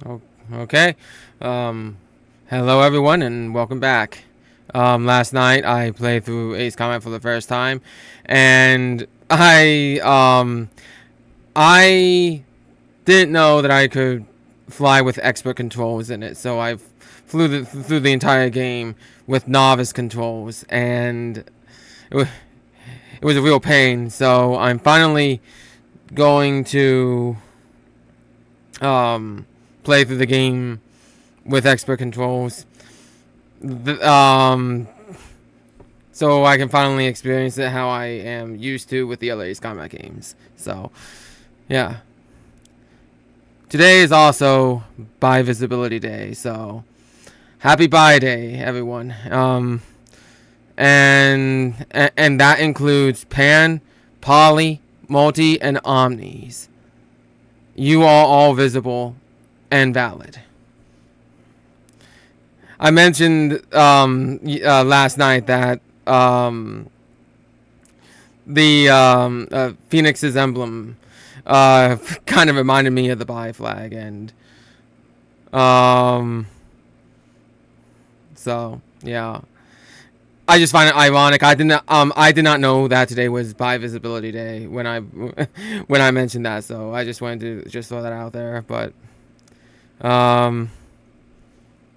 Okay. Hello everyone and welcome back. Last night I played through Ace Combat for the first time, and I didn't know that I could fly with expert controls in it, so I flew through the entire game with novice controls, and it was a real pain. So I'm finally going to play through the game with expert controls, so I can finally experience it how I am used to with the other Ace Combat games. So, yeah. Today is also Buy Visibility Day, so happy Buy Day, everyone. And that includes Pan, Poly, Multi, and Omnis. You are all visible and valid. I mentioned last night that the Phoenix's emblem kind of reminded me of the Buy flag, and so yeah, I just find it ironic. I did not know that today was Buy Visibility Day when I when I mentioned that, so I just wanted to just throw that out there. But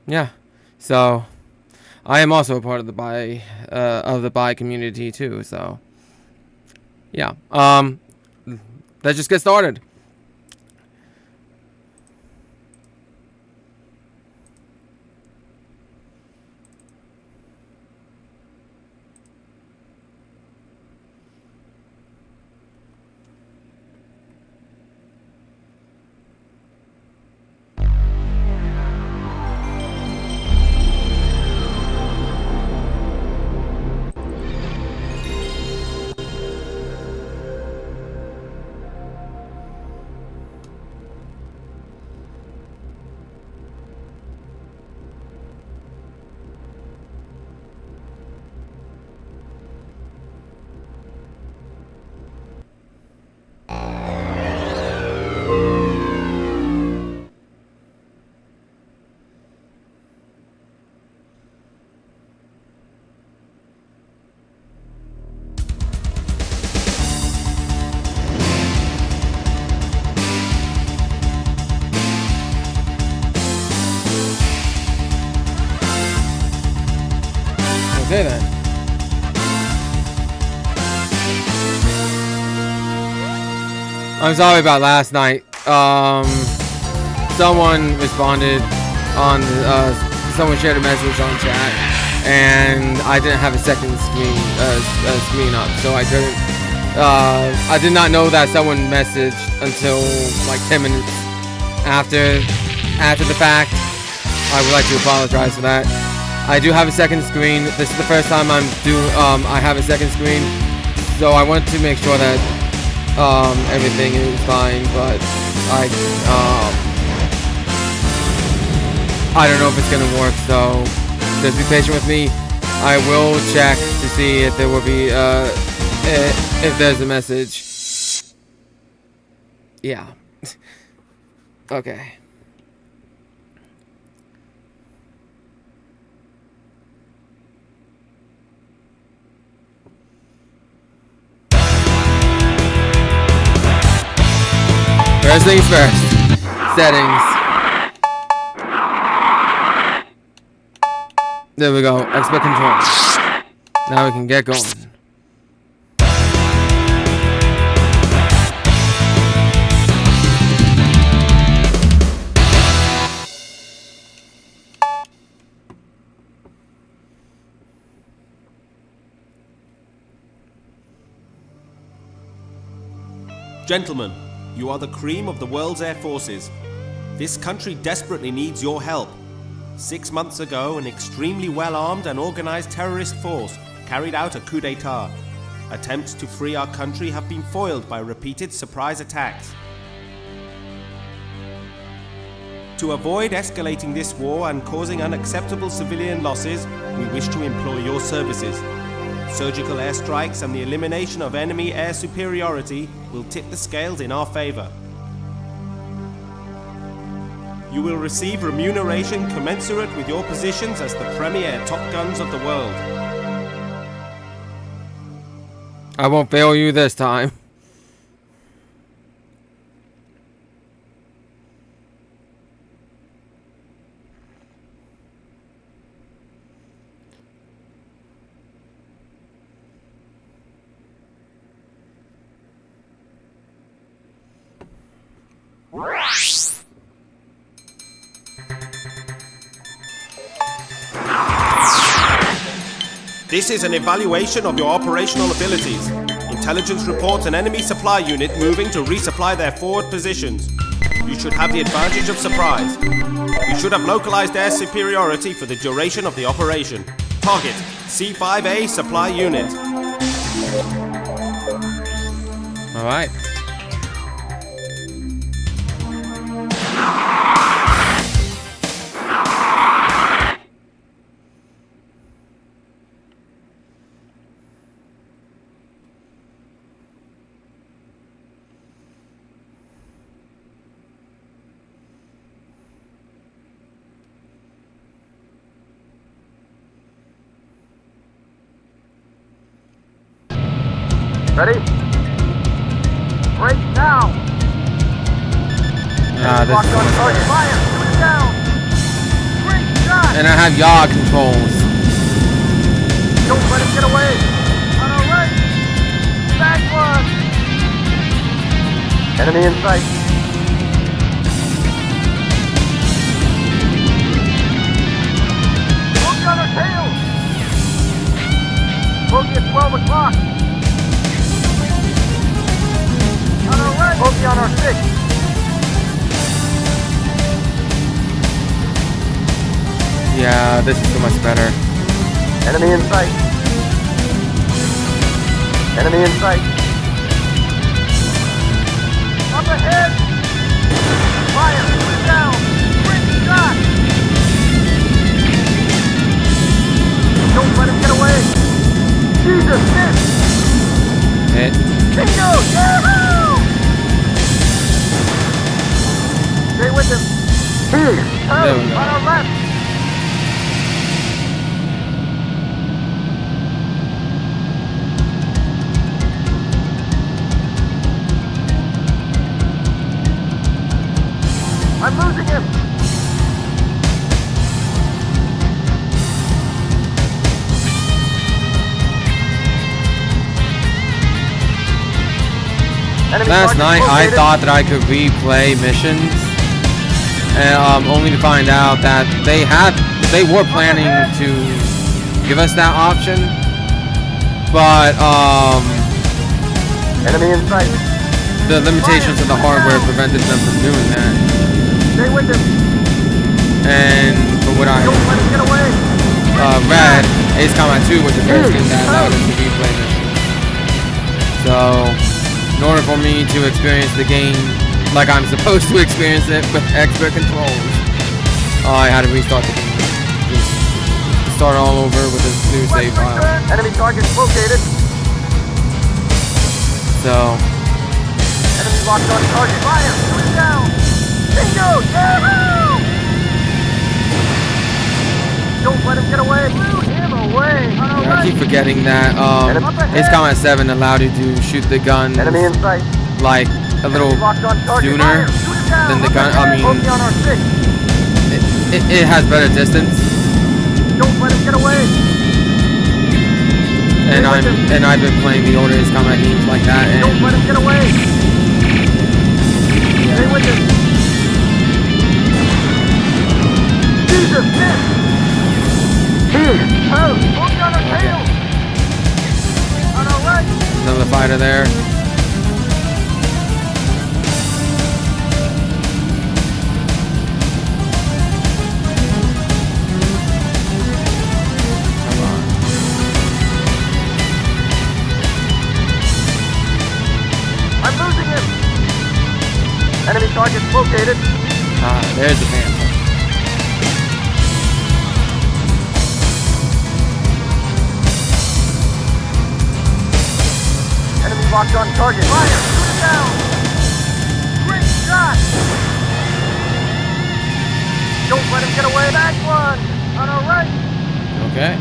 yeah. So, I am also a part of the buy community too. So, yeah. Let's just get started. Okay then. I'm sorry about last night. Someone responded on someone shared a message on chat, and I didn't have a second screen up, so I couldn't. I did not know that someone messaged until like 10 minutes after the fact. I would like to apologize for that. I do have a second screen. This is the first time I have a second screen, so I want to make sure that everything is fine. But I don't know if it's gonna work, so just be patient with me. I will check to see if there will be if there's a message. Yeah. Okay. First things first. Settings. There we go. Expert control. Now we can get going. Gentlemen, you are the cream of the world's air forces. This country desperately needs your help. 6 months ago, an extremely well-armed and organized terrorist force carried out a coup d'etat. Attempts to free our country have been foiled by repeated surprise attacks. To avoid escalating this war and causing unacceptable civilian losses, we wish to employ your services. Surgical airstrikes and the elimination of enemy air superiority will tip the scales in our favor. You will receive remuneration commensurate with your positions as the premier top guns of the world. I won't fail you this time. This is an evaluation of your operational abilities. Intelligence reports an enemy supply unit moving to resupply their forward positions. You should have the advantage of surprise. You should have localized air superiority for the duration of the operation. Target, C5A supply unit. Alright. Ready? Break now! This Locked is on much target. better. Fire! Shoot it down! Great shot! And I have yaw controls. Don't let him get away! On our right! Back one! Enemy in sight. Bogey on our tail! Bogey at 12 o'clock! On our right! Bogey on our 6! Yeah, this is so much better. Enemy in sight. Enemy in sight. Up ahead! Fire! Shoot it down! Great shot! Don't let him get away! Jesus, miss! Hit. Bingo! Yahoo! Stay with him. There we go. On our left. I'm losing him. Enemy Last target night I located. thought that I could replay missions, and only to find out that they were planning to give us that option, but Enemy in sight. the limitations of the hardware prevented them from doing that. Stay with him. And from what I Don't let him get away. read, Ace Combat 2 was the first game that allowed us to replay missions. So, in order for me to experience the game like I'm supposed to experience it with expert controls, I had to restart the game. Just start all over with a new save file. Enemy target located. So, Enemy locked on target. Fire! Shoot it down! Bingo! Yahoo! Don't let him get away. Blew him away. On our I right. keep forgetting that Ace Combat 7 allowed you to shoot the guns Enemy in sight. like a little Enemy locked on target. sooner Fire! Shoot it down! than the Up gun. ahead. I mean, Bogey on our 6. it has better distance, Don't let him get away. and I've been playing the older Ace Combat games like that, Don't and let him get away. Stay with him. Jesus, miss. Oh, bogey on our tail. On our right. another fighter there. Come on. I'm losing him. Enemy target located. Ah, there's the Panther. Enemy locked on target. Fire! Shoot it down! Great shot! On our right. Okay.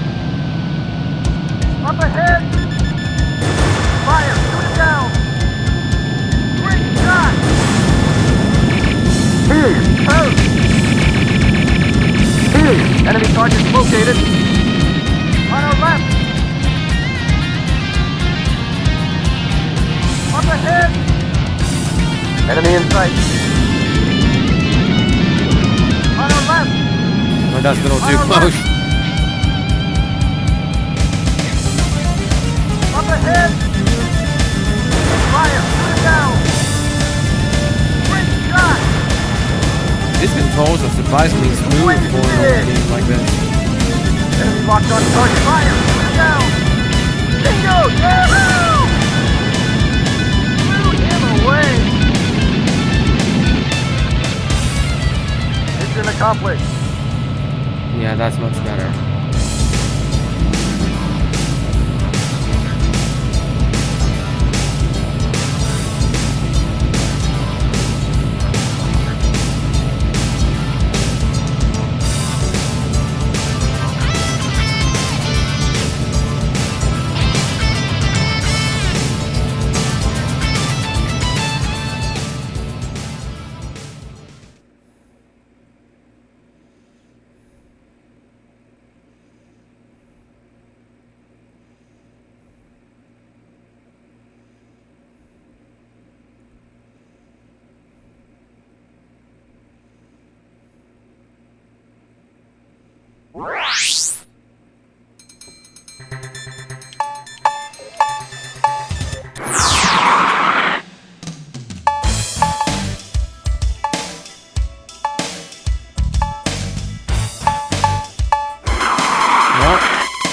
Up ahead. Fire. Shoot it down. Great shot. Enemy target located. On our left. Up ahead. Enemy in sight. On our left. Oh, that's a little too On our close. left. Up ahead. Fire. Shoot it down. Great shot. These controls are surprisingly smooth for a game like this. Enemy locked on target. Fire. Shoot it down. Bingo. Yahoo! Blew him away. Mission accomplished. Yeah, that's much better.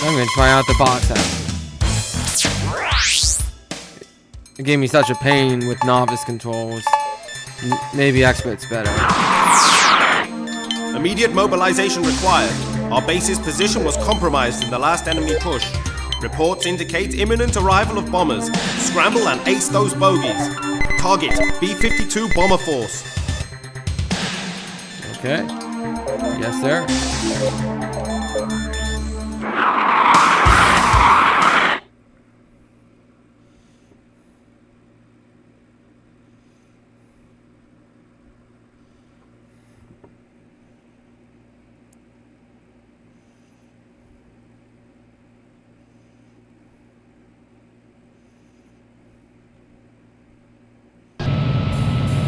I'm gonna try out the box app. It gave me such a pain with novice controls. Maybe expert's better. Immediate mobilization required. Our base's position was compromised in the last enemy push. Reports indicate imminent arrival of bombers. Scramble and ace those bogies. Target, B-52 Bomber Force. Okay. Yes, sir.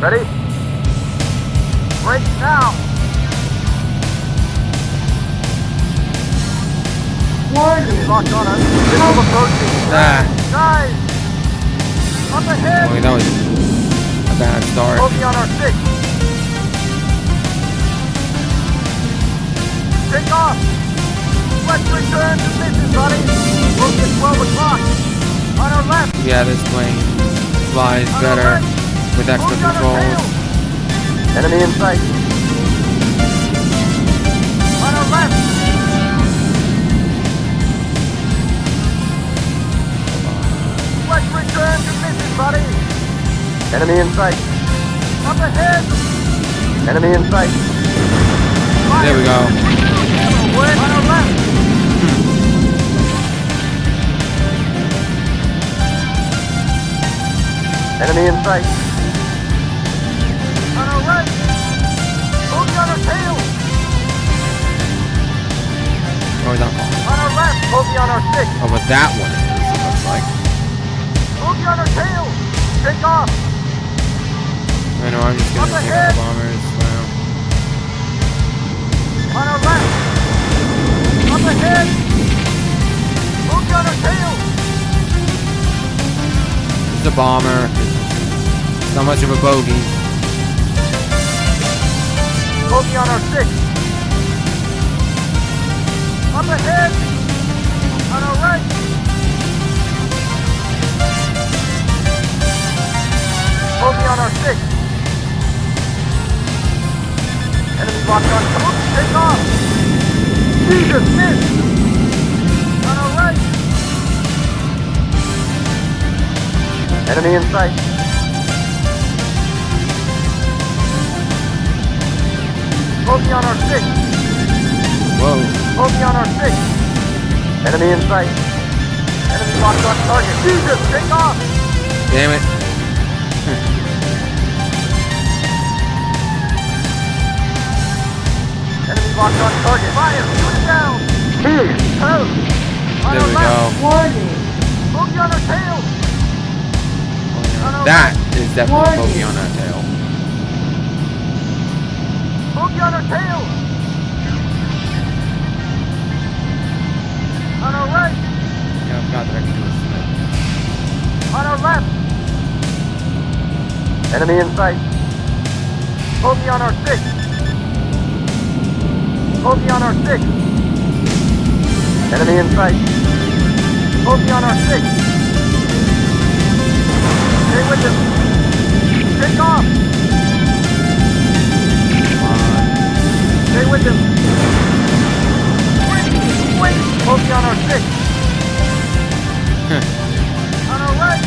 Ready? Break now! Enemy locked on us. Missile approaching. Guys! Up ahead! Boy, that was a bad start. Bogey on our 6. Take off! Let's return to mission, buddy! Bogey at 12 o'clock. On our left! Yeah, this plane flies On our better right. with extra Bogey on our controls. tail. Enemy in sight. On our left! Let's return to mission, buddy! Enemy in sight. Up ahead! Enemy in sight. Fire. There we go. On our left! Enemy in sight. On our right! Bogey on our tail! Or that one. On our left! Bogey on our 6. Oh, but that one is, it looks like. Bogey on our tail! Take off! I know, I'm just gonna Up take out ahead. the bombers. Wow. On our left! Up ahead! Bogey on our tail! It's a bomber. It's not much of a bogey. Bogey on our 6. Up ahead! On our right! Bogey on our 6. Enemy locked on. Bogey, take off! Jesus, miss! On our right! Enemy in sight. Bogey on our 6. Whoa. Bogey on our 6. Enemy in sight. Enemy locked on target. Jesus, take off! Damn it. Enemy locked on target. Fire! Shoot it down! Help! There we go. Warning. Bogey on our tail! That is definitely a bogey on our tail. Bogey on our tail! On our right! Yeah, I forgot that I can do this. On our left! Enemy in sight. Bogey on our 6. Bogey on our 6. Enemy in sight. Bogey on our 6. Stay with him. Take off. Stay with him. Wait. Bogey on our 6. On our right.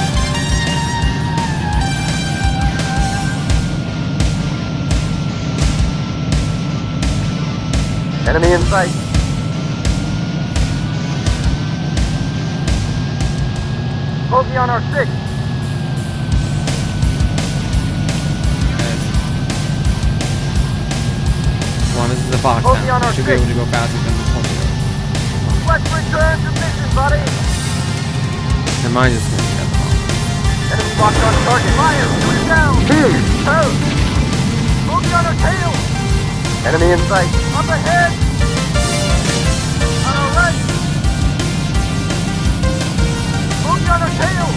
Enemy in sight. Bogey on our 6. Come on, this is the box Bogey now. on our Should be six. able to go faster than the tornado. Let's return to mission, buddy. And mine just gonna get the bomb. Enemy locked on target. Fire! Shoot it down! Help! Bogey on our tail! Enemy in sight. Up ahead! On our right! Bogey on our tail!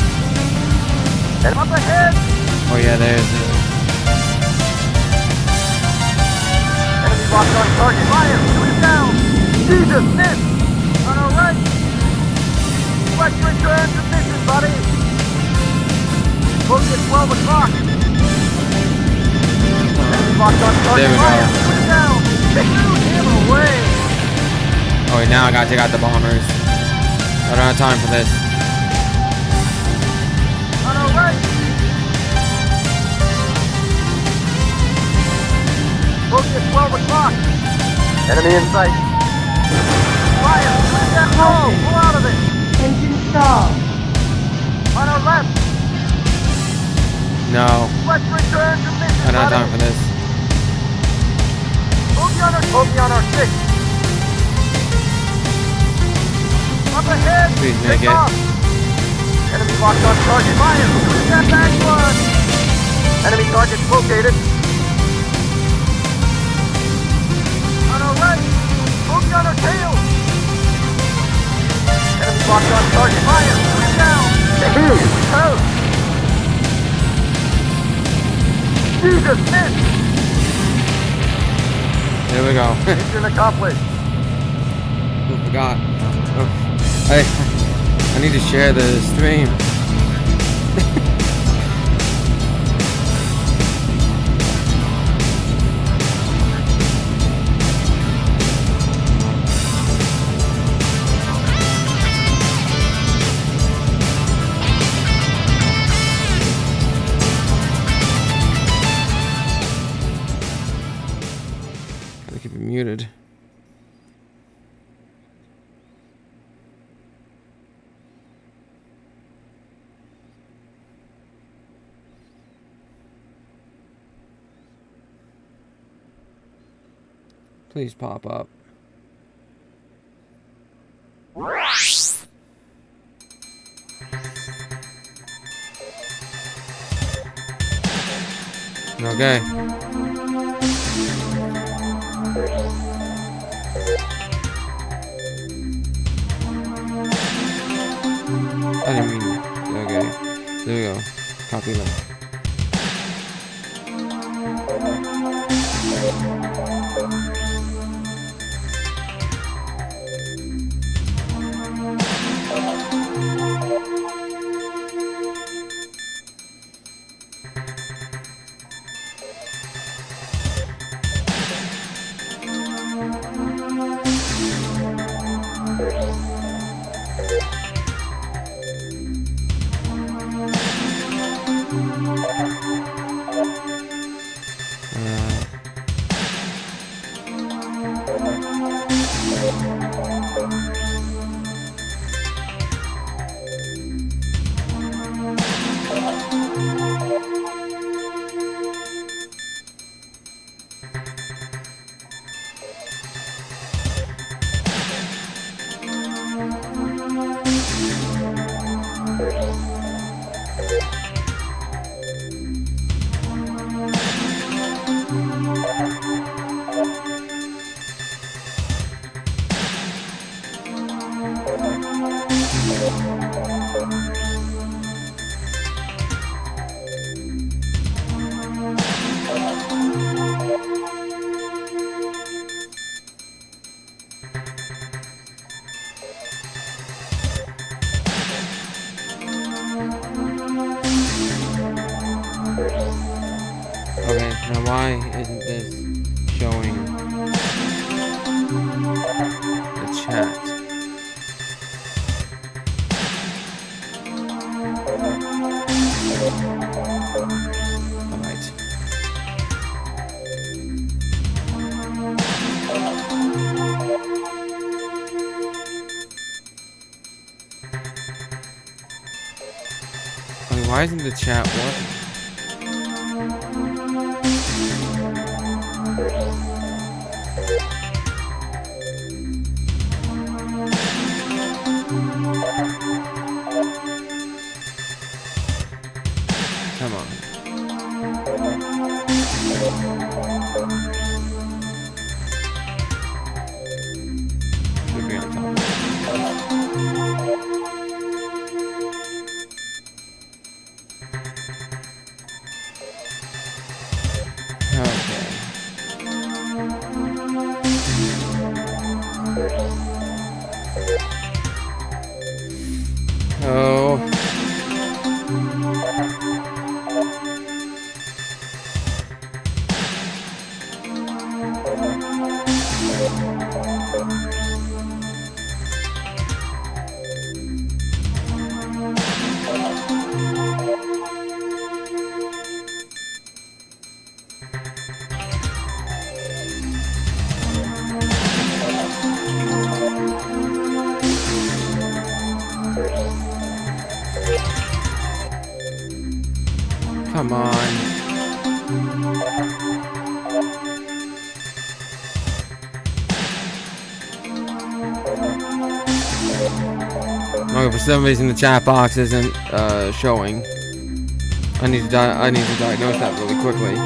And up ahead! Oh yeah, there's it. Enemy locked on target. Fire! Shoot it down! Jesus, miss! On our right! Let's return to mission, buddy! Bogey at 12 o'clock! Enemy locked on target. There we go. Fire! Shoot it down! Shoot him away! Oh wait, now I gotta take out the bombers. I don't have time for this. On our right! Bogey at 12 o'clock! Enemy in sight! Fire! Shoot it down! No! Pull out of it! Engine stalled. On our left! No, Let's return to mission, I don't have buddy. time for this. Bogey on our 6. Up ahead! Please make Take it. off. Enemy locked on target. Fire! Shoot that back one! Enemy target located. On our right! Bogey on our tail! Enemy locked on target. Fire! Shoot it down! Help! Jesus, miss! There we go. Mission accomplished. I forgot. Oh, I need to share the stream. Gotta keep it muted. Please pop up. Okay. I didn't mean. Okay. There we go. Copy link. isn't this showing the chat? Alright. Why isn't the chat working? Come on. Should be on top of it. Okay. Oh. Come on. Okay, for some reason the chat box isn't showing. I need to diagnose that really quickly.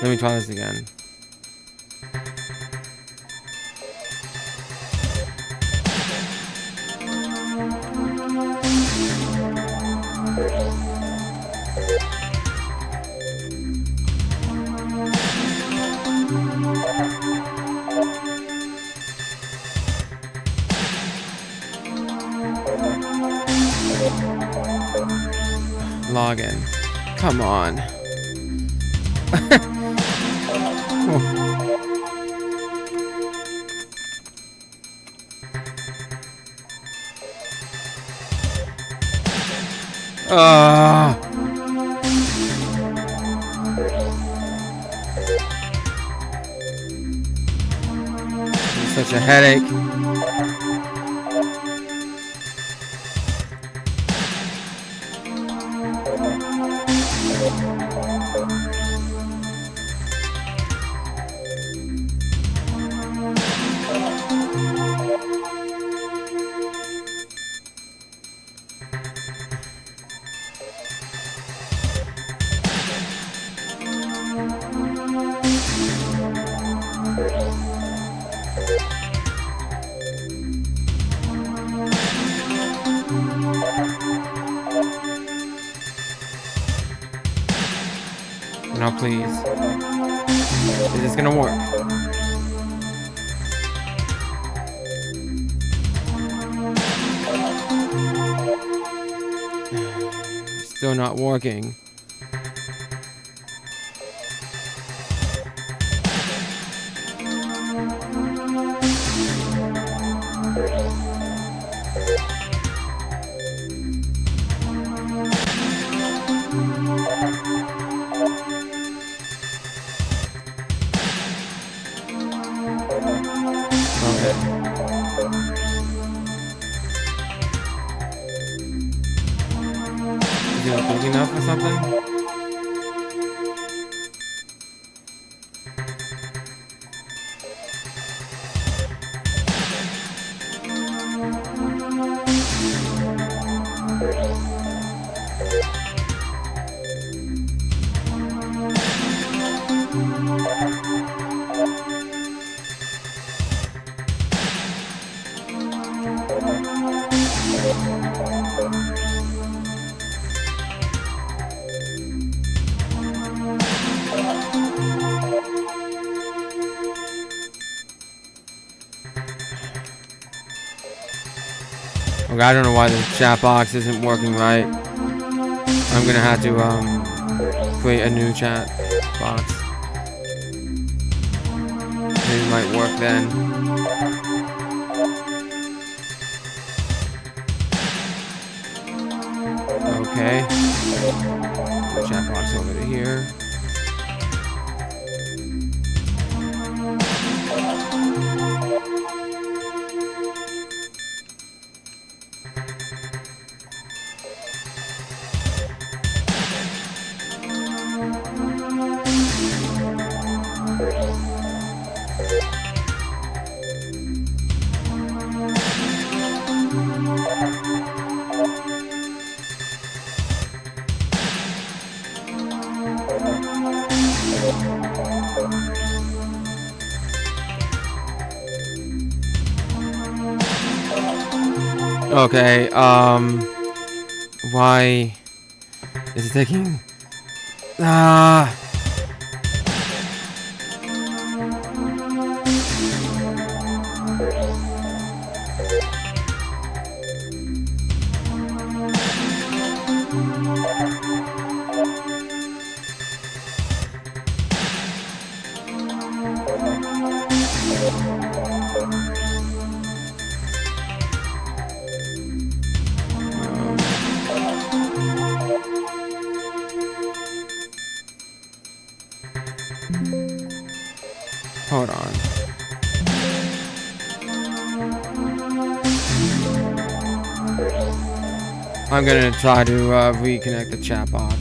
Let me try this again. Log in. Come on. Such a headache. Now, please. Is this gonna work? Still not working. Is it big enough or something? Okay, I don't know why the chat box isn't working right. I'm gonna have to create a new chat box. Maybe it might work then. Okay. The chat box over to here. Okay, why is it taking, hold on. I'm gonna try to reconnect the chat box.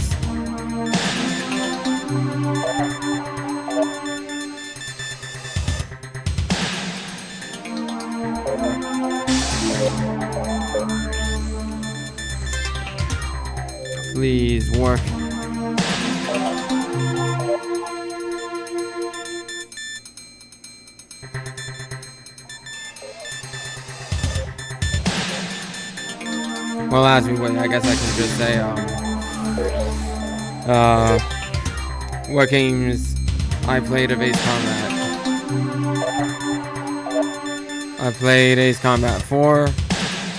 Please work. Well, as we wait, I guess I can just say, what games I played of Ace Combat. I played Ace Combat 4,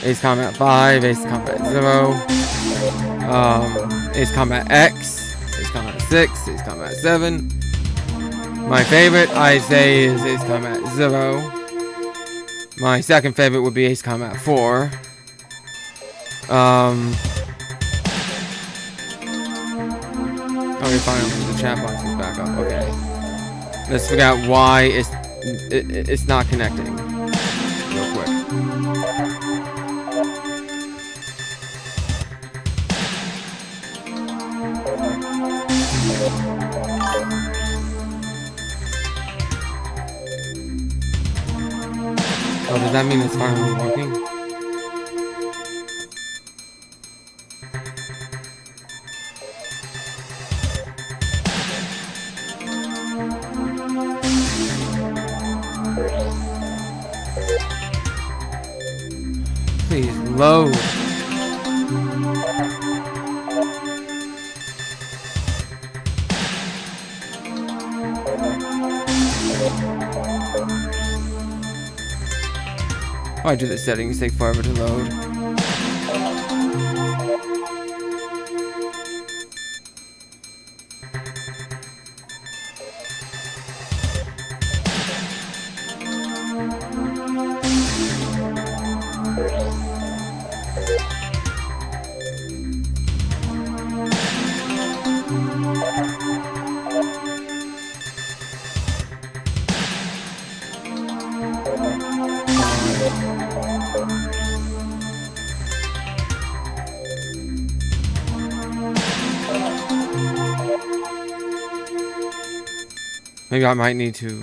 Ace Combat 5, Ace Combat 0, Ace Combat X, Ace Combat 6, Ace Combat 7. My favorite, I say, is Ace Combat 0. My second favorite would be Ace Combat 4. Okay, finally, the chat box is back up. Okay. Let's figure out why it's not connecting. Real quick. Oh, does that mean it's finally working? Please load. Why do the settings take forever to load? Maybe I might need to.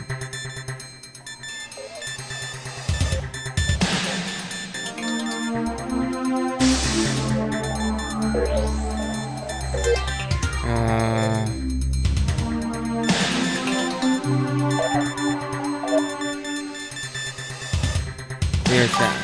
Clear chat.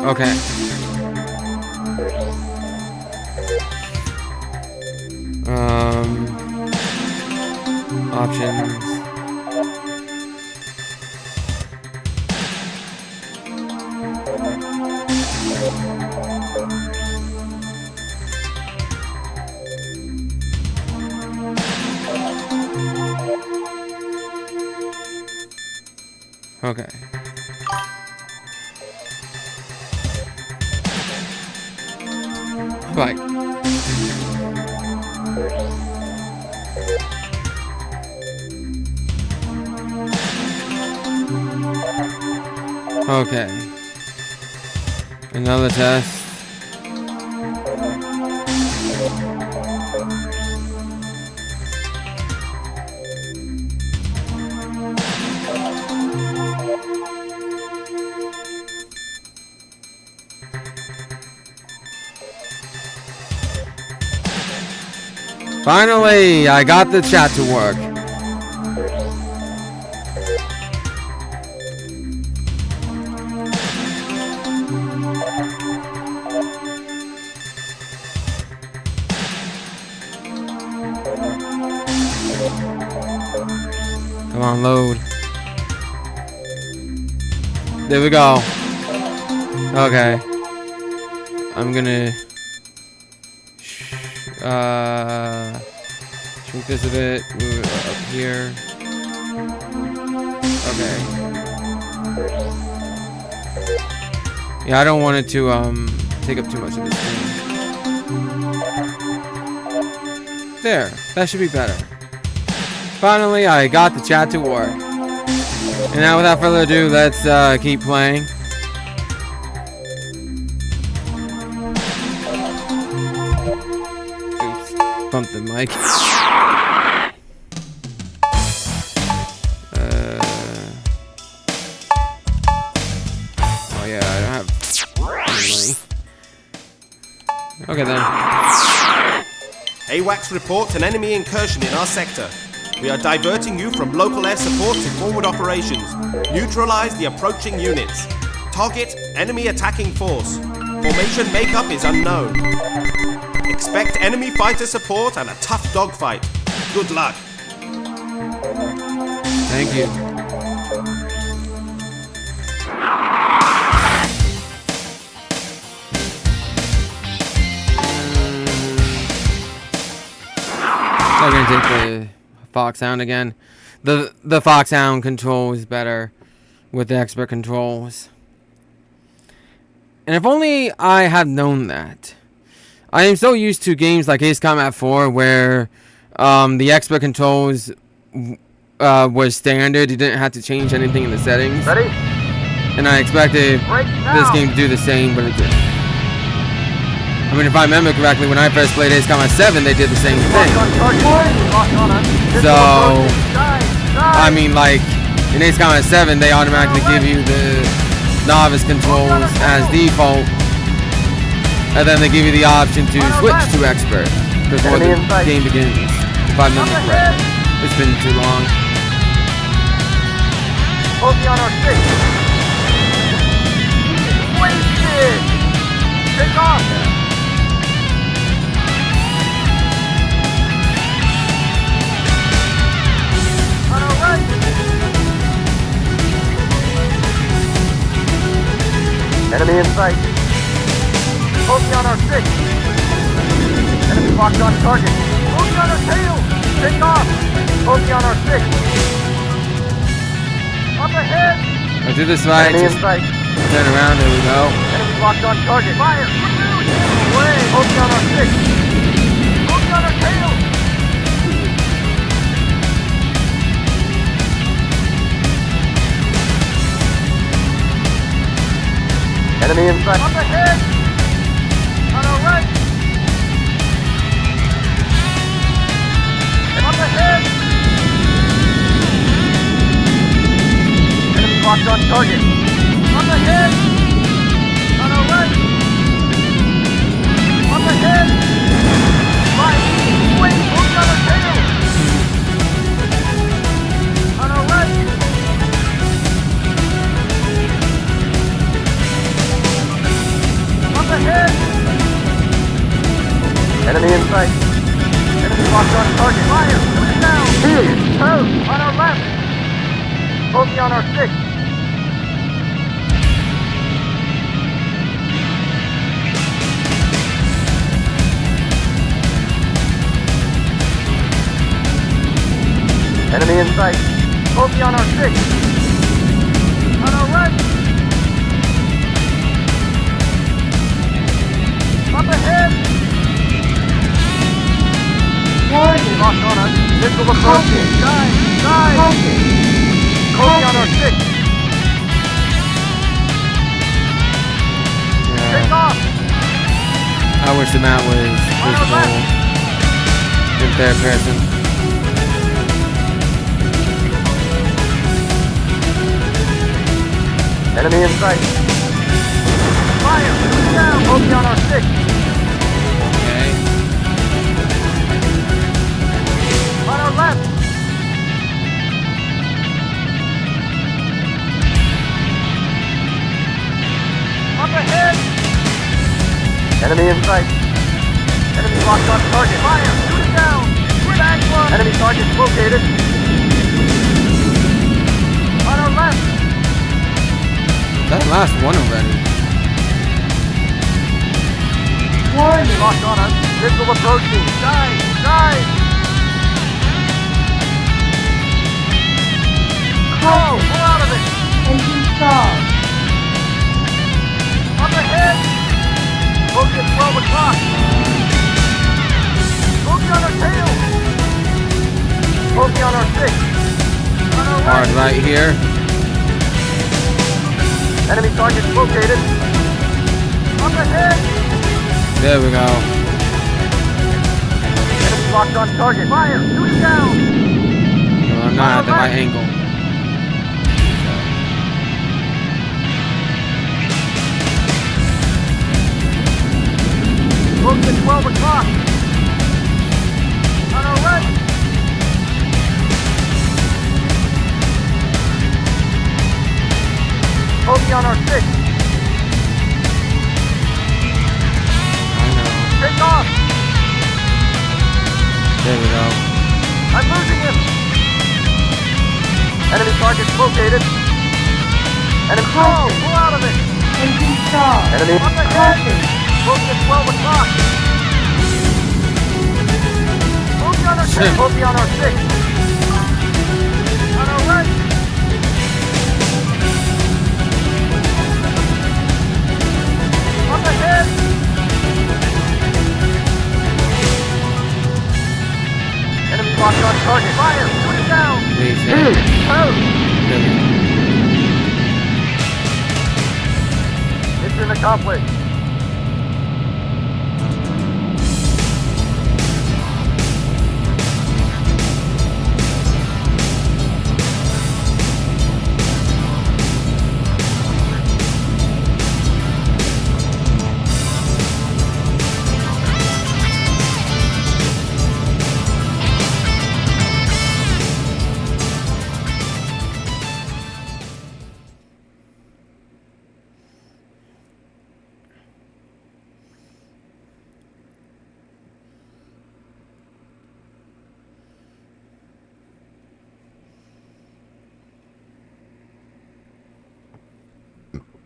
Okay. Options. Okay. Right. Okay. Another test. Finally, I got the chat to work. Come on, load. There we go. Okay. I'm gonna shrink this a bit, move it up here. Okay. Yeah, I don't want it to take up too much of the screen. There, that should be better. Finally, I got the chat to work. And now, without further ado, let's keep playing. Oops, bumped the mic. Oh yeah, I don't have any money. Okay then. AWACS reports an enemy incursion in our sector. We are diverting you from local air support to forward operations. Neutralize the approaching units. Target enemy attacking force. Formation makeup is unknown. Expect enemy fighter support and a tough dogfight. Good luck. Thank you. I'm gonna take the Foxhound again. The Foxhound control is better with the expert controls. And if only I had known that. I am so used to games like Ace Combat 4 where the expert controls was standard. You didn't have to change anything in the settings. Ready? And I expected this game to do the same, but it didn't. I mean, if I remember correctly, when I first played Ace Combat 7, they did the same thing. So, I mean, like, in Ace Combat 7, they automatically give you the novice controls as default, and then they give you the option to switch to expert before the game begins, if I remember correctly. It's been too long. Focus on our six. Wasted! Take off! On our right! Enemy in sight. Focus on our six. Enemy locked on target. Focus on our tail! Take off! Focus on our six. Up ahead! I'll do this right. Enemy in Just sight. turn around. There we go. Enemy locked on target. Fire! Away! Focus on our six. Focus on our tail! Enemy in sight. Up ahead! On our right! Up ahead! Enemy locked on target. Up ahead! On our right! Up ahead! Right! Wait! Moving on our tail! On our right! Up ahead! Enemy in sight. Enemy locked on target. Fire! Shoot it down! Toes! On our left! Bogey on our 6. Enemy in sight. Bogey on our 6. On our right. Up ahead. Warning. Locked on us. Missile approaching. Dive. Dive. Bogey on our 6. Take Yeah. off. I wish the map was visible in third person. Enemy in sight. Fire. Shoot down. Bogey on our 6. Okay. On our left. Up ahead. Enemy in sight. Enemy locked on target. Fire. Shoot it down. Back one. Enemy target located. On our left. That last one already. Warning. Locked on us. Missile approaching. Dive. Dive. Go. Pull out of it. Engine stall. Up ahead. Bogey at 12 o'clock. Bogey on our tail. Bogey on our 6. On our Hard right. right here. Enemy target located. Up ahead. There we go. Enemy locked on target. Fire. Shoot it down. No, I'm not at the right angle. Bogey at 12 o'clock. On our right. Bogey on our 6. I know. Take off. There we go. I'm losing him. Enemy target located. Enemy Caution. pull out of it. Engine stall. Enemy up ahead. Caution. Bogey at 12 o'clock. Bogey on our 6. Bogey on our 6. On our right. Up ahead. Enemy locked on target. Fire. Shoot it down. Please. Oh. There we go. Mission accomplished.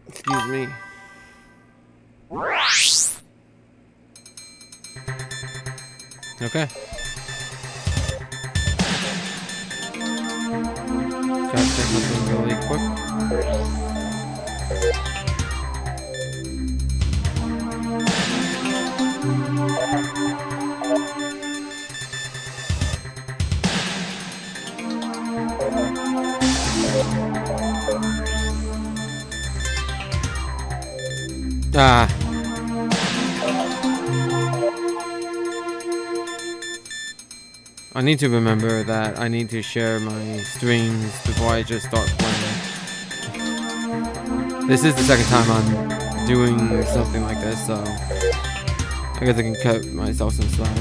Excuse me. Okay. Gotta check something really quick. I need to remember that I need to share my streams before I just start playing. This is the second time I'm doing something like this, so I guess I can cut myself some slack.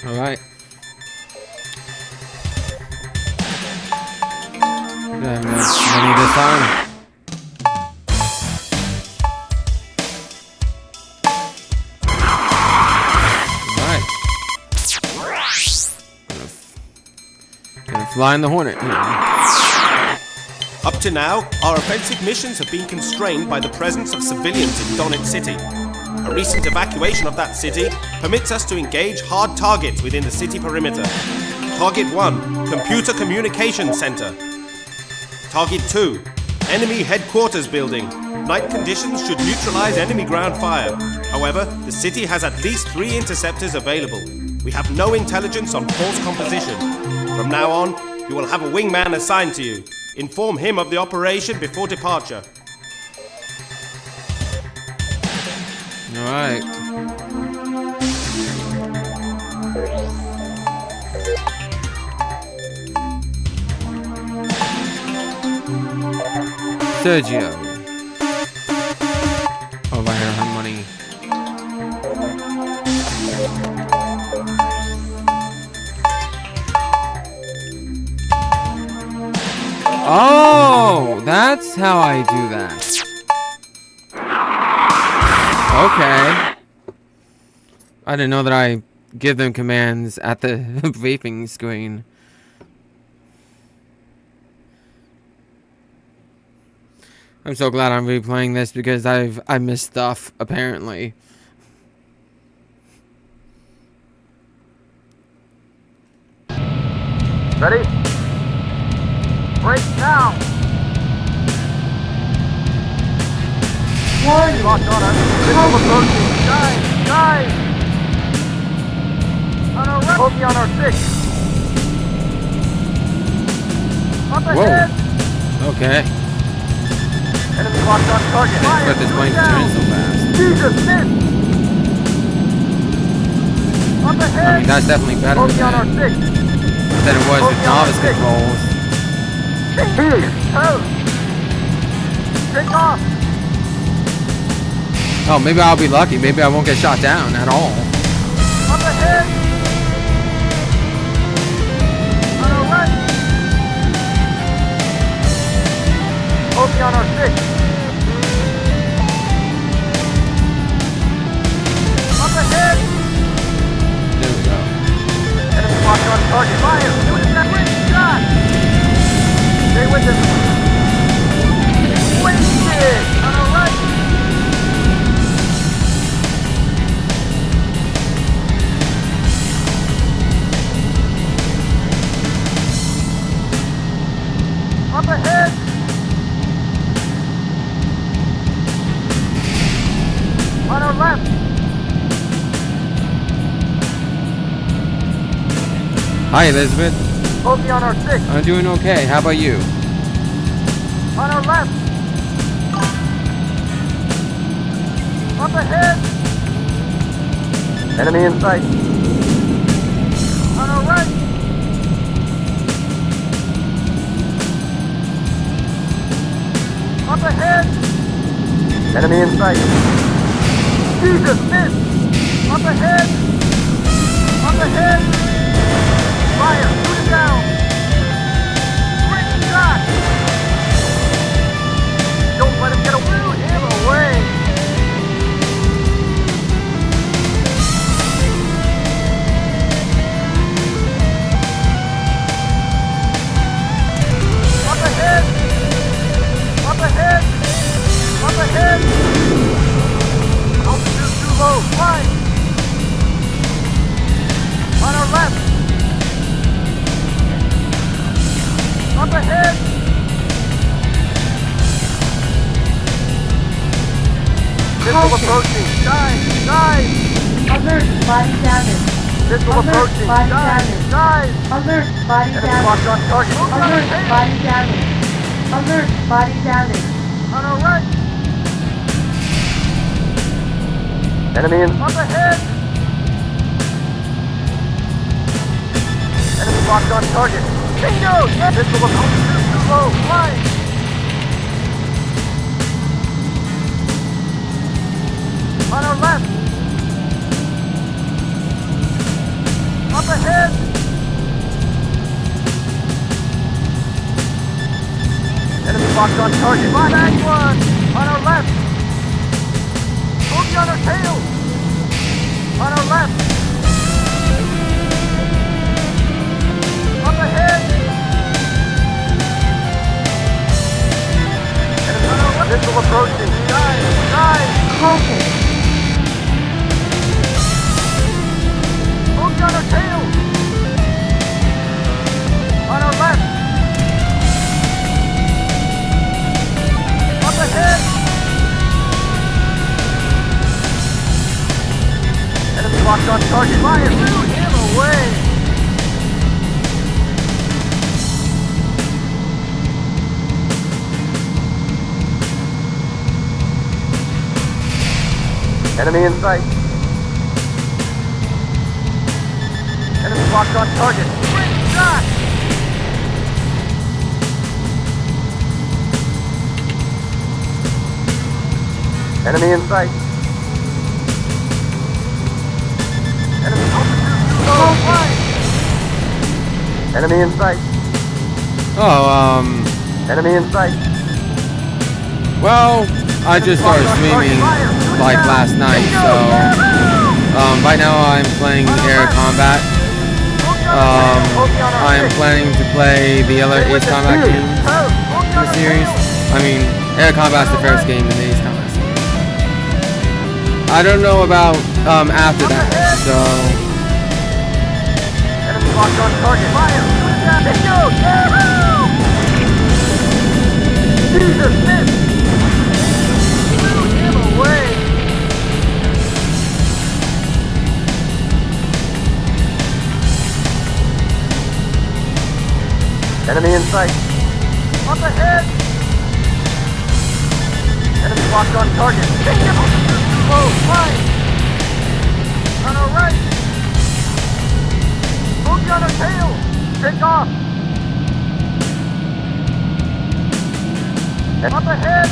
Alright. Damn, that's money this time. Alright. Gonna fly in the Hornet. Up to now, our offensive missions have been constrained by the presence of civilians in Donetsk City. A recent evacuation of that city permits us to engage hard targets within the city perimeter. Target 1, Computer Communications Center. Target 2, Enemy Headquarters Building. Night conditions should neutralize enemy ground fire. However, the city has at least 3 interceptors available. We have no intelligence on force composition. From now on, you will have a wingman assigned to you. Inform him of the operation before departure. Alright. Sergio. Oh, I have money. Oh, that's how I do that. Okay. I didn't know that I give them commands at the briefing screen. I'm so glad I'm replaying this because I missed stuff apparently. Ready? Break now! Warning. Locked on us. Missile approaching. Guys! On our right. Bogey on our 6. Up ahead! Okay. Enemy locked on target. Fire! But this plane turns so fast. Jesus, miss! Up ahead! I mean, that's definitely better Bogey on our 6. than it was with novice controls. Take off! Oh, maybe I'll be lucky. Maybe I won't get shot down at all. Up ahead! On our right! Bogey on our 6. Up ahead! There we go. Enemy locked on target. Fire! Shoot him that way! Shot! Stay with him. Wasted! On our right! Up ahead! On our left! Hi, Elizabeth. Bogey on our 6. I'm doing okay. How about you? On our left! Up ahead! Enemy in sight. On our right! Up ahead! Enemy in sight. Jesus, miss! Up ahead! Up ahead! approaching. Dive! Dive! Alert, body damage. Missile Alert, approaching. body Dive! damage. Dive! Alert, body Enemy damage. locked on target. Move on our Alert, tail! body damage. Alert, body damage. On our right! Enemy in up ahead! Enemy locked on target. Bingo! Missile approaching. Too low. Flying! On our left! Up ahead! Enemy locked on target. Back one! On our left! Boogie on our tail! On our left! Up ahead! Enemy on our left! Missile approaching! Dive! Dive! Caution. Boogie on our tail! On our left! Up ahead! Enemy locked on target. Fire! Shoot him away! Enemy in sight. Enemy locked on target. Great shot! Enemy in sight. Enemy low flight. Enemy in sight. Oh, Enemy in sight. well, I just started streaming like last night, so right now I'm playing air combat. I am planning to play the other Ace Combat games in the series. I mean, air combat's the first game in the Ace Combat series. I don't know about after that, so Enemy locked on target. Fire! Bingo! Jesus, miss! Shoot him away! Enemy in sight. Up ahead! Enemy locked on target. Bingo! Oh, flying! On our right! Boogie on our tail! Take off! And up ahead!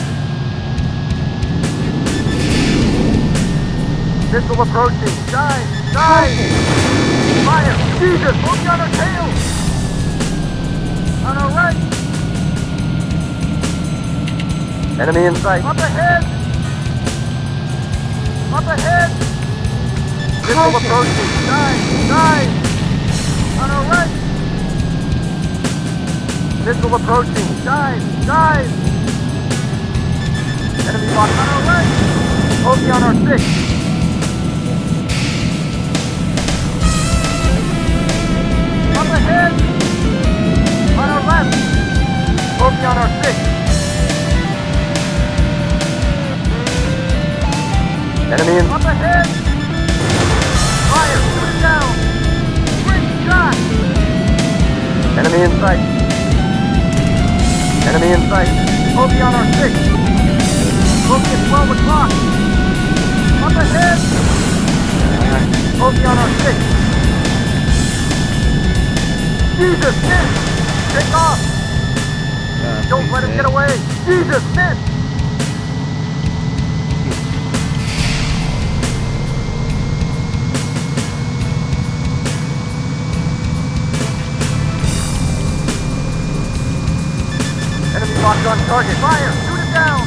Missile approaching! Dive! Dive! Fire! Jesus! Boogie on our tail! On our right! Enemy in sight! Up ahead! Up ahead! Missile approaching! Dive! Dive! On our right! Missile approaching! Dive! Dive! Enemy locked on our right! Bogey on our 6! Up ahead! On our left! Bogey on our 6! Enemy in... Up ahead! Fire! Shoot it down! Great shot! Enemy in sight! Enemy in sight! Bogey on our 6! Bogey at 12 o'clock! Up ahead! Bogey on our 6! Jesus, miss! Take off! Don't let him get away! Jesus, miss! Enemy locked on target. Fire! Shoot it down!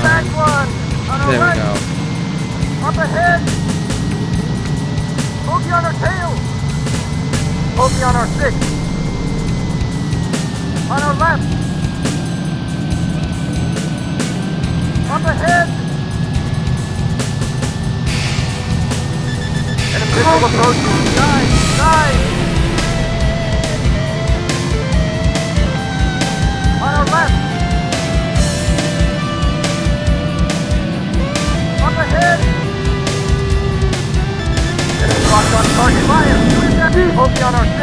Back one! On our there we right! go. Up ahead! Bogey on our tail! Bogey on our 6! On our left! Up ahead! Enemy missile approaching! Dive! Dive! On our left! Up ahead! on our 6.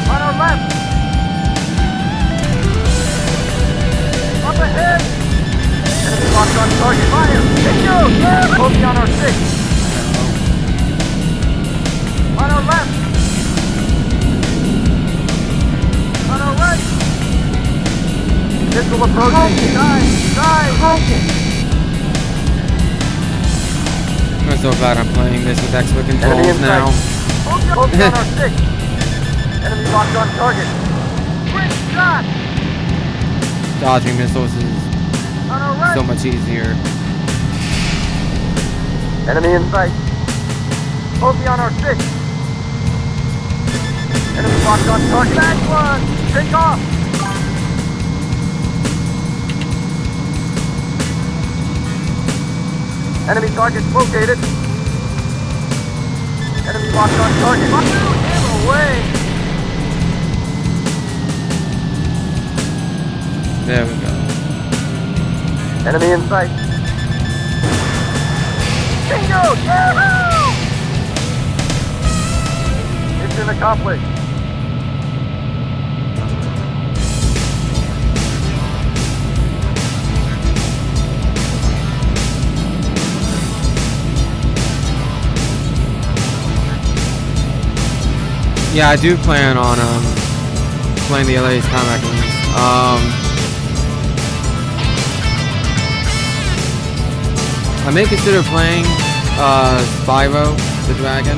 On our left. Up ahead. Enemy locked on target. Fire. Bingo! Yeah! Bogey on our 6. On our left. On our right. Missile approaching. Dive. Caution. I'm so glad I'm playing this with expert Enemy controls in now. sight. Bogey on our 6. Enemy locked on target. Quick shot. Dodging missiles is On our right. so much easier. Enemy in sight. Bogey on our 6. Enemy locked on target. Back one. Take off. Enemy target located. Enemy locked on target. Him away. There we go. Enemy in sight. Bingo! Yahoo! Mission accomplished. Yeah, I do plan on playing the LA's combat games. I may consider playing Spyro the Dragon,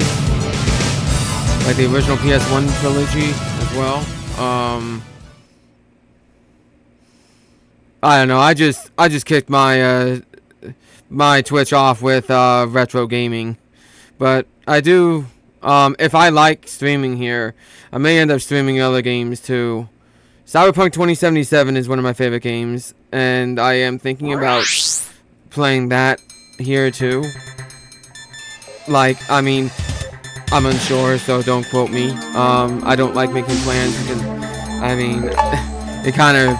like the original PS1 trilogy as well. I don't know. I just kicked my my Twitch off with retro gaming, but I do. If I like streaming here, I may end up streaming other games too. Cyberpunk 2077 is one of my favorite games, and I am thinking about playing that here too. Like, I mean, I'm unsure, so don't quote me. I don't like making plans because, I mean, it kind of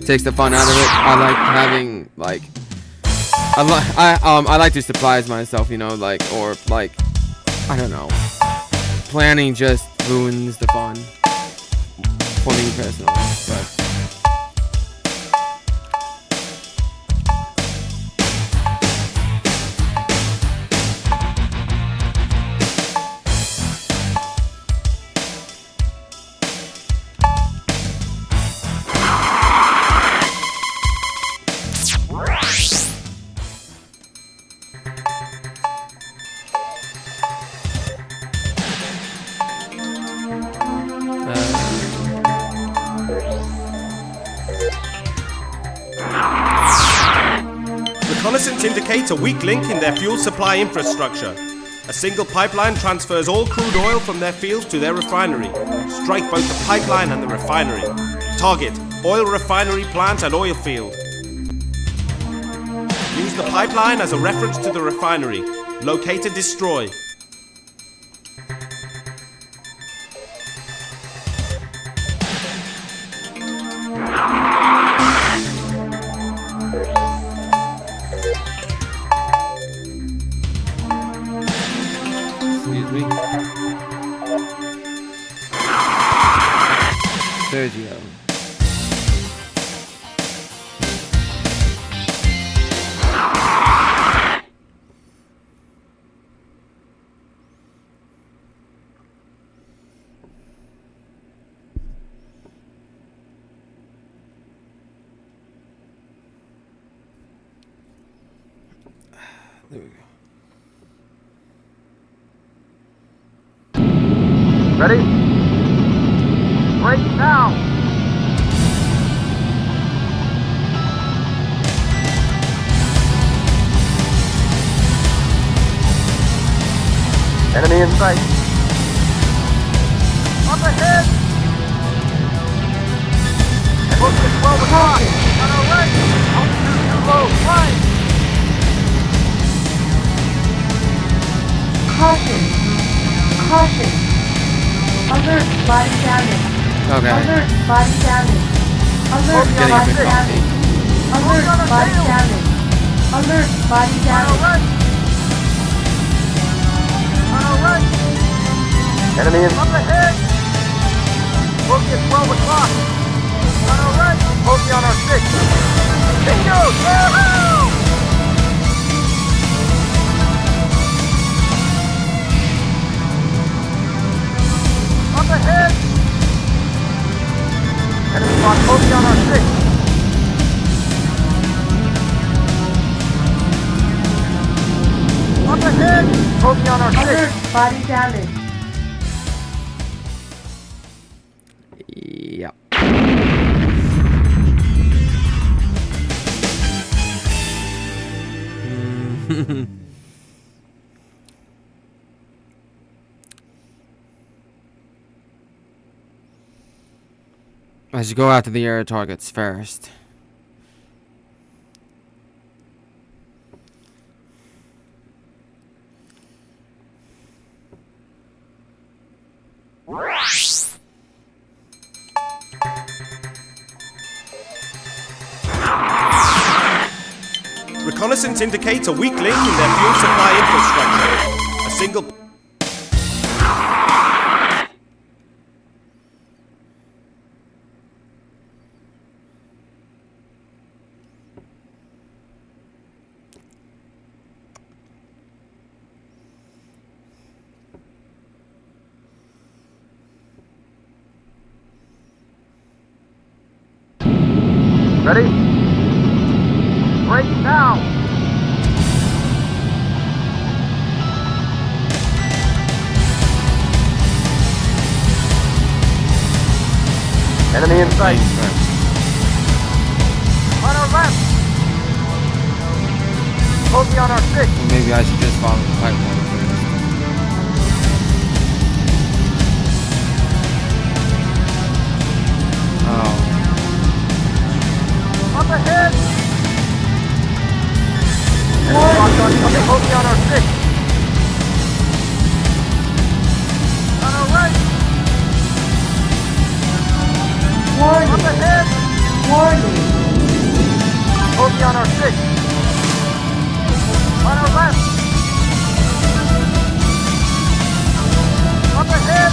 takes the fun out of it. I like having like, I like to surprise myself, you know, like, or like, I don't know. Planning just ruins the fun for me personally, but. Reconnaissance indicates a weak link in their fuel supply infrastructure. A single pipeline transfers all crude oil from their fields to their refinery. Strike both the pipeline and the refinery. Target: oil refinery plant and oil field. Use the pipeline as a reference to the refinery. Locate and destroy. Excuse me. Sergio. There we go. Ready? Break now! Enemy in sight. Up ahead! And look at 12 o'clock! On our right! Altitude too low! Fine! Caution. Caution. Alert, body damage. Okay. Alert, body damage. Alert, Getting a body bit damage. Alert, body damage. Alert, body On our damage. right! On our right! our 6. Bingo! Yahoo! Up ahead! Enemy spot Kobe on our 6. Up ahead! Kobe on our 6. Alert, body damage. Yep. I should go after the air targets first. Reconnaissance indicates a weak link in their fuel supply infrastructure. A single... Ready? Break now! Enemy in sight. On our left! Kobe on our 6. Maybe I should just follow the pipeline first. Oh. Up ahead! Enemy locked on coming. Kobe on our 6. On our right! Warning, Up ahead! warning. Kobe on our 6. On our left! Up ahead!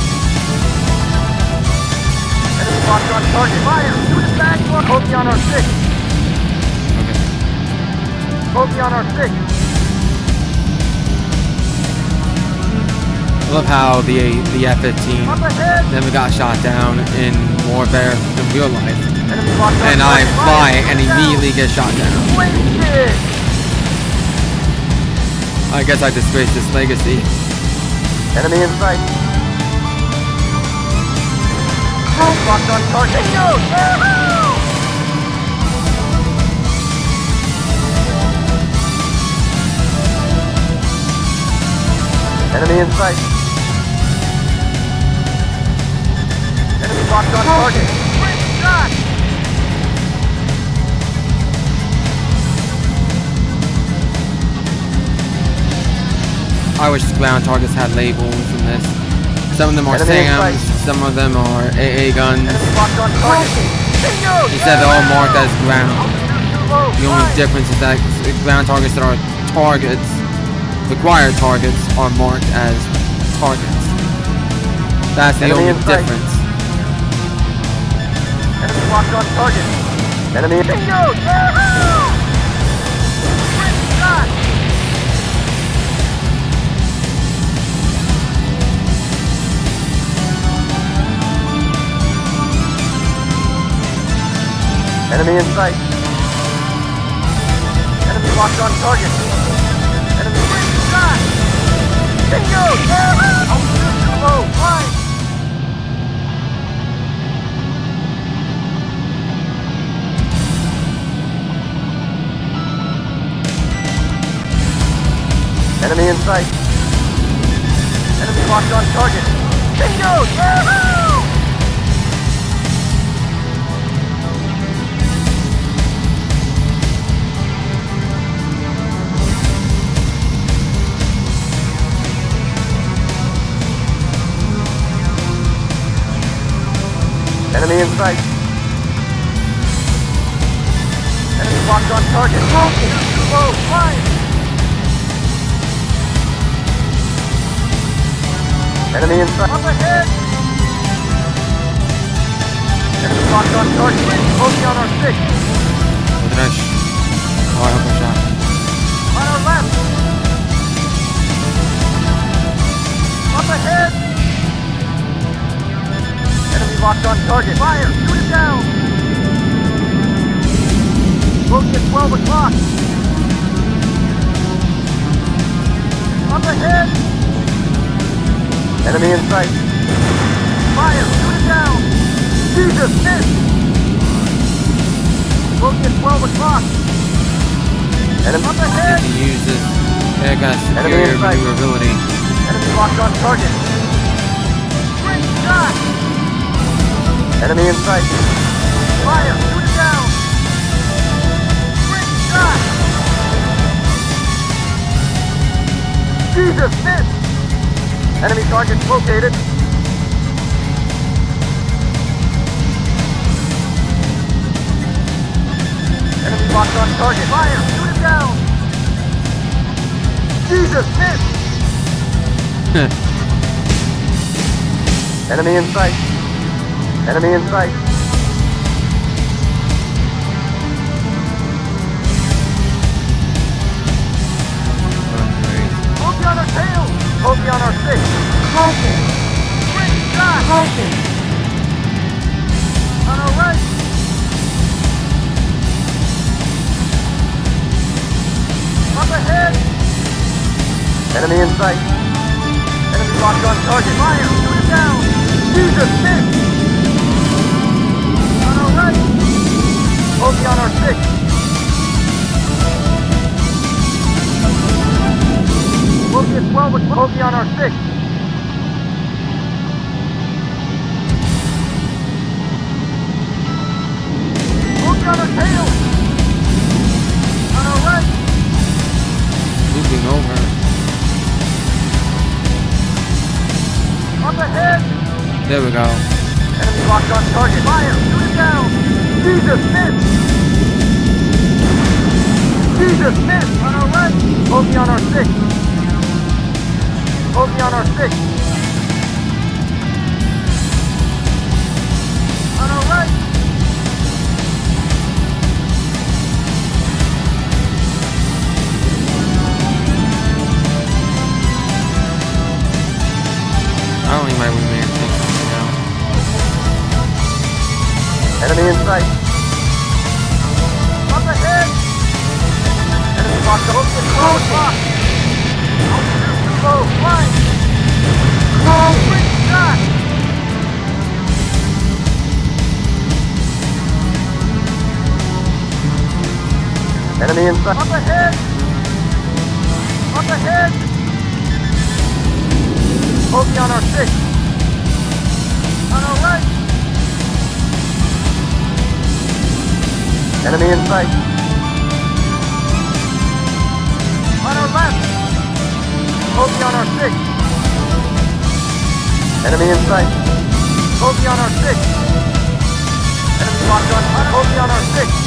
Enemy locked on target. Fire! Shoot it back! Kobe on our 6. Okay. Kobe on our 6. I love how the F-15 Up ahead! never got shot down in warfare in real life. Enemy locked on And I target. fly Fire! and Shoot it down. immediately get shot down. Wasted! I guess I disgraced this legacy. Enemy in sight. Locked on target. Bingo! Yahoo! Enemy in sight. Enemy locked on target. Great shot! I wish ground targets had labels in this. Some of them are Enemy in sight. SAMs, some of them are AA guns. Enemy locked on target. Bingo! Instead, they're all marked as ground. Altitude too low. The only Fine. difference is that ground targets that are targets, required targets, are marked as targets. That's the Enemy only in sight. difference. Enemy locked on target. Enemy. Bingo! Yahoo! Great shot! Enemy in sight. Enemy locked on target. Enemy. Great shot! Bingo! Yahoo! Altitude too low. Fine. Enemy in sight. Enemy locked on target. Bingo! Yahoo! Enemy in sight. Enemy locked on target. Altitude too low. Fine. Enemy in sight. Up ahead. Enemy locked on target. Bogey on our 6. What did I oh, I hope I shot. On our left. Up ahead. Enemy locked on target. Fire. Shoot it down. Bogey at 12 o'clock. Up ahead. Enemy in sight. Fire. Shoot it down. Jesus, miss. Bogey at 12 o'clock. Enemy up ahead. He uses yeah, got Enemy superior in sight. maneuverability. Enemy locked on target. Great shot. Enemy in sight. Fire. Shoot it down. Great shot. Jesus, miss. Enemy target located. Enemy locked on target. Fire. Shoot it down. Jesus, miss. Enemy in sight. Enemy in sight. Bogey on our tail. Bogey on our 6. Caution. Great shot. Caution. On our right. Up ahead. Enemy in sight. Enemy locked on target. Fire. Shoot it down. Jesus, miss. On our right. Bogey on our 6. Bogey at 12 with bogey on our 6. Bogey on our tail. On our right. Moving over. Up ahead. There we go. Enemy locked on target. Fire. Shoot it down. Jesus, miss. Jesus, miss. On our right. Bogey on our 6. Bogey on our 6. On our right. I don't think my wingman takes something out. Enemy in sight. Up ahead. Enemy locked on. Close lock. Low. Fine. Great shot. Enemy in sight. Up ahead. Up ahead. Bogey on our 6. On our right. Enemy in sight. On our left. Bogey on our 6. Enemy in sight. Bogey on our 6. Enemy locked on. Bogey on our 6.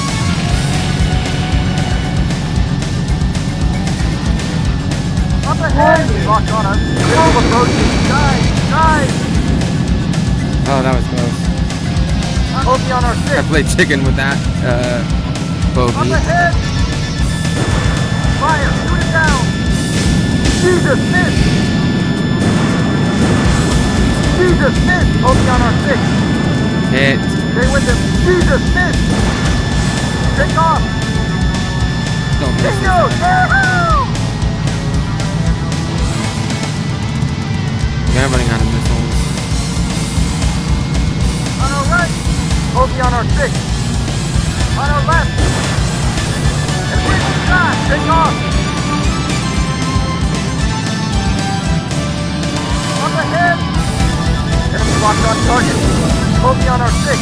Up ahead. Locked on us. Missile approaching. Dive. Dive. Oh, that was close. Bogey on our 6. I played chicken with that Up bogey. ahead. Fire. Shoot it down. Jesus, miss. Jesus, miss. Bogey on our 6. Hit. Stay with him. Jesus, miss. Take off. Don't miss Bingo. this time. Yahoo! Okay, I'm running out of missiles. On our right. Bogey on our 6. On our left. And we shot. Take off. Up ahead. Enemy locked on target. Bogey on our 6.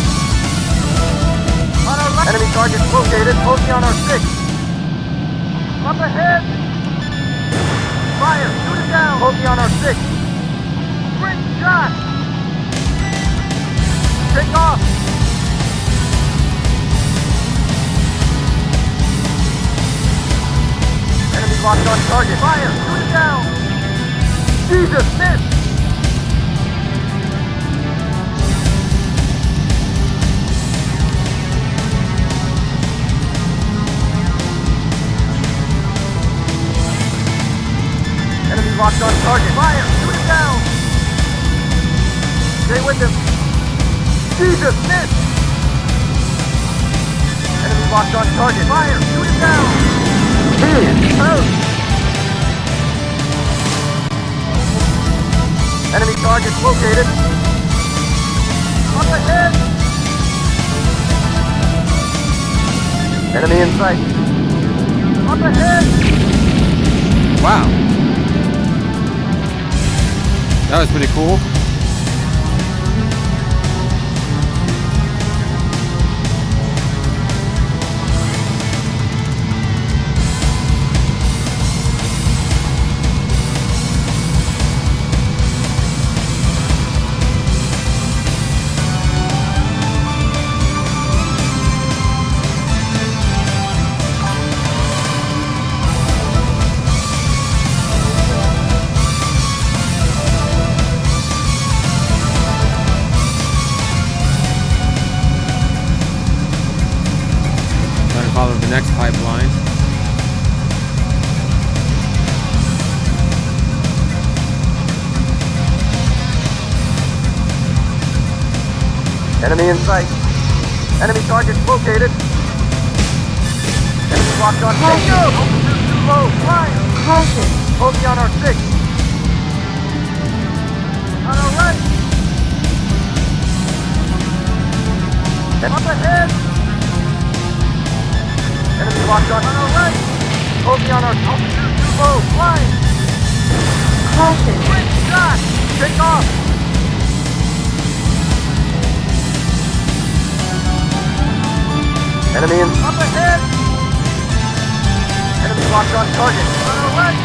On our left. Enemy target located. Bogey on our 6. Up ahead. Fire. Shoot it down. Bogey on our 6. Great shot. Take off. Enemy locked on target. Fire. Shoot it down. Jesus, miss. locked on target. Fire! Shoot him down! Stay with him. Jesus, miss! Enemy locked on target. Fire! Shoot him down! Out! Enemy target located. Up ahead! Enemy in sight. Up ahead! Wow. That was pretty cool. Follow the next pipeline. Enemy in sight. Enemy target located. Enemy locked on six. Altitude too low. Fire. Caution. Bogey on our six. On our right. And up ahead. Enemy locked on our right. Bogey on our altitude too low. Flying. Caution. Quick shot. Take off. Enemy in up ahead. Enemy locked on target. On our right.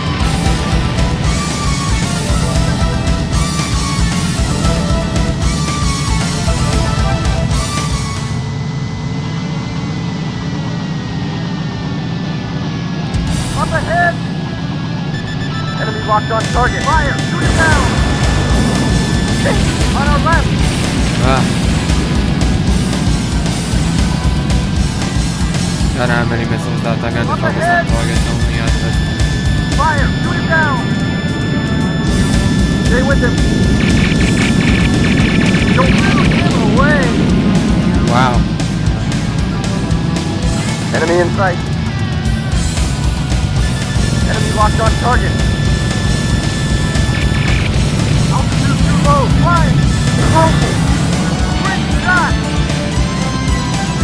Up ahead! Enemy locked on target. Fire! Shoot him down! On our left! I don't have many missiles left. I'm going to Up focus ahead. on targets only on this. Fire! Shoot him down! Stay with him! Don't move him away! Wow. Enemy in sight. Enemy locked on target. Altitude too low. Flying! Caution. Quick shot!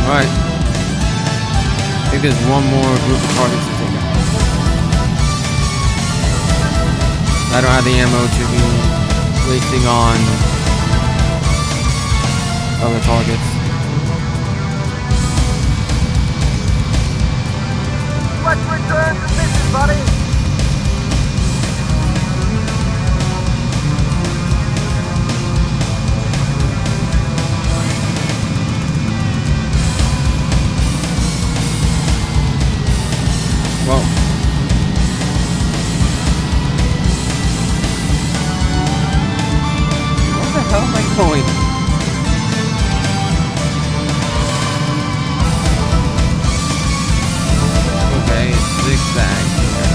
Alright. I think there's one more group of targets to take out. I don't have the ammo to be wasting on other targets. Let's return to mission, buddy! Well, where the hell am I going? Okay, it's zigzag here.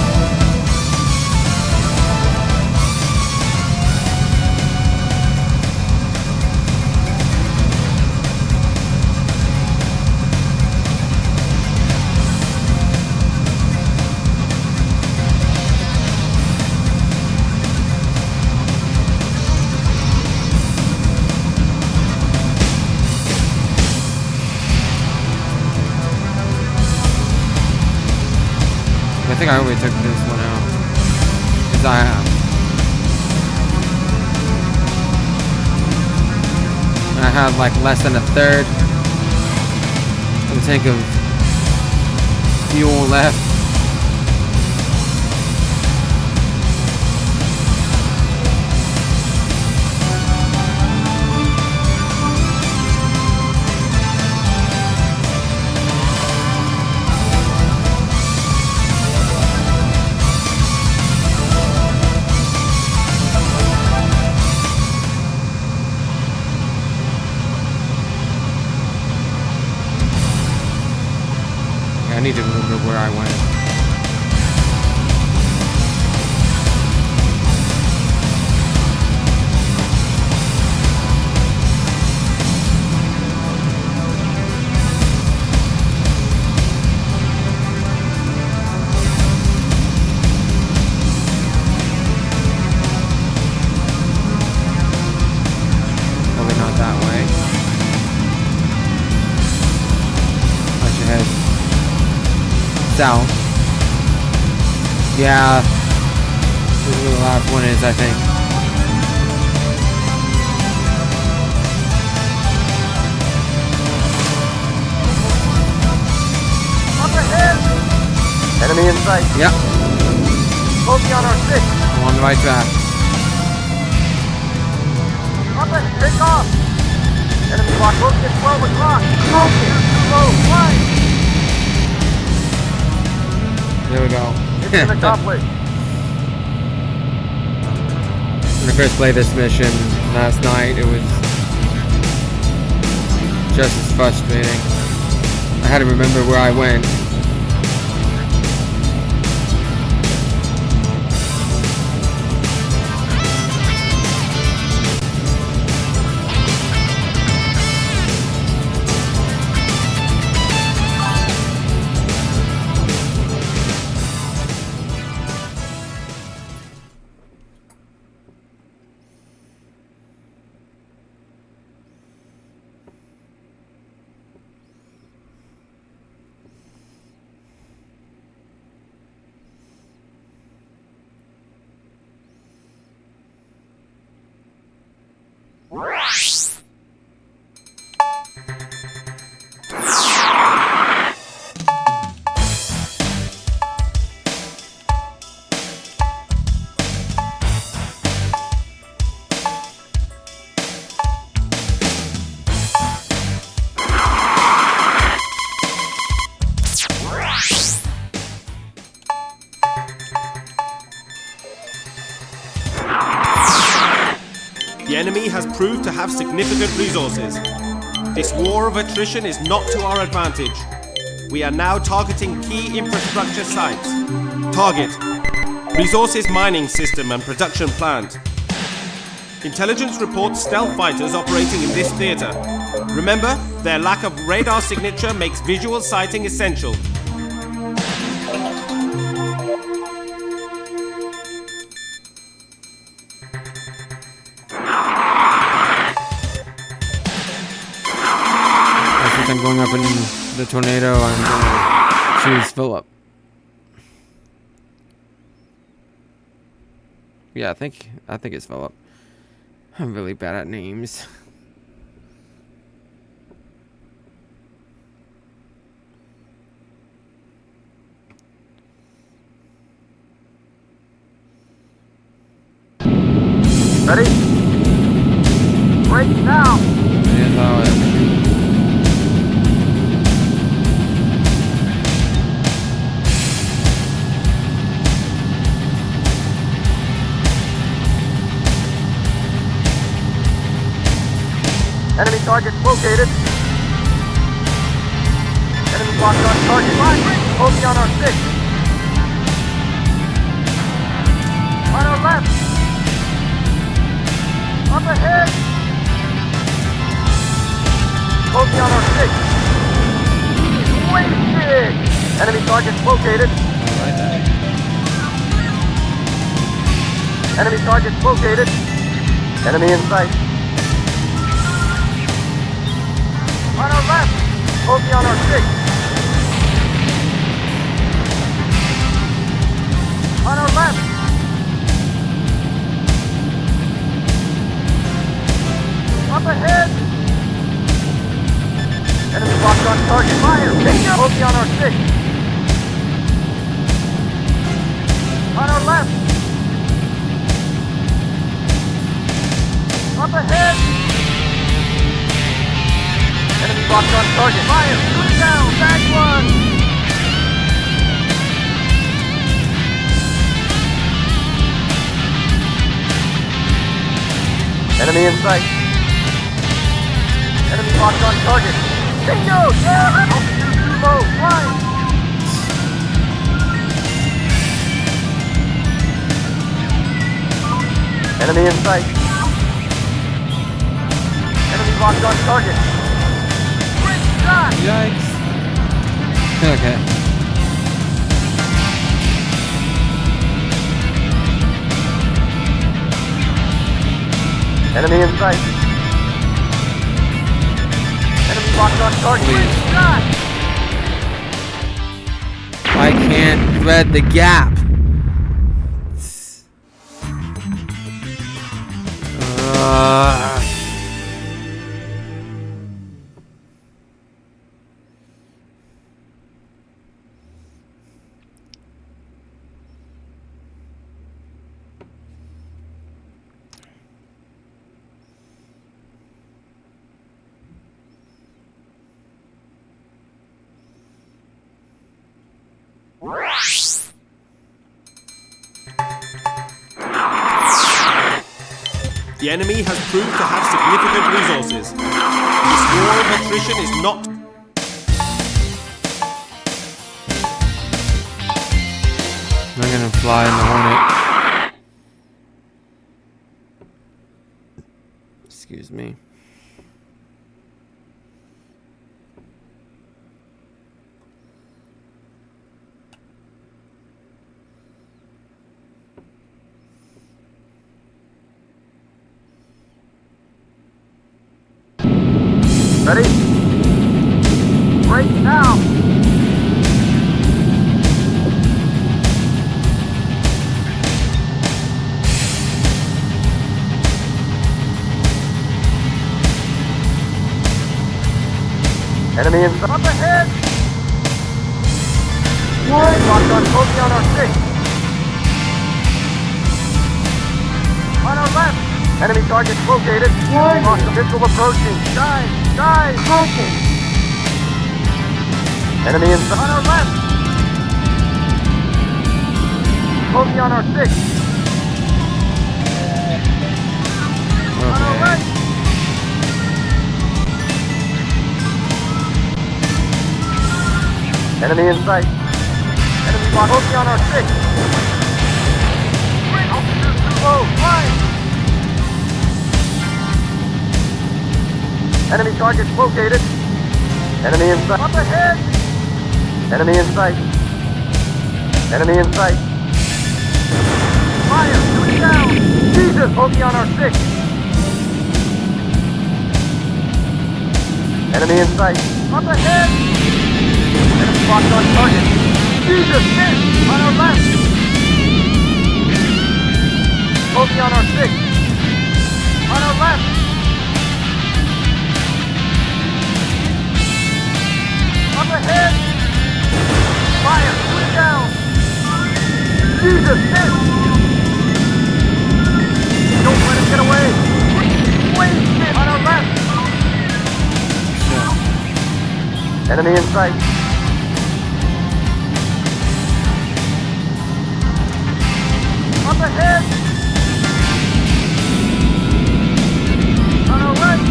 I think I already took this one out. Because I had like less than a third of a tank of fuel left. I need to remember where I went. south. Yeah. This is where the last one is, I think. Up ahead! Enemy in sight. Yep. Bogey on our 6. I'm on the right track. Up ahead, take off! Enemy lock bogey at 12 o'clock. Caution. Too low, fly! There we go. Mission accomplished. When I first played this mission last night, it was just as frustrating. I had to remember where I went. The enemy has proved to have significant resources. This war of attrition is not to our advantage. We are now targeting key infrastructure sites. Target: resources mining system and production plant. Intelligence reports stealth fighters operating in this theater. Remember, their lack of radar signature makes visual sighting essential. I'm going up in the tornado. I'm gonna choose Philip. Yeah, I think it's Philip. I'm really bad at names. Ready? Break now! Here's how it. Enemy target located. Enemy locked on target. Bogey on our 6. On our left. Up ahead. Bogey on our 6. Wasted. Enemy target located. Enemy target located. Enemy in sight. On our left! Bogey on our 6. On our left! Up ahead! Enemy locked on target. Fire! Bogey on our 6. On our left! Up ahead! Enemy locked on target. Fire! Shoot it down! Back one! Enemy in sight. Enemy locked on target. Bingo! Yeah! Altitude too low. Flying! Enemy in sight. Enemy locked on target. Yikes. Okay. Enemy in sight. Enemy locked on target. Please. Shot! I can't thread the gap. The enemy has proved to have significant resources. This war of attrition is not... I'm gonna fly in the Hornet. Excuse me. Ready? Break now! Enemy in up ahead! Warning. Locked on Kobe on our 6. On our left! Enemy target located. Warning. Lost missile approaching. Dive! Caution. Enemy in on our left! Kobe on our 6. On our Okay. right! Enemy in sight. Enemy locked Kobe on our 6. Altitude too low. Fine! Enemy target located. Enemy in sight. Up ahead! Enemy in sight. Enemy in sight. Fire! Shoot down! Jesus! Bogey on our 6. Enemy in sight. Up ahead! Enemy locked on target. Jesus! Miss! On our left! Bogey on our 6. On our left! Up ahead! Fire! Shoot it down! Jesus! Miss! Don't let him get away! Wait! On our left! Enemy in sight! Up ahead! On our right!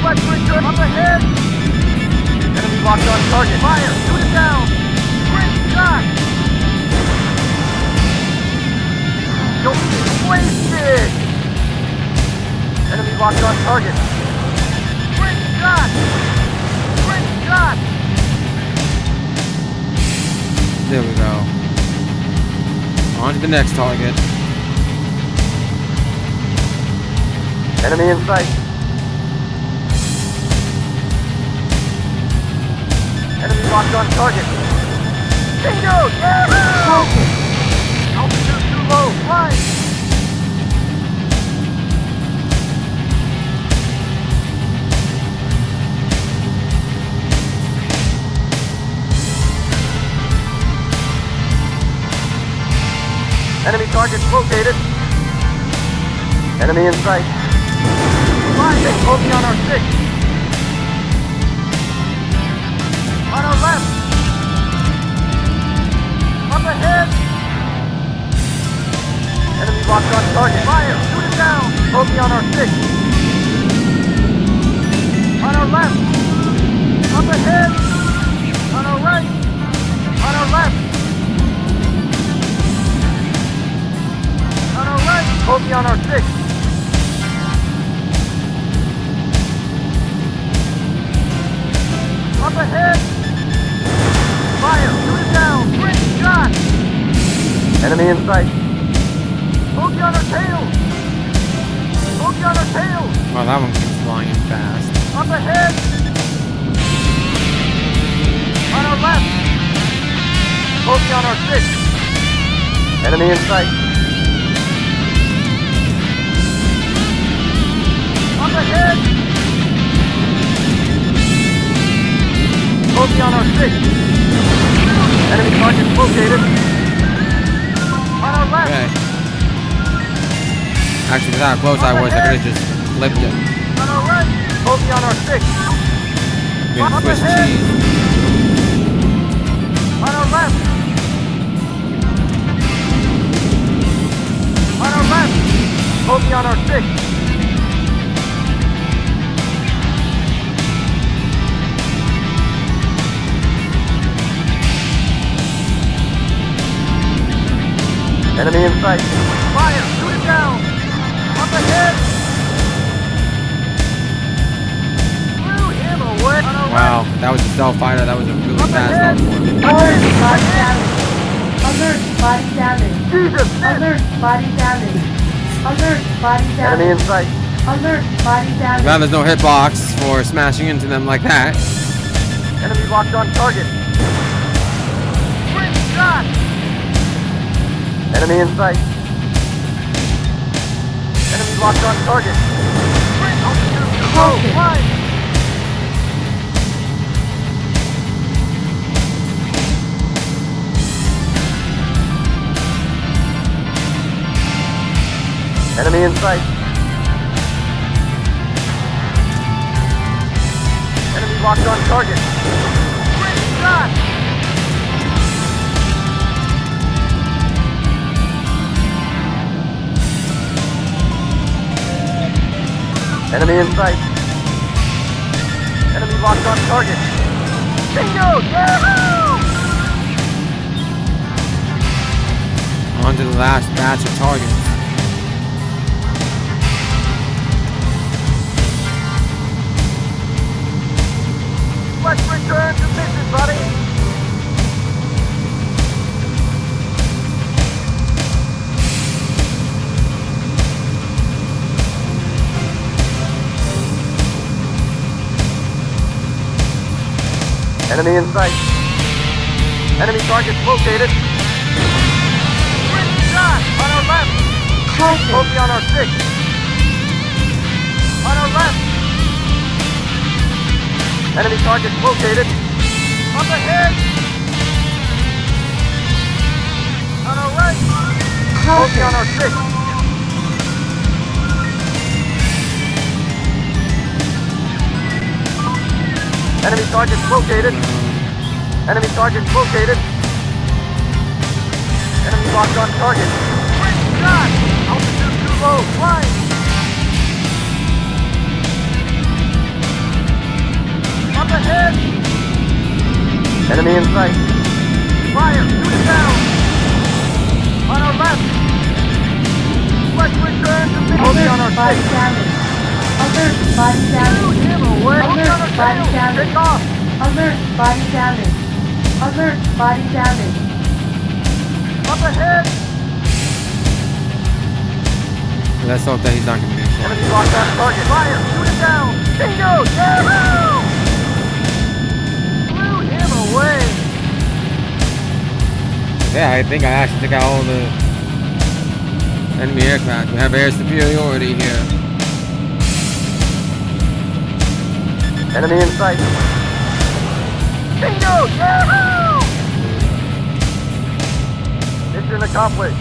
West Richard, up ahead! Enemy locked on target. Fire! Shoot it down! Great shot! Don't be wasted! Enemy locked on target. Great shot! Great shot! There we go. On to the next target. Enemy in sight. Enemy locked on target. Bingo! Yeah! Altitude too low. Fly! Enemy target located. Enemy in sight. Fly! Focus on our 6. On our left! Up ahead! Enemy locked on target. Fire! Shoot it down! Bogey on our 6. On our left! Up ahead! On our right! On our left! On our right! Bogey on our 6. Up ahead! Fire! Shoot it down! Great shot! Enemy in sight. Bogey on our tail! Bogey on our tail! Wow, that one keeps flying fast. Up ahead! left! Bogey on our 6! Enemy in sight! Up ahead! Bogey on our 6! Enemy target located! On our left! Okay. Actually, with how close I was, I could have just flipped it. On our right! Bogey on our 6! Been Swiss cheese. On our left! On our left! Bogey on our 6! Enemy in sight! Fire! Shoot it down! Up ahead! Blew him away! On our Wow, that was a stealth fighter. That was a really fast ahead. stealth one. Alert, body damage. Alert, body damage. Jesus! Alert, body damage. Alert, body Enemy in damage. sight! Alert, body Glad damage. there's no hitbox for smashing into them like that. Enemy locked on target! Great shot! Enemy in sight! Enemy locked on target! Great altitude control! Caution. Line! Enemy in sight! Enemy locked on target! Great shot! Enemy in sight! Enemy locked on target! Bingo! Yahoo! On to the last batch of targets. Let's return to business, buddy! Enemy in sight. Enemy targets located. Great shot! On our left! Caution. Bogey on our 6! On our left! Enemy targets located. Up ahead! On our right! Bogey on Caution. our 6! Enemy targets located. Enemy targets located. Enemy locked on target. Great shot! Altitude too low. Flying! Up ahead! Enemy in sight. Fire! Shoot it down! On our left! Let's return to the Bogey on our Alert, body 6! damage. Alert, body Shoot damage. him away! Alert, Bogey on our body tail! damage. Take off! Alert, body damage. Alert, body damage. Up ahead! Let's hope that he's not going to be shot. Enemy locked on target. Fire! Shoot it down! Bingo! Yahoo! Blew him away! Yeah, I think I actually took out all the enemy aircraft. We have air superiority here. Enemy in sight. Bingo! Yahoo! Mission accomplished.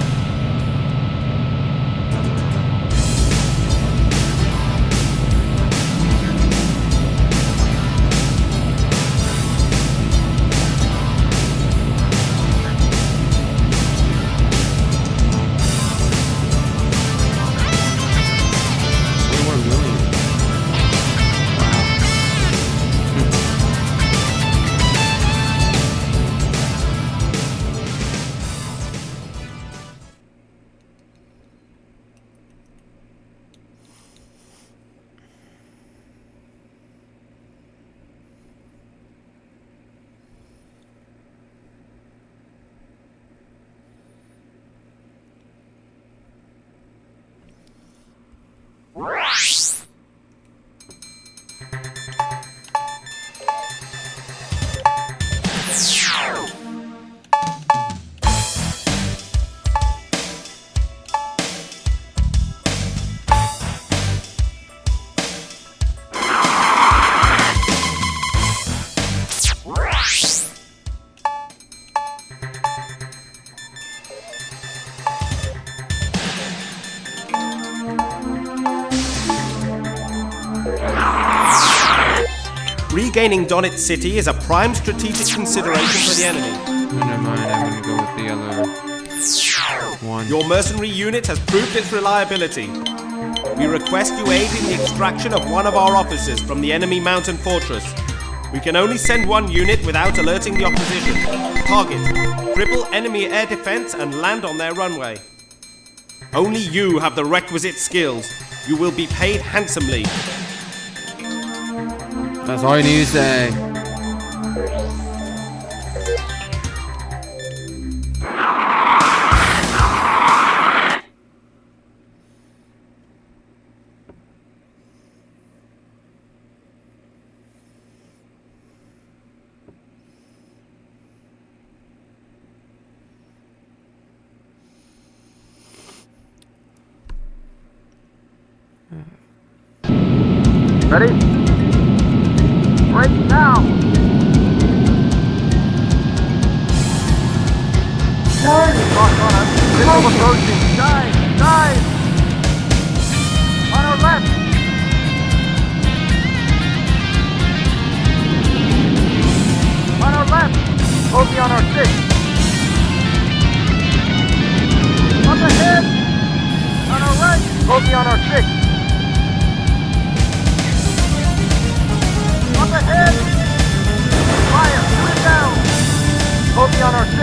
Regaining Donetsk City is a prime strategic consideration for the enemy. Never mind, I'm gonna go with the other one. Your mercenary unit has proved its reliability. We request you aid in the extraction of one of our officers from the enemy mountain fortress. We can only send one unit without alerting the opposition. Target: cripple enemy air defense and land on their runway. Only you have the requisite skills. You will be paid handsomely. That's all you need to say. Ready? Right now! Warning. Lock on us. Missile approaching. Dive! Dive! On our left! On our left! Bogey on our 6. Up ahead! On our right! Bogey on our 6. Up ahead! Fire! Shoot it down! Bogey on our 6.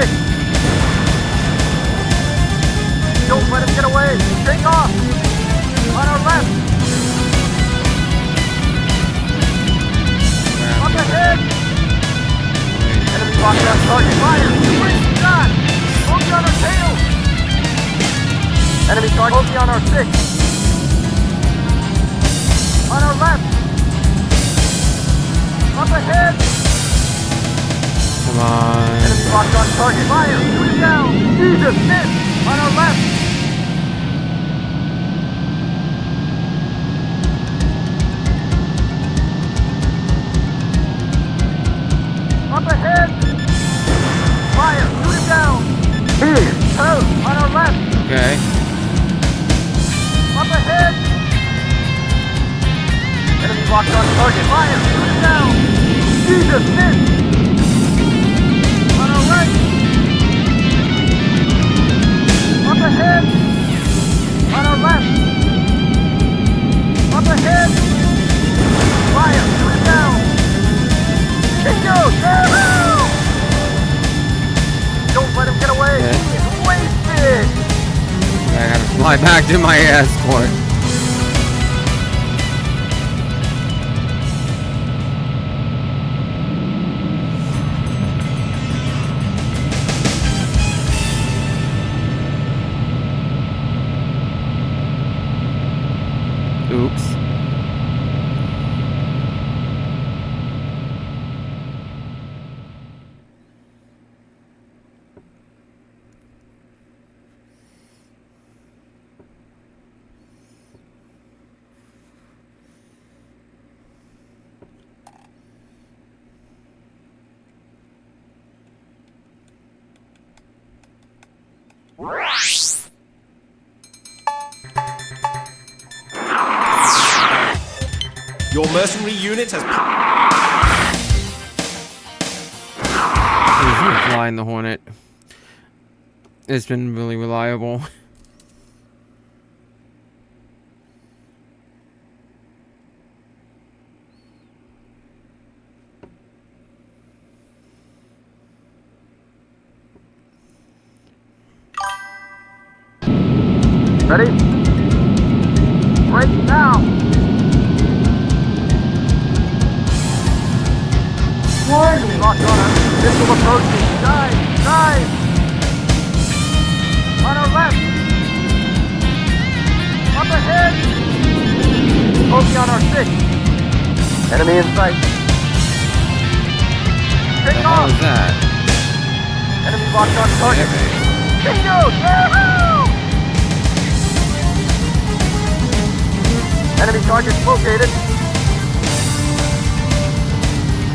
Don't let him get away! Take off! On our left! Up ahead! Enemy locked on target! Fire! Great shot! Bogey on our tail! Enemy target! Bogey on our 6. On our left! Up ahead! Come on. Enemy locked on target. Fire! Shoot it down! Jesus! Miss! On our left! Up ahead! Fire! Shoot it down! Here! Close! On our left! Okay. Up ahead! Enemy locked on target. Fire! Shoot it down! Jesus! Miss! On our right! Up ahead! On our left! Up ahead! Fire! Shoot it down! Bingo! Yahoo! Don't let him get away! Okay. He's wasted! I gotta fly back to my escort. Oops. Your mercenary unit has... He's flying the Hornet. It's been really reliable. Ready? Right now! Warning. Locked on us. Missile approaching. Dive! Dive! On our left! Up ahead! Bogey on our 6. Enemy in sight. What Take the hell off! is that? Enemy locked on target. Bingo! Yahoo! Enemy target located.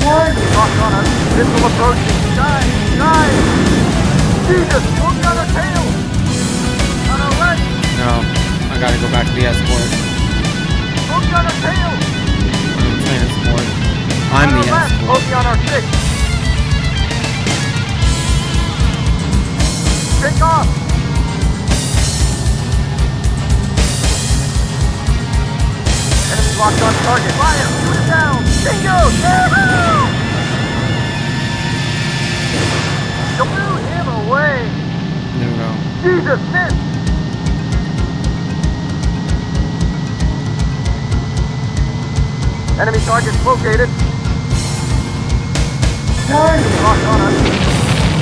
Warning. Locked on us. Missile approaching. Dive! Dive! Jesus! Bogey on our tail! On our left! No, I gotta go back to the escort. Bogey on our tail! Transport. I'm On the our left, escort. bogey on our 6. Take off. Enemy locked on target. Fire! Shoot it down! Bingo! Yahoo! Blew him away! There we go. Jesus, miss! Enemy targets located. Warning. Locked on us.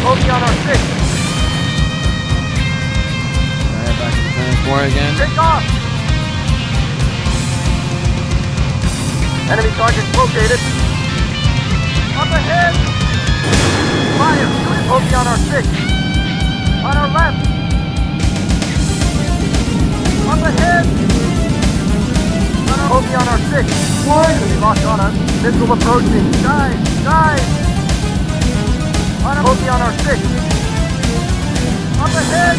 Bogey on our 6. Alright, back to the transport again. Take off! Enemy targets located. Up ahead! Fire! Shoot it! Bogey on our 6. On our left! Up ahead! Bogey on our 6. Warning. Locked on us. Missile approaching. Dive! Dive! On a bogey on our 6. Up ahead!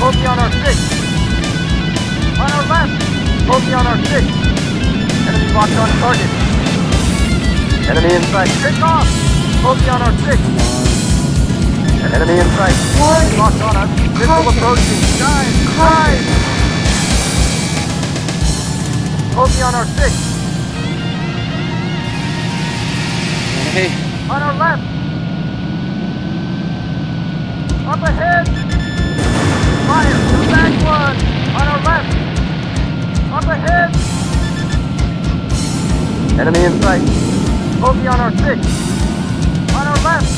Bogey on our 6. On our left! Bogey on our 6. Enemy locked on target. Enemy in sight. Take off! Bogey on our 6. Enemy in sight. Warning. Locked on us. Missile approaching. Dive! Dive! Bogey on our 6. Hey. On our left. Up ahead. Fire. Back one. On our left. Up ahead. Enemy in sight. Bogey on our 6. On our left.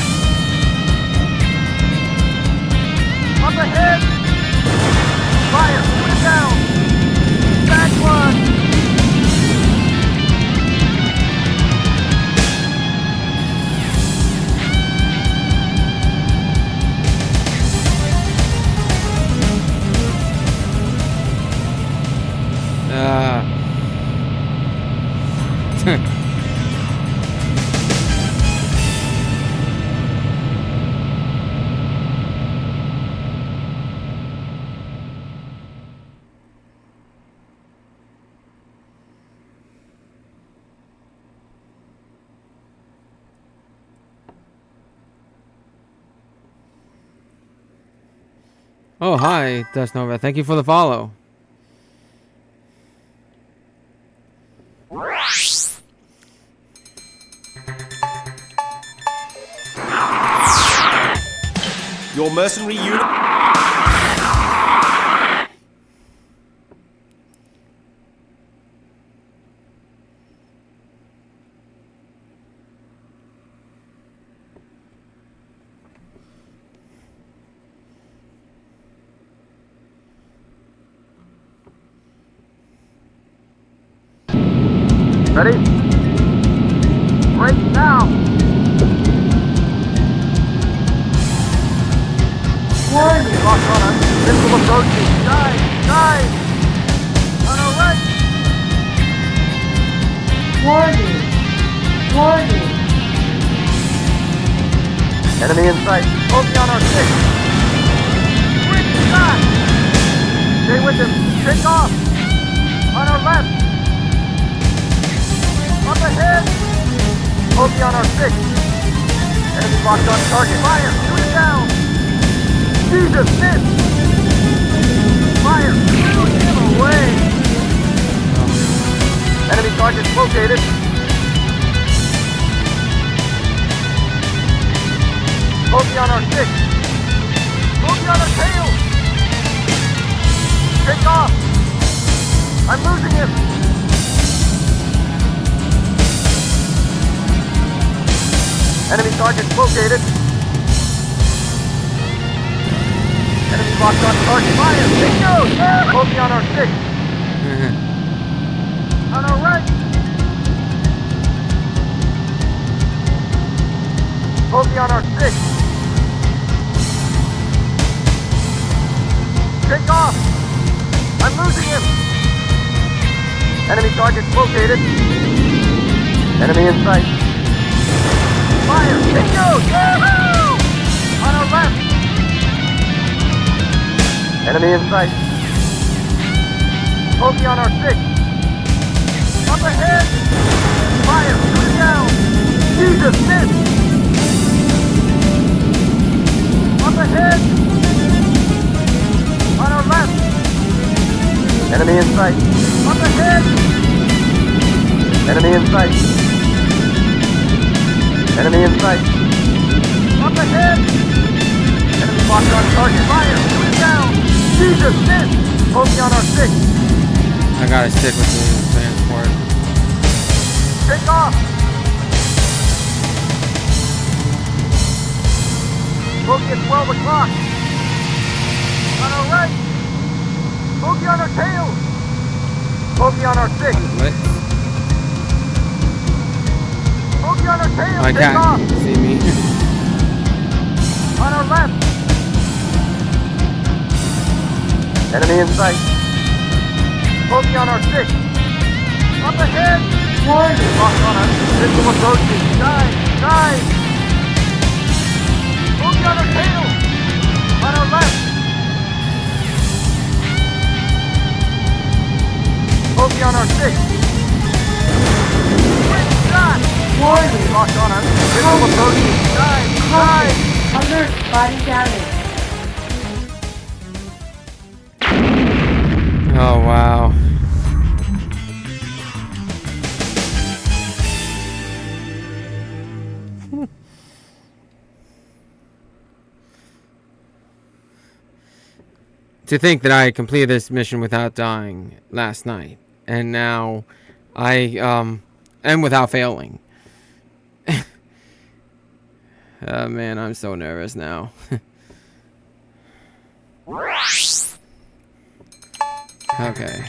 Up ahead. Fire. Shoot it down. Back one. Oh, hi, Dust Nova. Thank you for the follow. Your mercenary unit. Ready? Break now! Warning. Locked on us. Missile approaching. Dive! Dive! On our right! Warning. Warning. Enemy in sight. Bogey on our 6. Great shot! Stay with him. Take off! On our left! Up ahead! Bogey on our 6. Enemy locked on target. Fire! Shoot it down! Jesus, miss! Fire! Shoot him away! Enemy target located. Bogey on our 6. Bogey on our tail! Take off! I'm losing him! Enemy target located. Enemy locked on target. Fire! Bingo! Yeah! Bogey on our 6. On our right. Bogey on our 6. Take off! I'm losing him! Enemy target located. Enemy in sight. Fire! Bingo! Yahoo! On our left. Enemy in sight. Bogey on our 6. Up ahead! Fire! Shoot it down! Jesus, miss! Up ahead! On our left! Enemy in sight! Up ahead! Enemy in sight! Enemy in sight! Up ahead! Enemy locked on target! Fire! Shoot it down! Jesus, miss! Bogey on our 6! I gotta stick with the transport. Take off! Bogey at 12 o'clock! On our right! Bogey on our tail! Bogey on our 6! What? Bogey on our tail! My Take off! cat see me. On our left! Enemy in sight! Bogey on our 6! Up ahead! Warning. Locked on us! Missile approaching! Dive! Dive! Bogey on our tail! On our left! Bogey on our 6! Quick shot! Warning. Locked on us! Missile approaching! Dive! Dive! Alert. Body damage. Oh wow. To think that I completed this mission without dying last night, and now and without failing. Oh man, I'm so nervous now. Okay.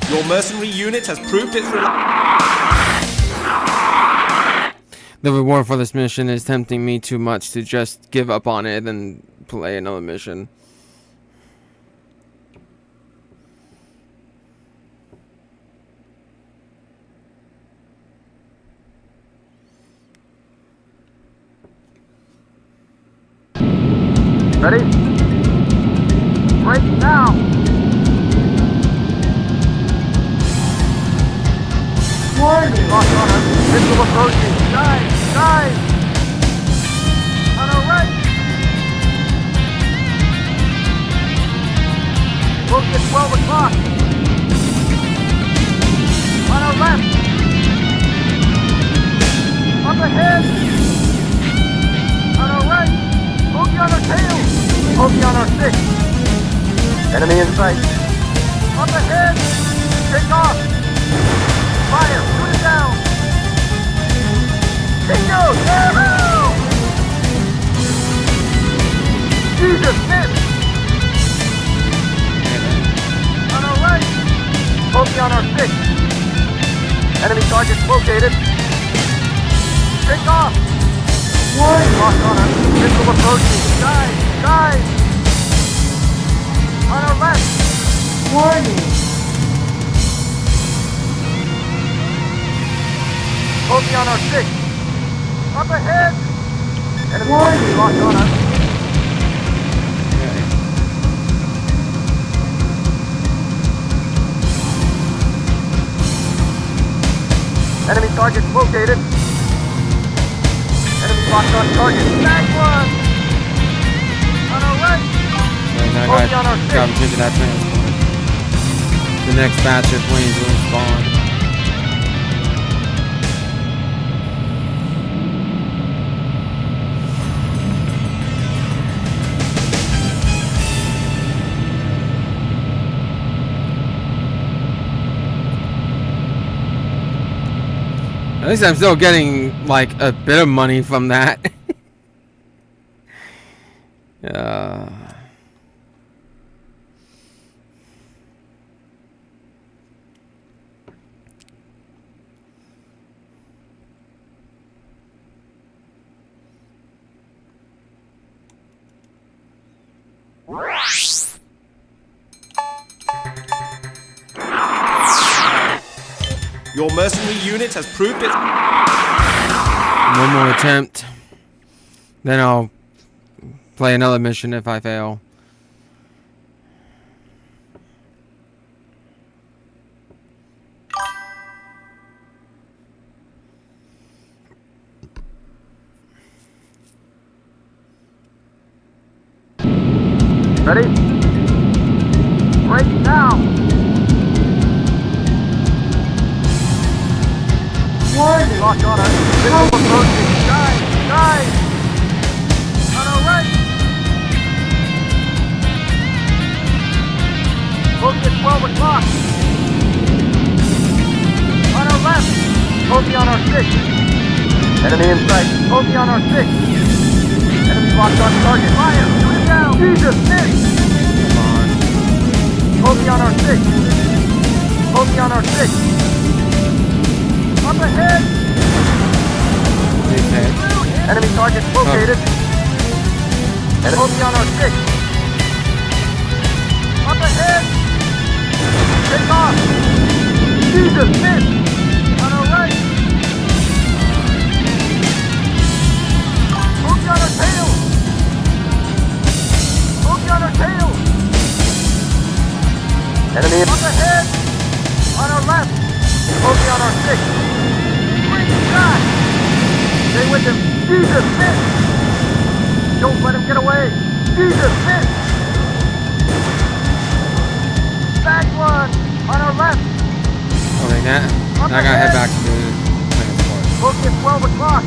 Your mercenary unit has proved its The reward for this mission is tempting me too much to just give up on it and play another mission. Ready? Break now! Warning. Locked on us! Missile approaching! Dive! Dive! On our right! Bogey at 12 o'clock! On our left! Up ahead! On our right! Bogey on our tail! Bogey on our 6! Enemy in sight! Up ahead! Take off! Fire! Shoot it down! Bingo! Yahoo! Jesus, miss! On our right! Bogey on our 6! Enemy target located! Take off! Warning. Locked on us! Missile approaching! Dive! Dive! On our left! Warning. Bogey on our 6! Up ahead! Enemy Warning. locked on us! Enemy target located! Enemy locked on target! Tag one! On our right! And I Bogey on our got 6! grabbed into that transport. The next batch of planes will spawn. At least I'm still getting like a bit of money from that. Your mercenary unit has proved it. One more attempt. Then I'll play another mission if I fail. Ready? Break now! Warning. Lock on us. Missile approaching. Guys! Guys! On our right! Bogey at 12 o'clock. On our left. Bogey on our 6. Enemy in sight. Bogey on our 6. Enemy locked on target. Fire! Shoot it down! Jesus! Miss! Come on. Bogey on our 6. Bogey on our 6. Up ahead! Big head. Enemy target located. Enemy bogey on our 6. Up ahead! Take off! Jesus! Miss! On our right! Bogey on our tail! Bogey on our tail! Enemy up ahead! On our left! Bogey on our 6! Great shot! Stay with him! Jesus, miss! Don't let him get away! Jesus, miss! Back one! On our left! Okay, now I gotta head back to the transport. Bogey at 12 o'clock!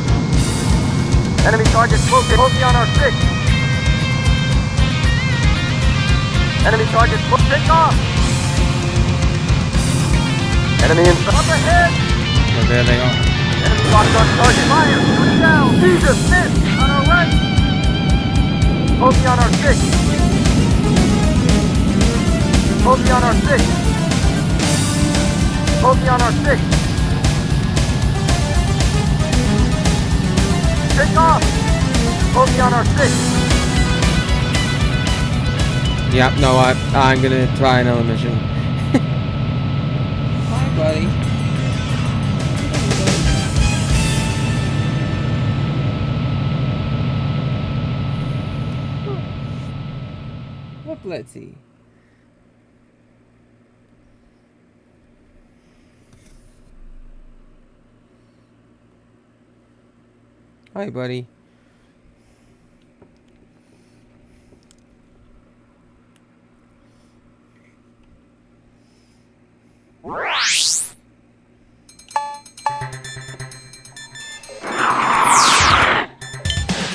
Enemy target located. Bogey on our 6! Enemy target take off! Enemy in up ahead! So there they are. Enemy locked on target. Fire! Shoot it down! Jesus! Miss! On our right! Bogey on our 6! Bogey on our 6! Bogey on our 6! Take off! Bogey on our 6! Yep, no, I'm gonna try another mission. Hi, buddy. What, let's see. Hi, buddy.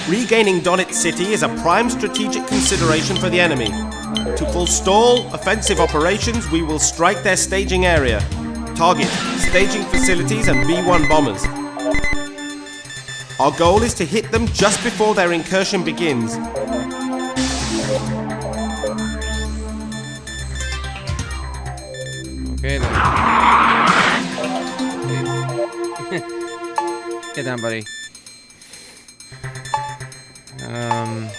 Regaining Donetsk City is a prime strategic consideration for the enemy. To forestall offensive operations, we will strike their staging area. Target, staging facilities and B-1 bombers. Our goal is to hit them just before their incursion begins. Okay then. Get down, buddy. Yeah.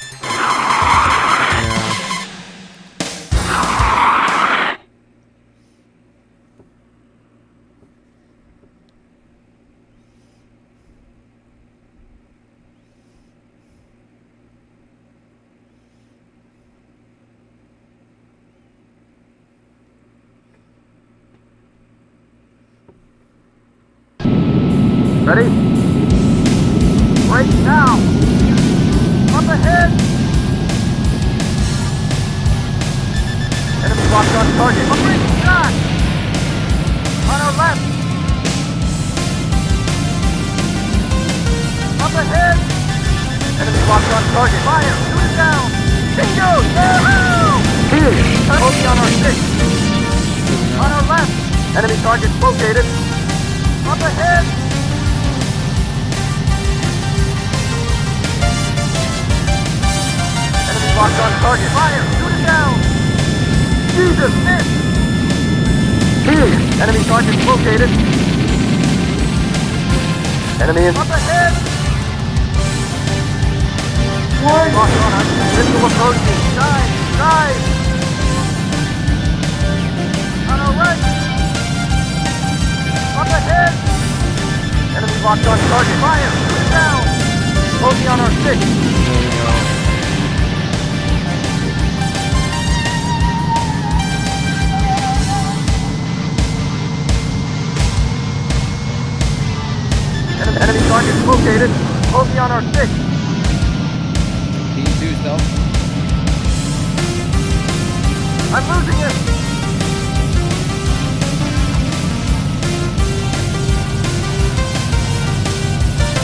Ready? Break now! Up ahead! Enemy locked on target. A great shot! On our left! Up ahead! Enemy locked on target. Fire! Shoot it down! Bingo! Yahoo! Bogey on our 6. On our left! Enemy target located. Up ahead! Locked on target. Fire! Shoot it down! Jesus! Miss! Enemy target located. Enemy is up ahead! Locked on us. Missile approaching. Dive! Dive! On our right! Up ahead! locked on target. Fire! Down! Bogey on our 6. There we go. Enemy target located. Bogey on our 6. P2 stealth. I'm losing it.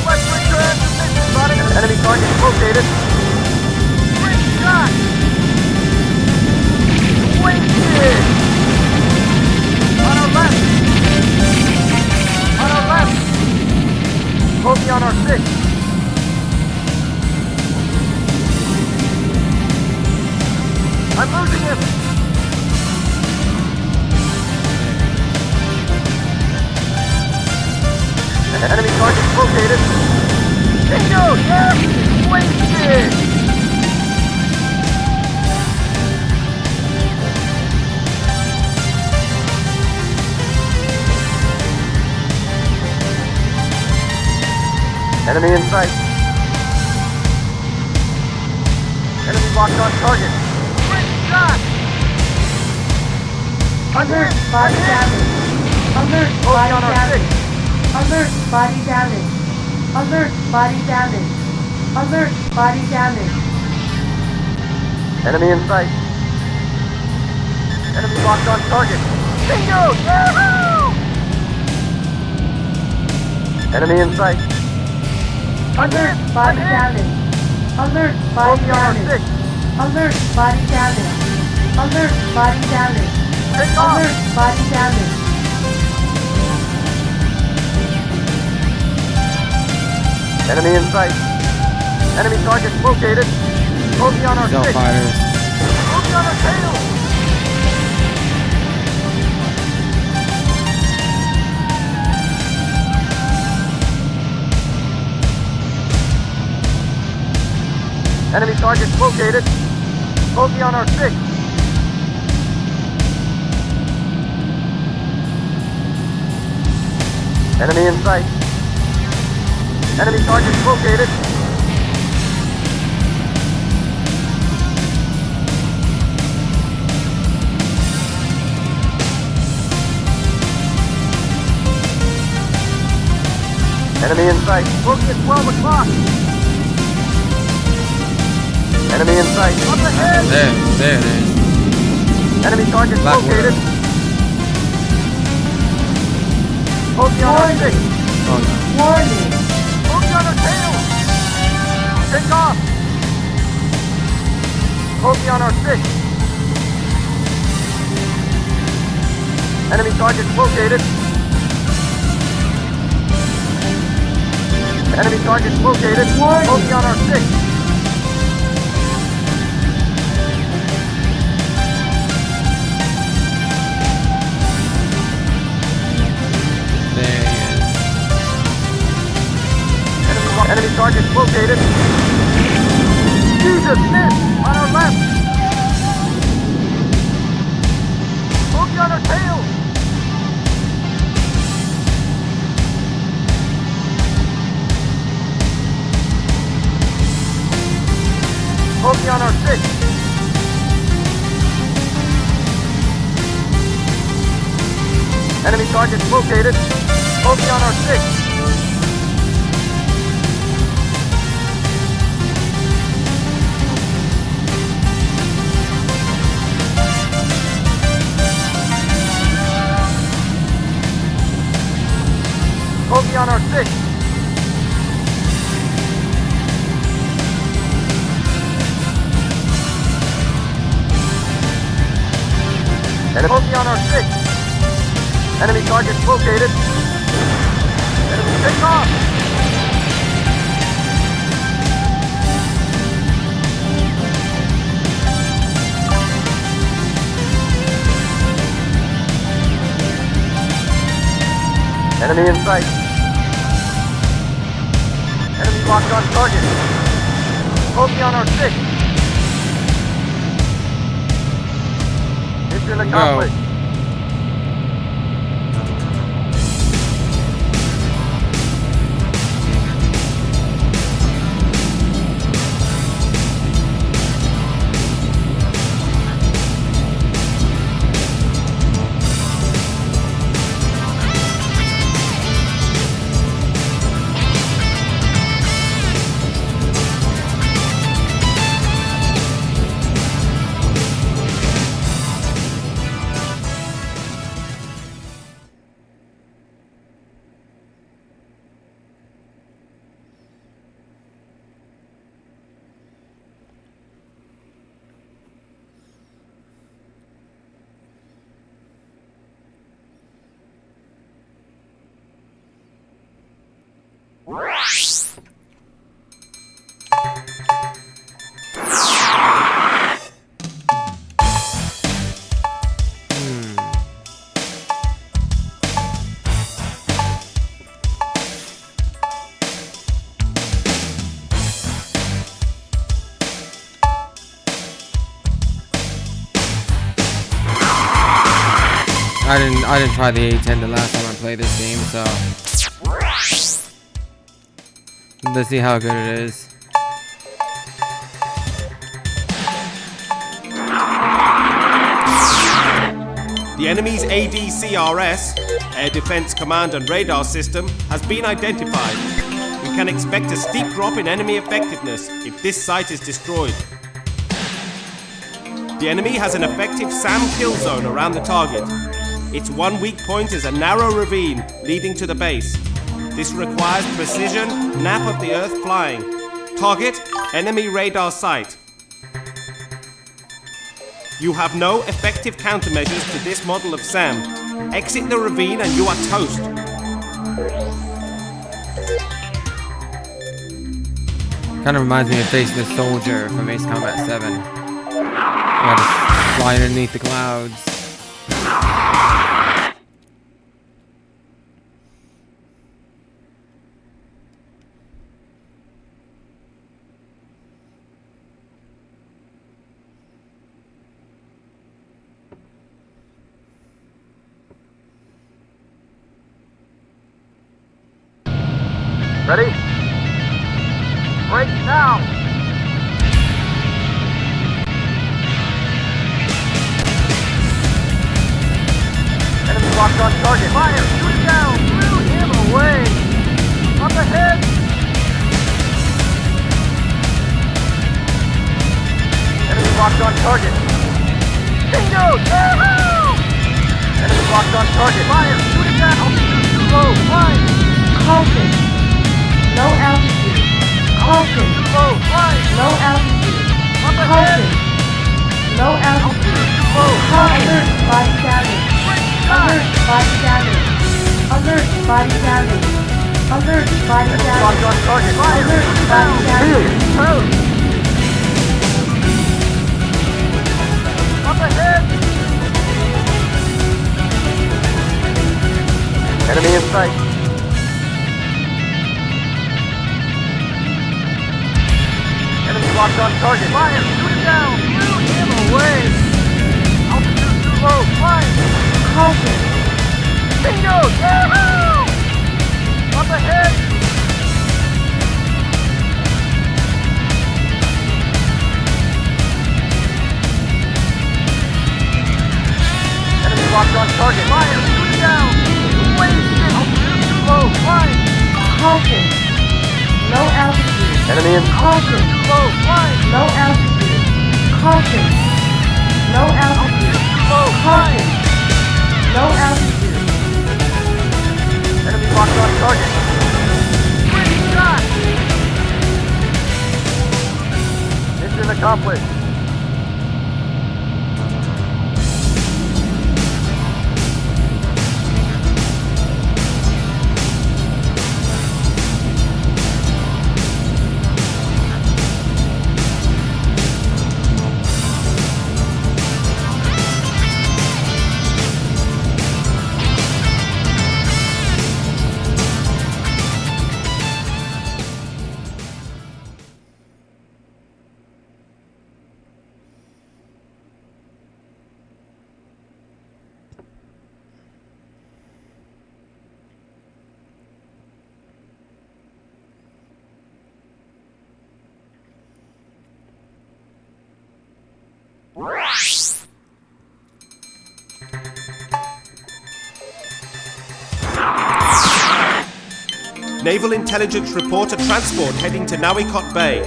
Westward transmission spotted. Enemy target located. Great shot. Wasted. On our left. On our left. Bogey on our 6. I'm losing him. Enemy target located. Bingo! Yeah! Wasted! Enemy in sight. Enemy locked on target. Great shot! Alert, body damage. Alert, Bogey body on our 6. damage. Alert, body damage. Alert, body damage. Alert, body damage. Enemy in sight. Enemy locked on target. Bingo! Yahoo! Enemy in sight. Alert, body damage. Alert, body Bogey on our 6. damage. Alert, body damage. Alert, body damage. Take off! Alert, body damage. Enemy in sight. Enemy target located. Bogey on our 6. Stealth fighters. Bogey on our tail. Enemy target located. Bogey on our 6. Enemy in sight. Enemy target located. Enemy in sight. Bogey at 12 o'clock. Enemy in sight. Up ahead. There it is. Enemy target Black located. Bogey on our 6. Oh no. Warning. Bogey on our tail. Take off. Bogey on our 6. Enemy target located. Enemy target located. Warning. Bogey on our 6. There he is. Enemy target located. Jesus, miss! On our left! Bogey on our tail! Bogey on our 6. Enemy target located. Bogey on our 6. Bogey on our 6. Enemy bogey on our 6. Enemy target located. Enemy take off. Enemy in sight. Enemy locked on target. Bogey on our 6. Mission accomplished. I didn't try the A10 the last time I played this game, so let's see how good it is. The enemy's ADCRS, Air Defense Command and Radar System, has been identified. We can expect a steep drop in enemy effectiveness if this site is destroyed. The enemy has an effective SAM kill zone around the target. Its one weak point is a narrow ravine leading to the base. This requires precision, nap of the earth flying. Target, enemy radar site. You have no effective countermeasures to this model of SAM. Exit the ravine and you are toast. Kind of reminds me of facing the soldier from Ace Combat 7. You gotta fly underneath the clouds. Ready? Break now! Enemy locked on target. Fire! Shoot it down! Blew him away! Up ahead! Enemy locked on target. Bingo! Yahoo! Enemy locked on target. Fire! Shoot it down! Altitude too low! Fire! Caution. Low altitude. Caution. Too low! Fire! Low altitude. Up ahead! Caution. Low altitude. Too low! Alert body damage. Alert body damage. Alert body damage. Alert body Enemy locked damage. on target. Fire! Alert Shoot it body down! damage. Toast! Up ahead! Enemy in sight. Enemy locked on target. Fire! Shoot it down! Blew him away! Altitude too low! Fire! Caution. Bingo! Yahoo! Up ahead! Enemy locked on target. Fire! Shoot it down! Wasted! Altitude too low! Fire! Caution. Low altitude. Enemy in Caution. too low! Fire! Low altitude. Caution. Low altitude. Too low! Caution. Low altitude. Enemy locked on target. Great shot! Mission accomplished. Naval Intelligence report a transport heading to Nawikot Bay.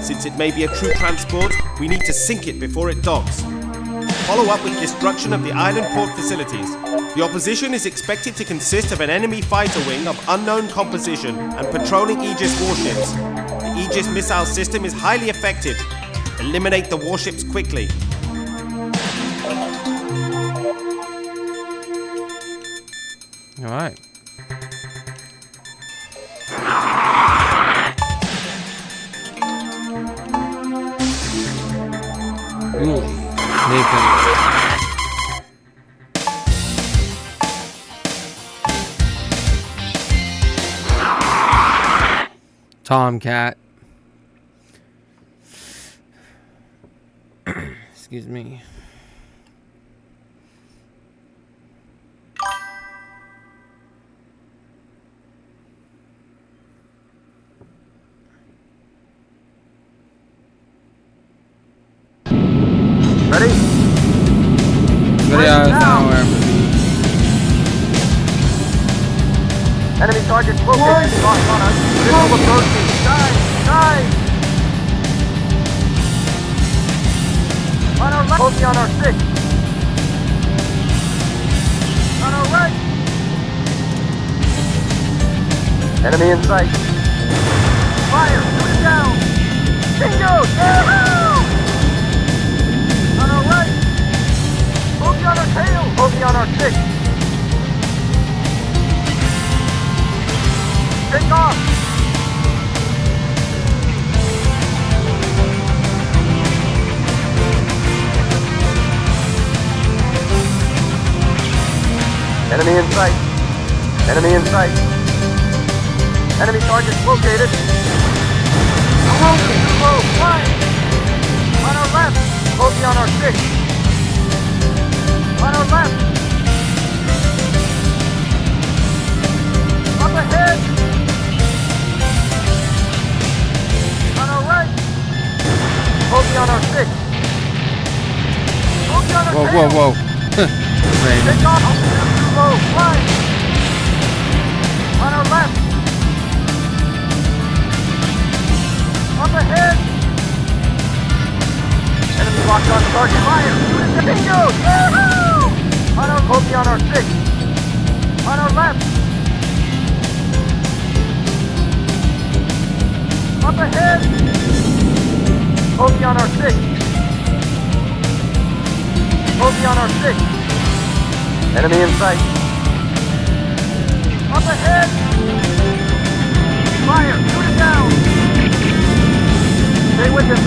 Since it may be a true transport, we need to sink it before it docks. Follow up with destruction of the island port facilities. The opposition is expected to consist of an enemy fighter wing of unknown composition and patrolling Aegis warships. The Aegis missile system is highly effective. Eliminate the warships quickly. All right. Ooh, Nathan. Tomcat. Excuse me. Ready? Video is not wherever. Enemy target located. Locked on us. Missile approaching. Dive! Dive! On our left. Bogey on our 6. On our right. Enemy in sight. Fire! Shoot it down! Bingo! Yahoo! On our right. Bogey on our tail. Bogey on our 6. Take off! Enemy in sight. Enemy in sight. Enemy target located. Broken. Low, flying. On our left. Bogey on our 6. On our left. Up ahead. On our right. Bogey on our 6. Bogey on our Whoa, tail. whoa, whoa. Raven. Take off. Too low, flying. On our left. Up ahead. Enemy locked on target. Fire. Bingo. Yahoo! On our Bogey on our 6. On our left. Up ahead. Bogey on our 6. Bogey on our 6. Enemy in sight. Up ahead. Fire. Shoot it down. Stay with him.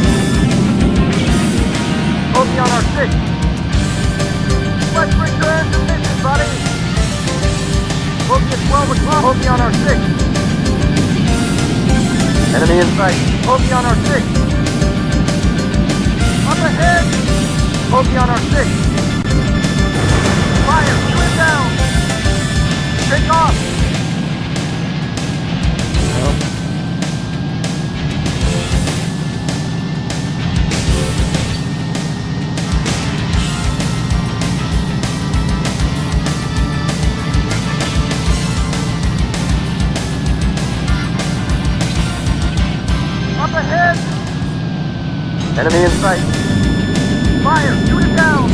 Bogey on our 6. Let's return to mission, buddy. Bogey at 12 o'clock. Bogey on our 6. Enemy in sight. Bogey on our 6. Up ahead. Bogey on our 6. Fire. Shoot it down. Take off. Up ahead. Enemy in sight. Fire. Shoot it down.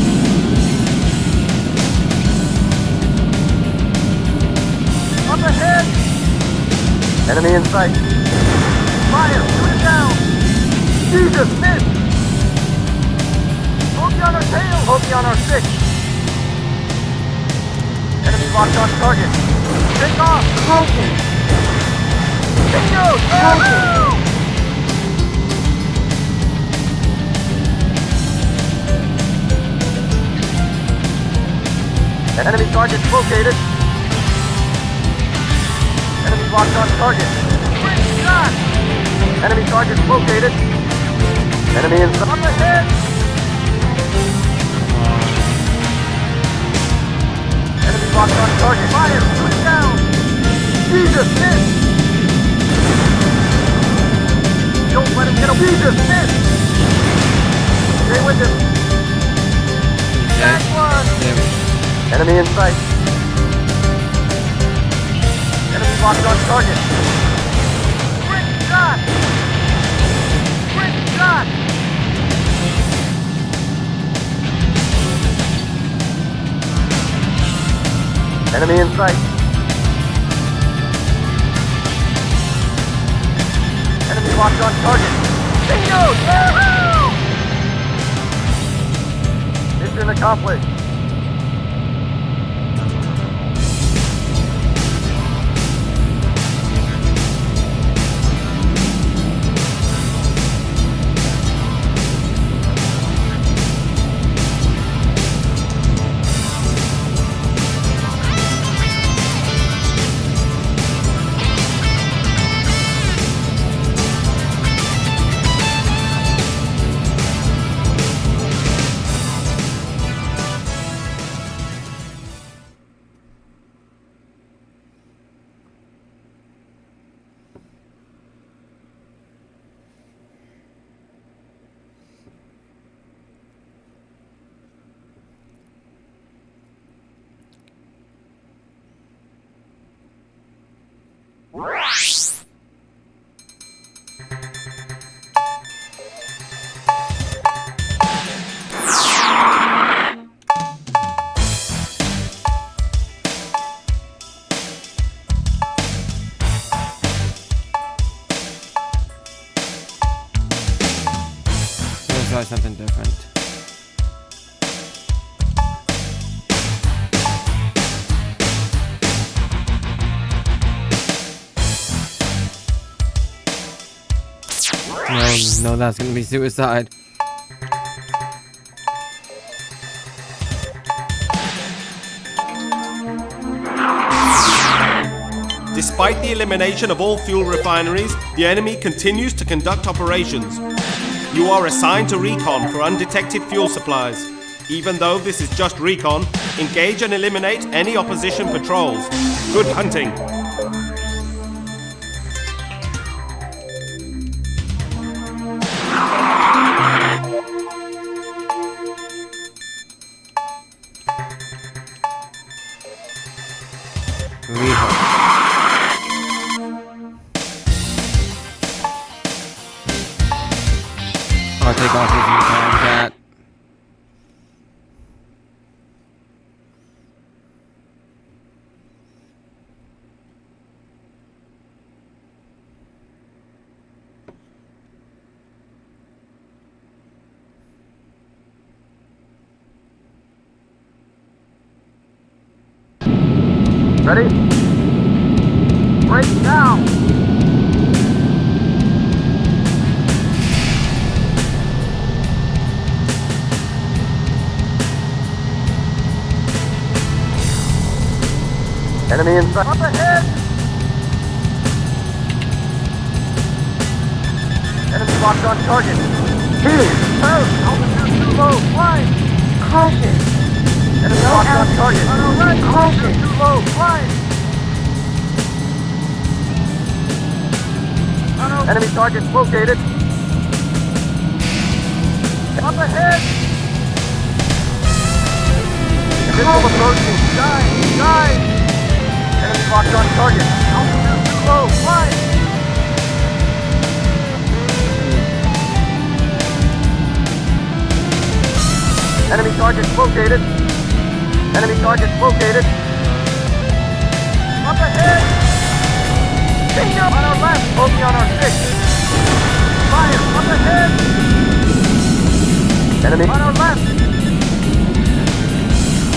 Up ahead. Enemy in sight. Fire. Shoot it down. Jesus, miss. Bogey on our tail. Bogey on our 6. Enemy locked on target. Take off. Broken. Bingo. Yahoo! Enemy target located. Enemy locked on target. Great shot! Enemy target located. Enemy in up ahead. Enemy locked on target. Fire! Shoot it down! Jesus, miss! Don't let him get a Jesus, miss! Stay with him. Back one! Enemy in sight. Enemy locked on target. Great shot! Great shot! Enemy in sight. Enemy locked on target. Bingo! Yahoo! Mission accomplished. try something different. No, that's gonna be suicide. Despite the elimination of all fuel refineries, the enemy continues to conduct operations. You are assigned to recon for undetected fuel supplies. Even though this is just recon, engage and eliminate any opposition patrols. Good hunting. I'll take off his cat. Ready? Break down! Enemy inside. Up ahead! Enemy locked on target. Healing. Out. Altitude too low. Flying. Caution. Enemy No locked on altitude. target. Caution. Altitude too low. Flying. Enemy target located. Up ahead! Missile approaching. Dive! Enemy locked on target. Altitude too low. Flying. Enemy target located. Enemy target located. Up ahead! Danger on our left. Bogey on our 6. Fire! Up ahead! Enemy on our left.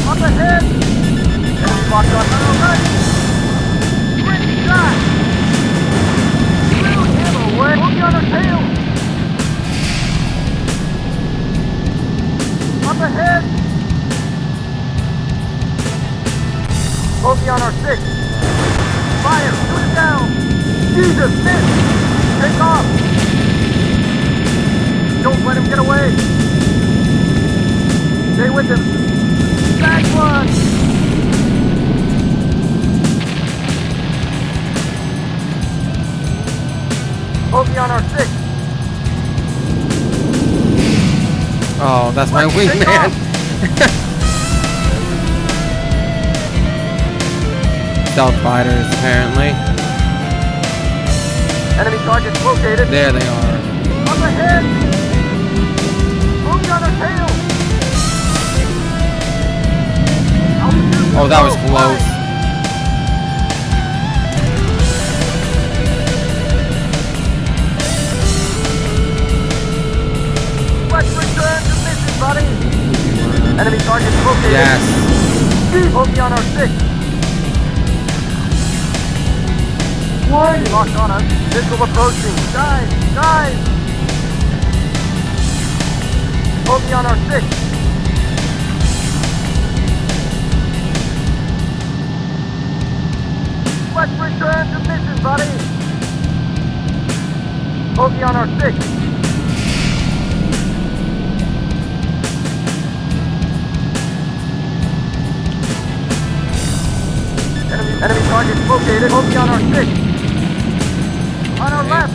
Up ahead! Enemy locked on our right. Great shot! Blew him away. Bogey on our tail. Up ahead! Bogey on our 6. Fire! Shoot it down! Jesus, miss! Take off! Don't let him get away! Stay with him! Back one! Bogey on our 6. Oh, that's my wingman. Stealth fighters, apparently. Enemy targets located. There they are. Up ahead! Bogey on our tail! Altitude Oh, that was low. close. Let's return to mission, buddy! Enemy targets located. Yes. Bogey on our 6. Warning. Locked on us. Missile approaching. Dive! Dive! Bogey on our 6. Let's return to mission, buddy! Bogey on our 6. Enemy target located. Bogey on our 6. On our left.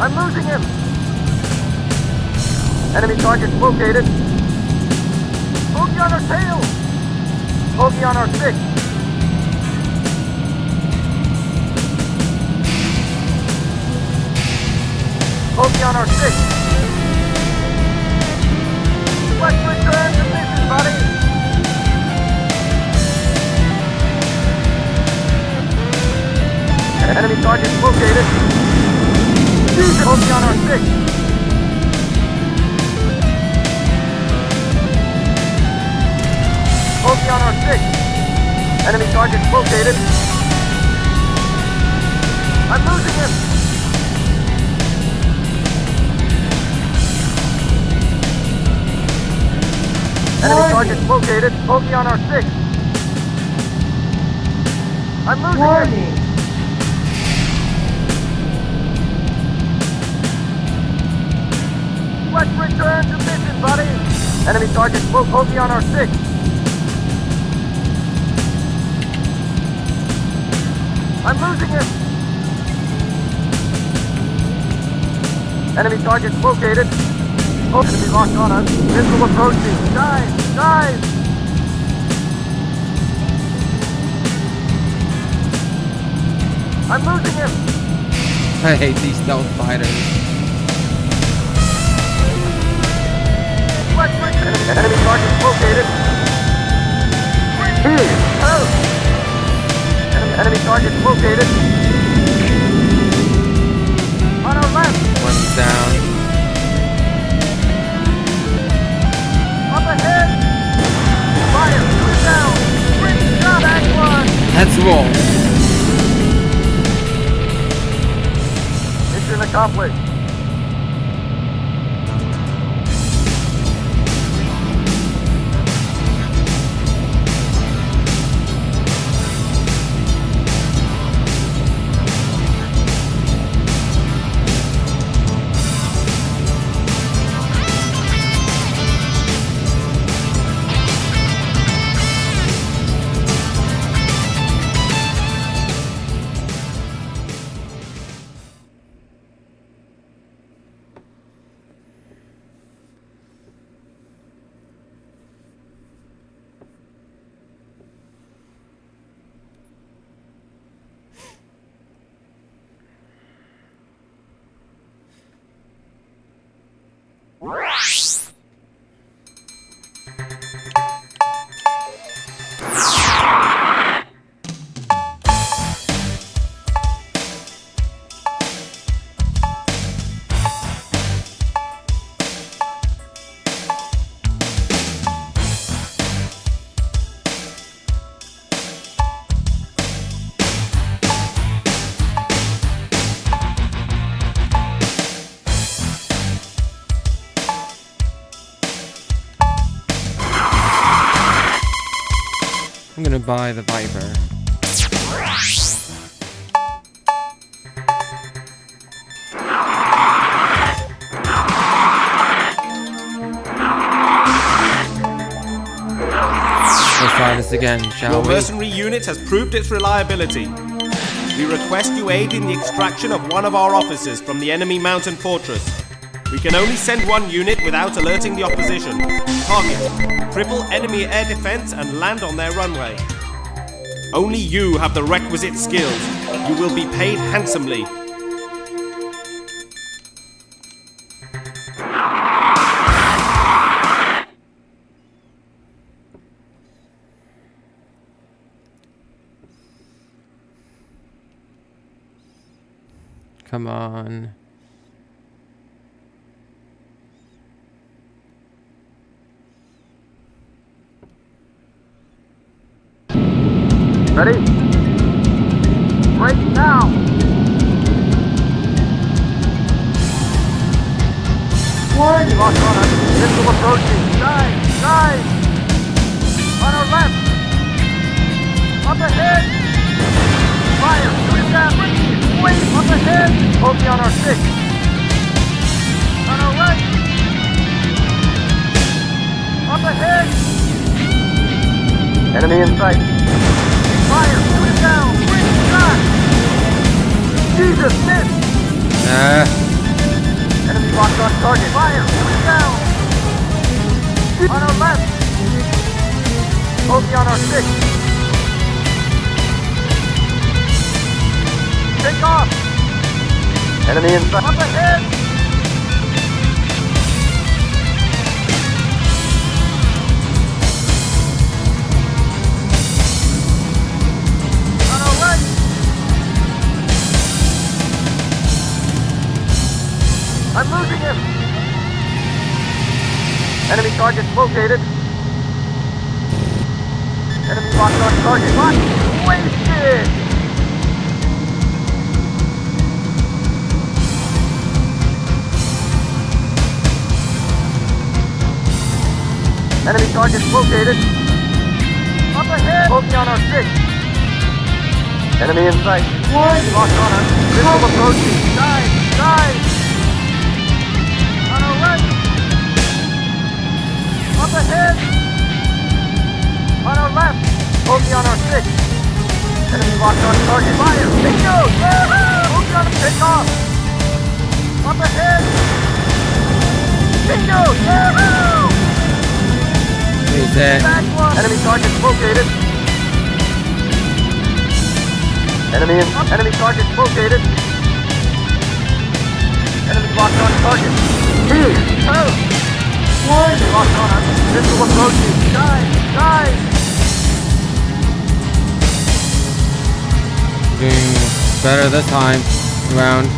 I'm losing him. Enemy target located. Bogey on our tail. Bogey on our 6. Bogey on our 6. Let's return to mission, buddy. Enemy target located. Jesus! Focus on our 6. Focus on our 6. Enemy target located. I'm losing him. Enemy target located. Focus on our 6. I'm losing him. Warning. Let's return to mission, buddy. Enemy target focus on our 6. I'm losing him. Enemy target located. Enemy locked on us. Missile approaching. Dive! Dive! I'm losing him. I hate these stealth fighters. Enemy target located. Here! Oh! Enemy target located. On our left. One's down. Up ahead. Fire. Shoot down. Great shot. Back one. Let's roll. Mission accomplished. I'm gonna buy the Viper. Let's try this again, shall Your we? mercenary unit has proved its reliability. We request you aid in the extraction of one of our officers from the enemy mountain fortress. We can only send one unit without alerting the opposition. Target: cripple enemy air defense and land on their runway. Only you have the requisite skills. You will be paid handsomely. Come on. Ready? Break now! Warning. Lock on us. Missile approaching. Dive! Dive! On our left! Up ahead! Fire! Shoot it down! Wait! Up ahead! Focus on our 6. On our right! Up ahead! Enemy in sight! Fire! Shoot it down! Great shot! Jesus, miss! Enemy locked on target. Fire! Shoot it down! On our left! Focus on our 6. Take off! Enemy in sight. Up ahead! On our right! I'm losing him! Enemy targets located. Enemy locked on target. Locked! Wasted! Enemy targets located. Up ahead! Focusing on our 6. Enemy in sight. Warning. Locked on us. Missile approaching. Dive! Dive! On our right! Up ahead! On our left! Focusing on our 6. Enemy locked on target. Fire! Bingo! Focusing on the takeoff! Up ahead! Bingo! He's dead. Back one! Enemy targets located. Enemy targets located. Enemy locked on target. Warning. Locked on us. Missile approaching. Dive! Dive! Doing better this time around.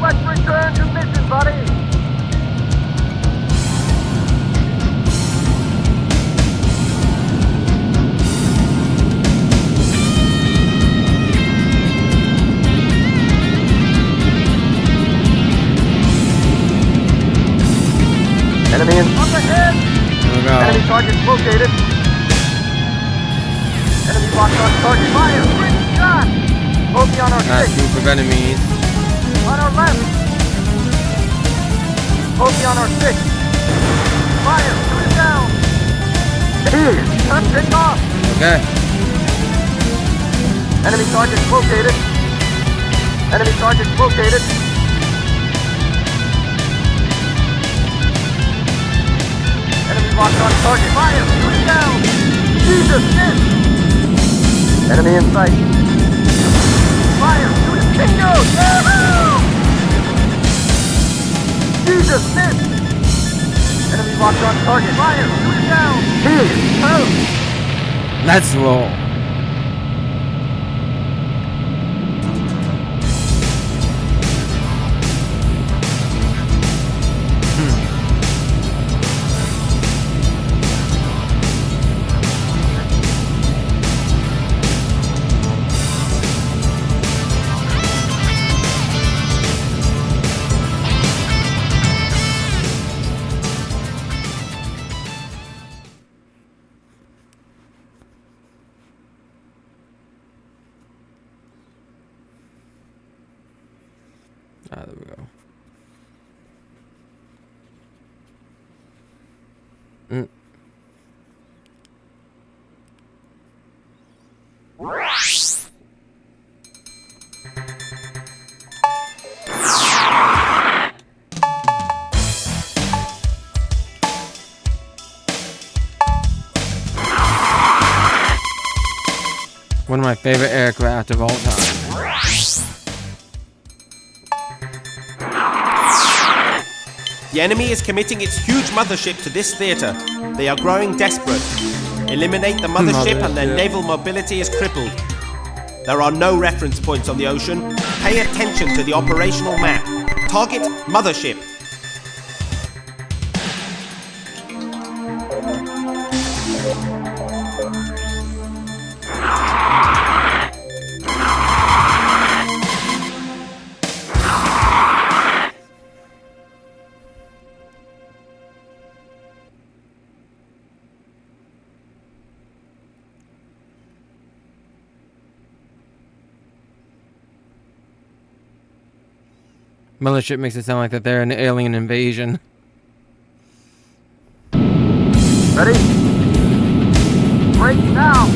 Let's return to mission, buddy! Enemy in up ahead! Here we go. Enemy targets located. Enemy locked on target. Fire! Quick shot! Focus on our Got a 6. group of enemies. On our left! Focus on our 6. Fire! Shoot it down! Turn take off! Okay. Enemy targets located. Enemy targets located. Enemy locked on target. Fire! Shoot it down! Jesus, miss! Enemy in sight. Fire! Shoot it! Bingo! Yahoo! Jesus, miss! Enemy locked on target. Fire! Shoot it down! Let's roll. There we go. One of my favorite aircraft of all time. The enemy is committing its huge mothership to this theater. They are growing desperate. Eliminate the mothership and their naval mobility is crippled. There are no reference points on the ocean. Pay attention to the operational map. Target mothership. Mothership makes it sound like that they're an alien invasion. Ready? Break now!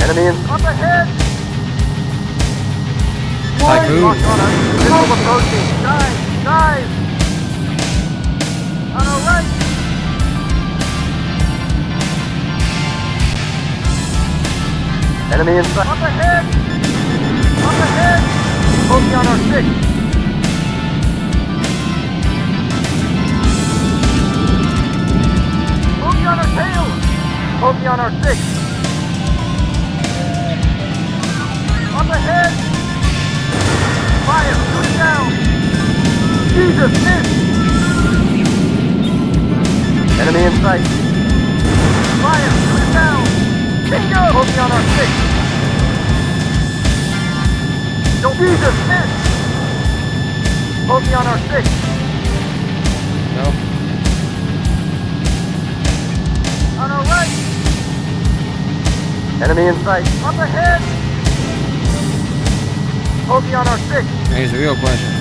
Enemy in up ahead! Typhoon. Locked on us. Missile approaching. Dive! Dive! On our right! Enemy in sight. Up ahead! Up ahead! Focus on our 6. Bogey on our 6. Up ahead! Fire! Shoot it down! Jesus, miss! Enemy in sight. Fire! Shoot it down! Bingo! Bogey on our 6. Don't Jesus, miss! Bogey on our 6. No. On our right! Enemy in sight. Up ahead! Bogey on our 6. Here's the real question.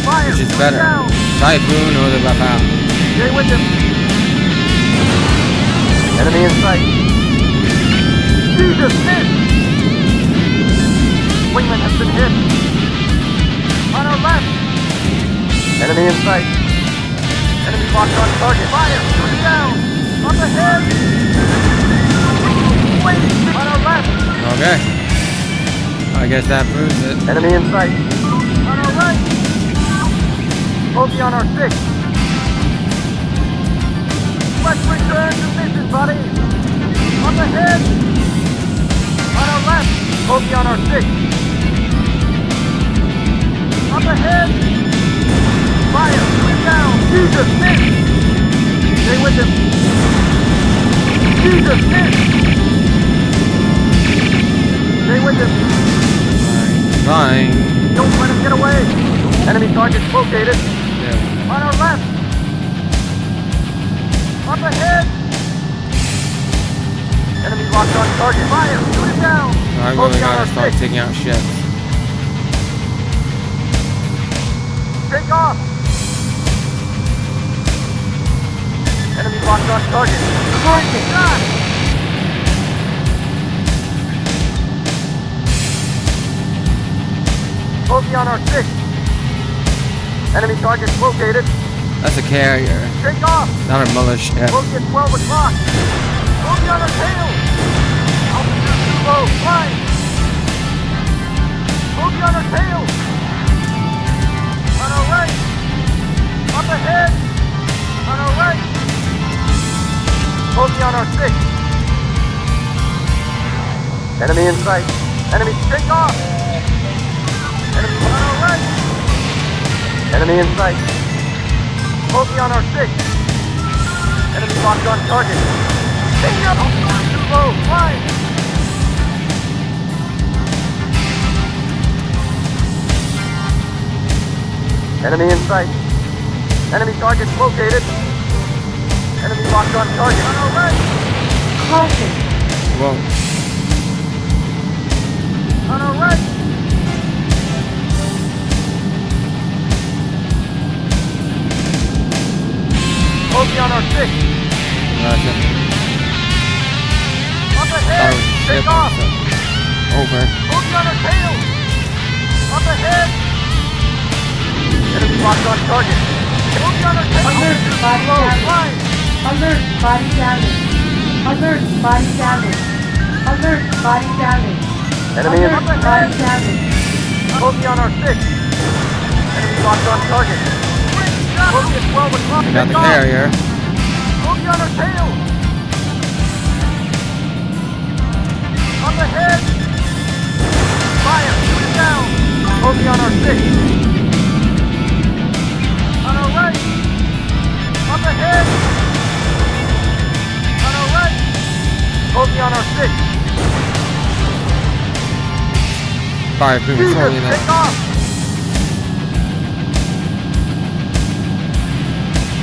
Fire! Which is shoot it better? down. Typhoon or the Rafale? Stay with him. Enemy in sight. Jesus, miss! Wingman has been hit. On our left. Enemy in sight. Enemy locked on target. Fire! Shoot it down. Up ahead. Wait! On our left. Okay. I guess that proves it. Enemy in sight. On our right. Bogey on our 6. Let's return to mission, buddy. Up ahead. On our left. Bogey on our 6. Up ahead. Fire. Shoot it down. Jesus, miss. Stay with him. Jesus, miss. Stay with him. Fine. Don't let him get away. Enemy targets located. Yeah. On our left. Up ahead. Enemy locked on target. Fire. Shoot it down. I really Bogey on gotta our start 6. taking out ships. Take off. Enemy locked on target. Caution. Shot. Bogey on our 6. Enemy targets located. That's a carrier, Take off. not a militia. Bogey at 12 o'clock. Bogey on our tail. Altitude too low. Flying. Bogey on our tail. On our right. Up ahead. On our right. Bogey on our 6. Enemy in sight. Enemy take off. Enemy on our right. Enemy in sight. Bogey on our 6. Enemy locked on target. Take up. Altitude too low. Flying. Enemy in sight. Enemy targets located. Enemy locked on target. On our right. Caution. Whoa. On our right. Bogey on our 6. Russia. Up ahead. Take off. Over. Bogey on our tail. Up ahead. Enemy locked on target. Bogey on our tail. Alert, body Low. damage. Flying. Alert, body damage. Alert, body damage. Alert, body damage. Enemy in Alert, body damage. Bogey on our 6. Enemy locked on target. Bogey at 12 o'clock. Got the Take off. carrier. Bogey on our tail. Up ahead. Fire. Shoot it down. Bogey on our 6. On our right. Up ahead. On our right. Bogey on our 6. Fire crew Jesus, patrolling take it. off.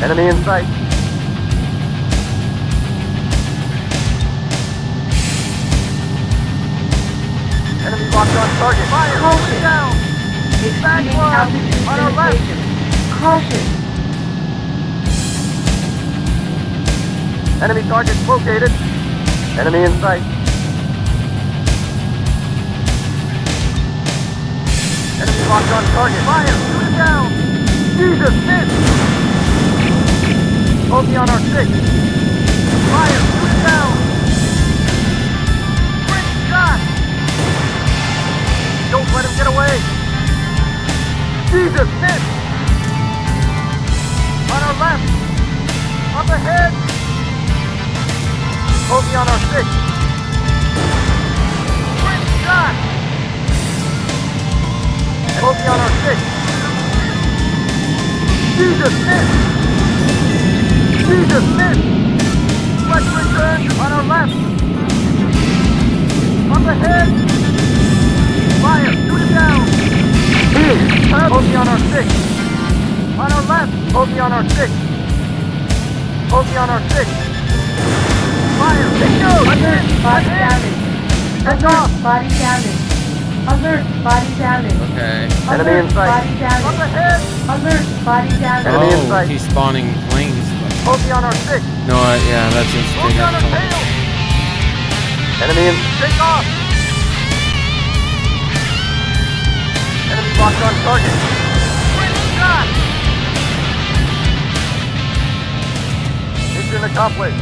Enemy in sight. Enemy locked on target. Fire. Shoot it down. Exceeding one. altitude On our left. limitation. Caution. Enemy targets located. Enemy in sight. Enemy locked on target. Fire! Shoot it down! Jesus, miss! Bogey on our 6. Fire! Shoot it down! Great shot! Don't let him get away! Jesus, miss! On our left! Up ahead! Bogey on our 6. Great shot! Bogey on our 6. Jesus, miss! Jesus, miss! Let's return on our left. Up ahead. Fire, shoot it down. Bogey on our 6. On our left. Bogey on our 6. Bogey on our 6. Fire, take note. Alert, body damage. Take Alert, off. body damage. Alert, body damage. Okay. Enemy in Alert, sight. body Up damage. ahead. Alert, body damage. Enemy in Oh, sight. he's spawning planes. Bogey on our 6. No, yeah, that's just Bogey straight on up. our tail. Enemy in. Take off. Enemy locked on target. Great shot. Mission accomplished.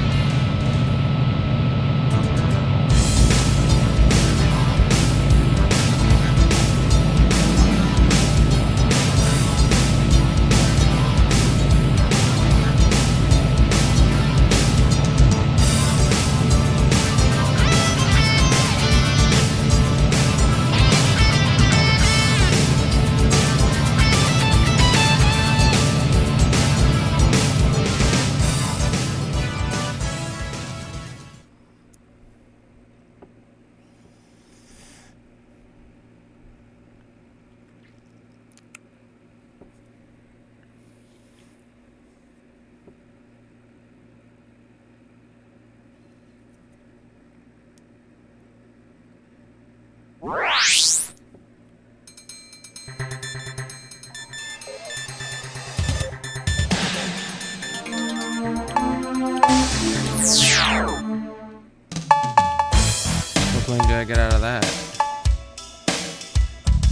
What plane do I get out of that?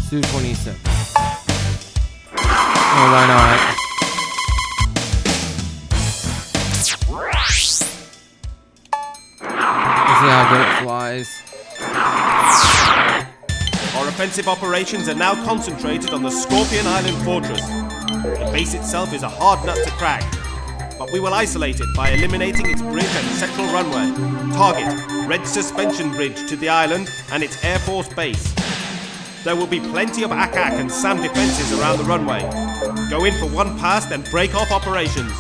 SOD-27. Oh, why not? Let's see how good it flies. Our offensive operations are now concentrated on the Scorpion Island fortress. The base itself is a hard nut to crack, but we will isolate it by eliminating its bridge and central runway. Target, Red Suspension Bridge to the island and its Air Force base. There will be plenty of ack-ack and SAM defenses around the runway. Go in for one pass, then break off operations.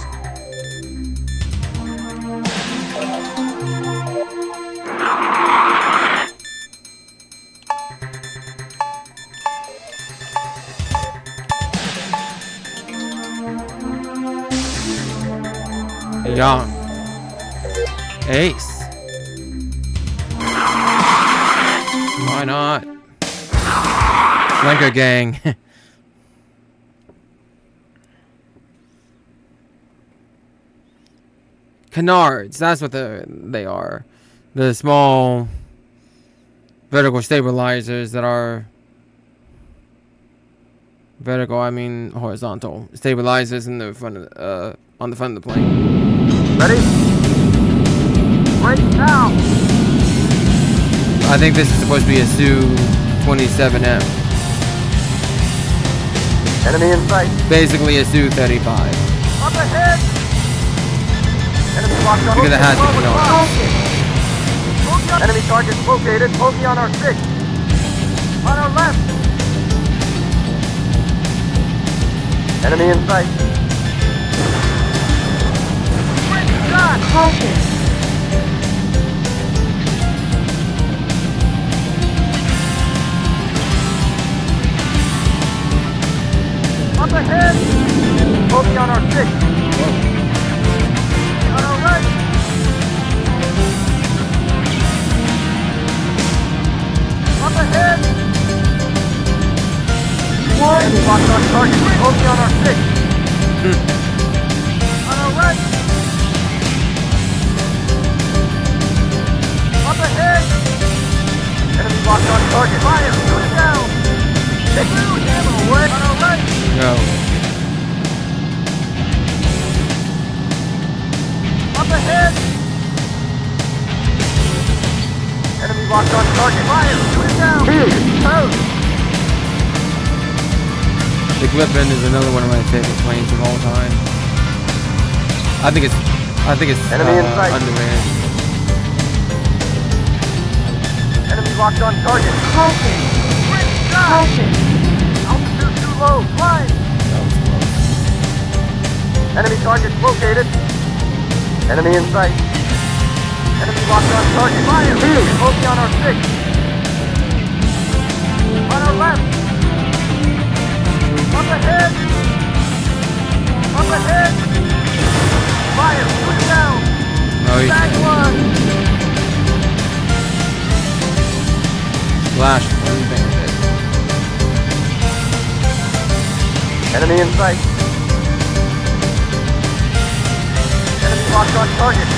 Yeah. Ace. Why not? Flanker gang. Canards, that's what they are. The small vertical stabilizers that are vertical, I mean horizontal stabilizers in the front of on the front of the plane. Ready? Right now. I think this is supposed to be a SOD-27M. Enemy in sight. Basically a SOD-35. Up ahead. Enemy locked on. Look at the hatch if you know it. Enemy targets located. Bogey on our 6. On our left. Enemy in sight. Great shot. Caution. Up ahead. Bogey on our 6. On our right. Up ahead. Enemy locked on target. Bogey on our 6. On our right. Up ahead. Enemy locked on target. Fire. Shoot it down. Take blue. Ammo away. On our right. Go. Up ahead. Enemy locked on target. Fire. Shoot it down. Toast. The Griffin is another one of my favorite planes of all time. I think it's Enemy in sight. underrated. Enemy locked on target. Caution. Great shot! Caution. Altitude too low. Climb! That was close. Enemy target located. Enemy in sight. Enemy locked on target. Fire! Focus on our 6. On our left. Up ahead. Up ahead. Fire! Put it down. Oh, you Back one. flash one bandit. Enemy in sight. Enemy locked on target.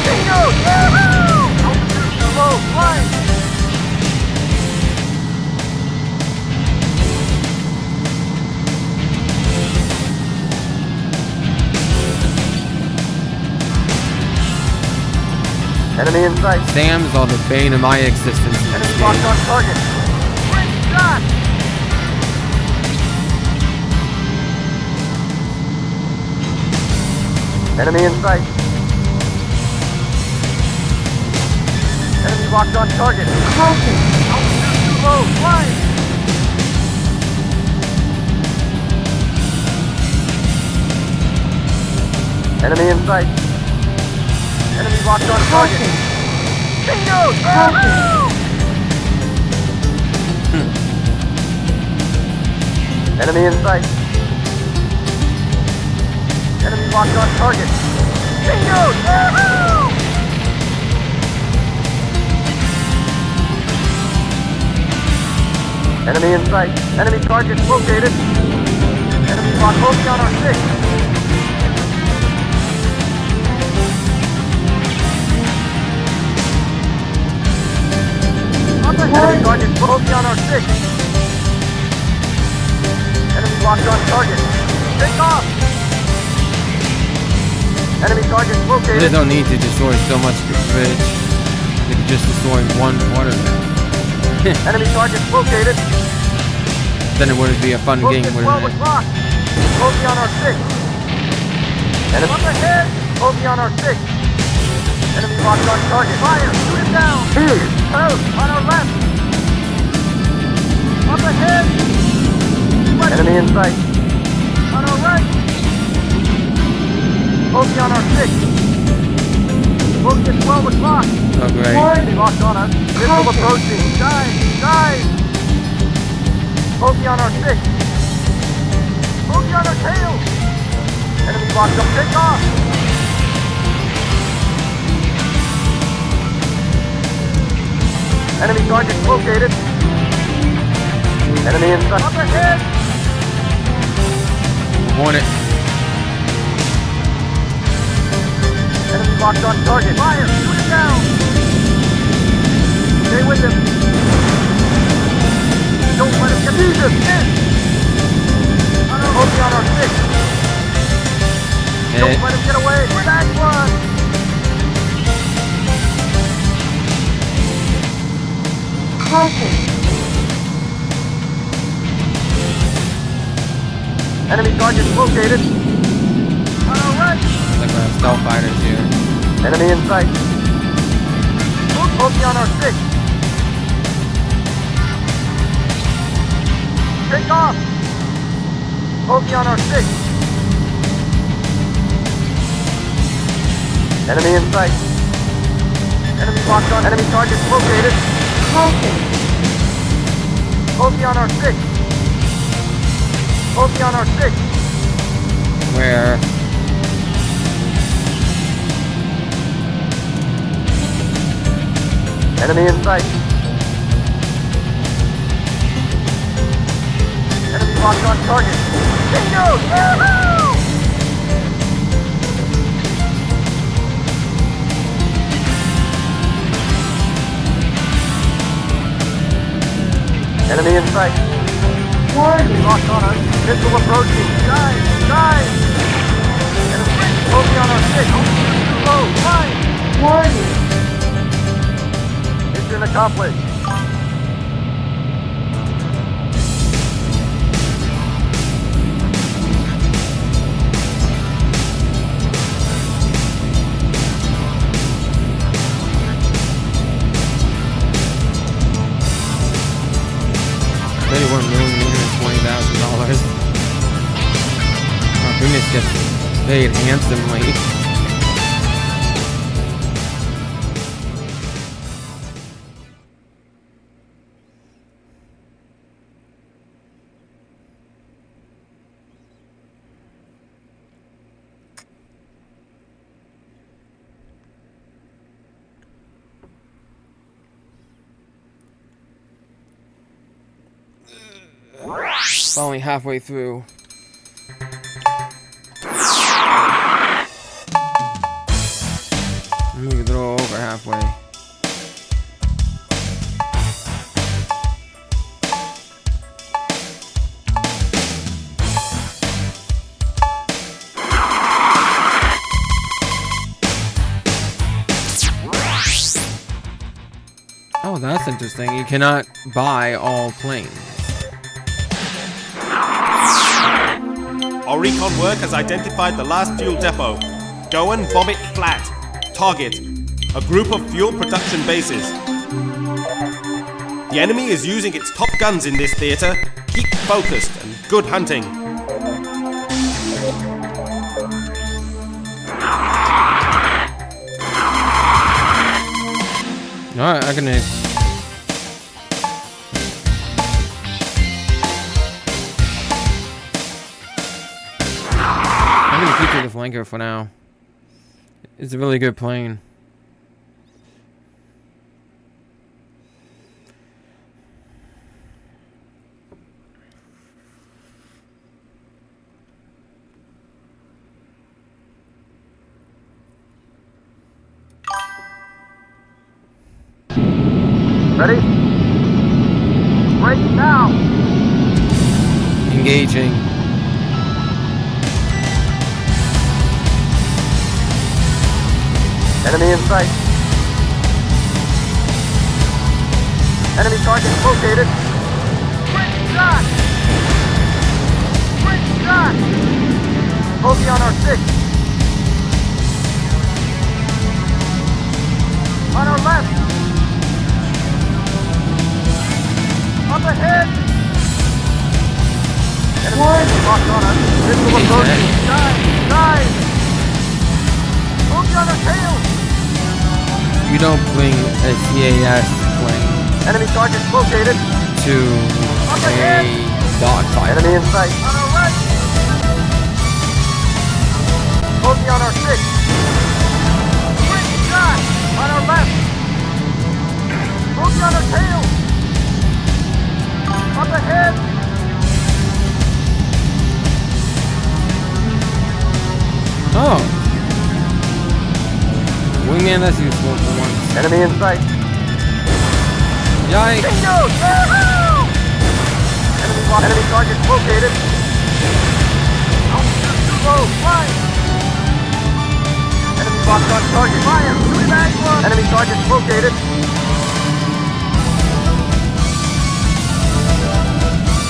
Bingo! Woohoo! Altitude too low. Flying. Enemy in sight. Sam's are the bane of my existence in this Enemy locked game. on target. Great shot! Enemy in sight. Enemy locked on target. Caution. Altitude too low. Flying. Enemy in sight. Enemy locked on target. Caution. Bingo! Caution. Enemy in sight. Enemy locked on target. Bingo! Woohoo! Enemy in sight. Enemy target located. Enemy locked closely on our 6. Enemy target closely on our 6. Enemy locked on target. Take off! Enemy target They located. don't need to destroy so much of the bridge. They can just destroy one part of it. Enemy target located. Then it wouldn't be a fun game, Focus wouldn't 12 it? o'clock. Closely on our 6. Enemy up ahead. Closely on our 6. Enemy locked on target. Fire! Shoot it down! Out! On our left! Up ahead! Enemy in sight. On our right! Closely on our 6. Focus 12 o'clock. Oh, great. Enemy locked on us. Missile approaching. Dive! Dive! Closely on our 6. Closely on our tail. Enemy locked up. Take off! Enemy target located. Enemy in sight. Up ahead! Hornet. Enemy locked on target. Fire! Shoot it down! Stay with him. Don't let him get Jesus! Closely on our 6. Don't let him get away. Back one! Caution. Enemy target located. On our right. Like we have stealth fighters here. Enemy in sight. Closely on our 6. Take off. Closely on our 6. Enemy in sight. Enemy locked on. Enemy target located. Caution. Closely on our 6. Closely on our 6. Where? Enemy in sight. Enemy locked on target. Bingo! Woohoo! Enemy in sight. Warning. Locked on us. Missile approaching. Dive! Dive! Enemy closely on our 6. Too low. Fine. Warning. Mission accomplished. $1,820,000. Oh goodness, gets paid handsomely. Only halfway through. Maybe a little over halfway. Oh, that's interesting. You cannot buy all planes. Our recon work has identified the last fuel depot. Go and bomb it flat. Target: a group of fuel production bases. The enemy is using its top guns in this theater. Keep focused and good hunting. Alright, I can aim. I'm gonna keep the flanker for now. It's a really good plane. Ready? Break now! Engaging. Enemy in sight. Enemy target located. Quick shot! Quick shot! Bogey on our 6. On our left. Up ahead. Enemy locked on us. Missile approaching. Dive! Dive! Bogey on our tail. You don't bring a CAS plane Enemy target located. to a dogfight. Enemy in sight. On our right. Bogey on our 6. Quick shot. On our left. Bogey on our tail. Up ahead. Oh. Wingman, that's useful for once. Enemy in sight. Yikes. Bingo! Yahoo! Enemy target located. Altitude too low. Fire! Enemy locked on target. Fire! Shooting back one. Enemy target located.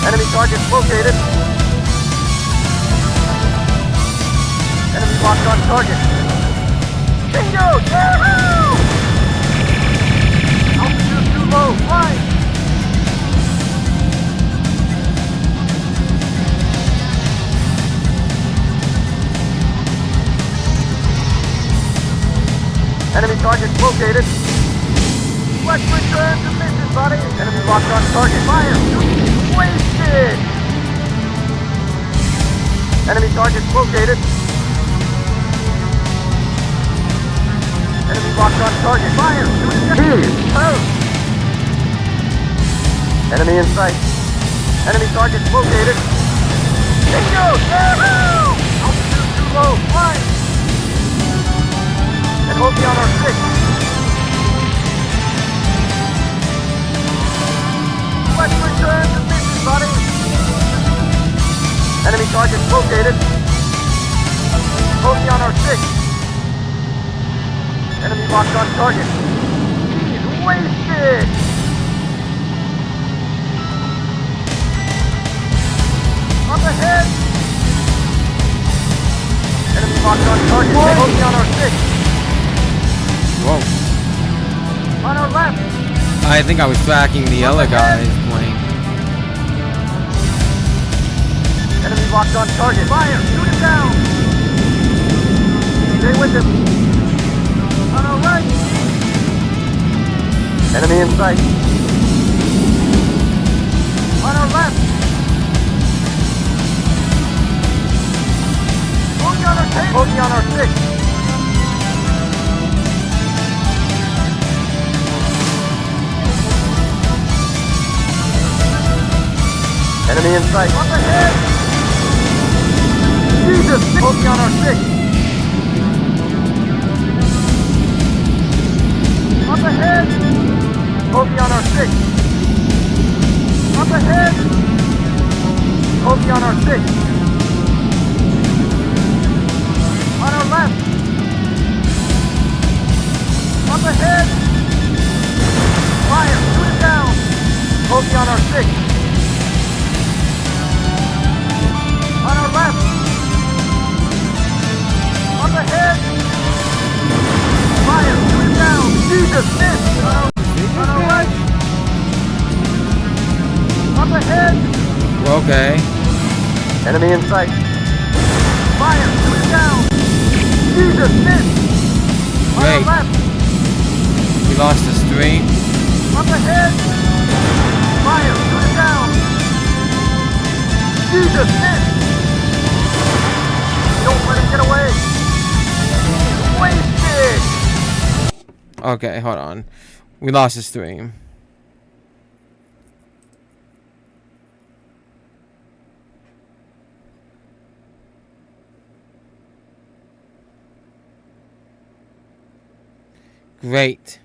Enemy target located. Enemy locked on target. Bingo! Yahoo! Altitude too low. Fire! Enemy target located. Let's return to mission, buddy. Enemy locked on target. Fire! Wasted! Enemy target located. Enemy locked on target. Fire! Oh! Enemy in sight. Enemy target located. Bingo! Yahoo! Altitude too low. Fire! And Bogey on our 6. Let's return to mission, buddy. Enemy target located. Bogey on our 6. Enemy locked on target. He's wasted! Up ahead! Enemy locked on target. Bogey on our 6. Whoa. On our left. I think I was tracking the other guy's plane. locked on target. Fire! Shoot him down! Stay with him. On our right! Enemy in sight. On our left! Bogey on our tail! Bogey on our 6! Enemy in sight. Up ahead! Jesus! Bogey on our 6! Up ahead! Bogey on our 6! Up ahead! Bogey on our 6! On our left! Up ahead! Fire! Shoot it down! Bogey on our 6! On our left! Up ahead! Fire! Shoot it down! Jesus! Miss! On our right! Up ahead! Okay. Enemy in sight. Fire! Shoot it down! Jesus! Miss! On our Wait. left! We lost the stream. Up ahead! Fire! Shoot it down! Jesus! Miss! Don't let him get away! Wasted! Okay, hold on. We lost the stream. Great.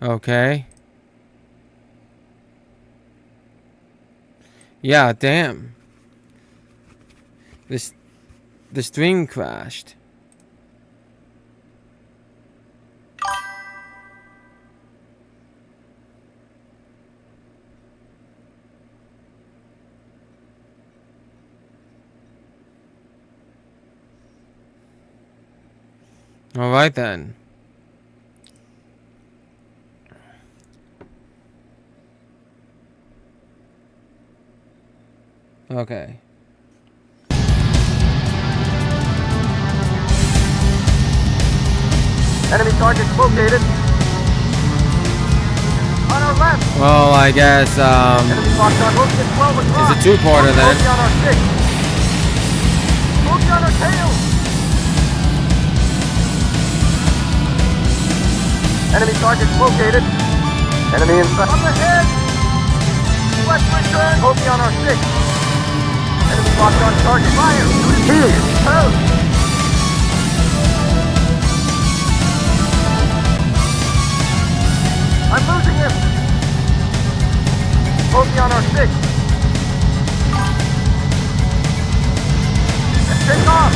Okay. Yeah, damn. The stream crashed. All right then. Okay. Enemy target located. On our left. Well, I guess Enemy locked on hook at 12 o'clock. it's a two-parter then. Bogey on our 6. Bogey on our tail. Enemy target located. Enemy in sight. Up ahead. Left return. Bogey on our 6. Enemy locked on target. Fire. Here. Post. I'm losing him. Bogey on our 6. And take off.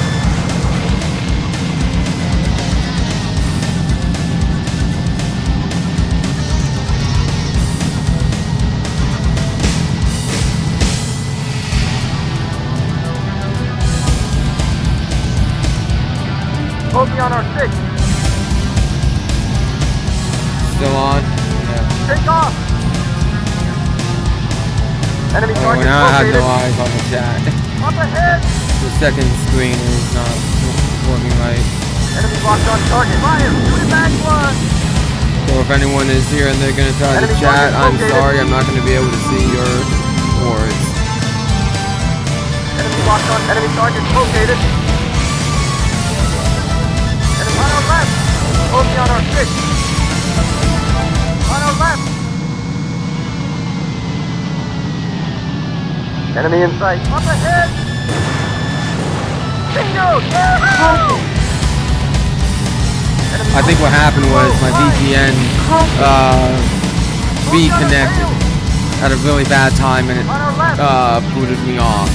Bogey on our 6. Still on. Yeah. Take off. Enemy Oh, target now I have located. no eyes on the chat. Up ahead. The second screen is not working right. Enemy locked on target. Fire. Shoot it back one. So if anyone is here and they're gonna try to Enemy chat, target I'm located. sorry, I'm not gonna be able to see your words. Enemy locked on. Enemy target located. Enemy on our left. Bogey on our 6. On our left. Enemy in sight. Up ahead. Bingo! I think what happened was my VPN reconnected at a really bad time and it booted me off.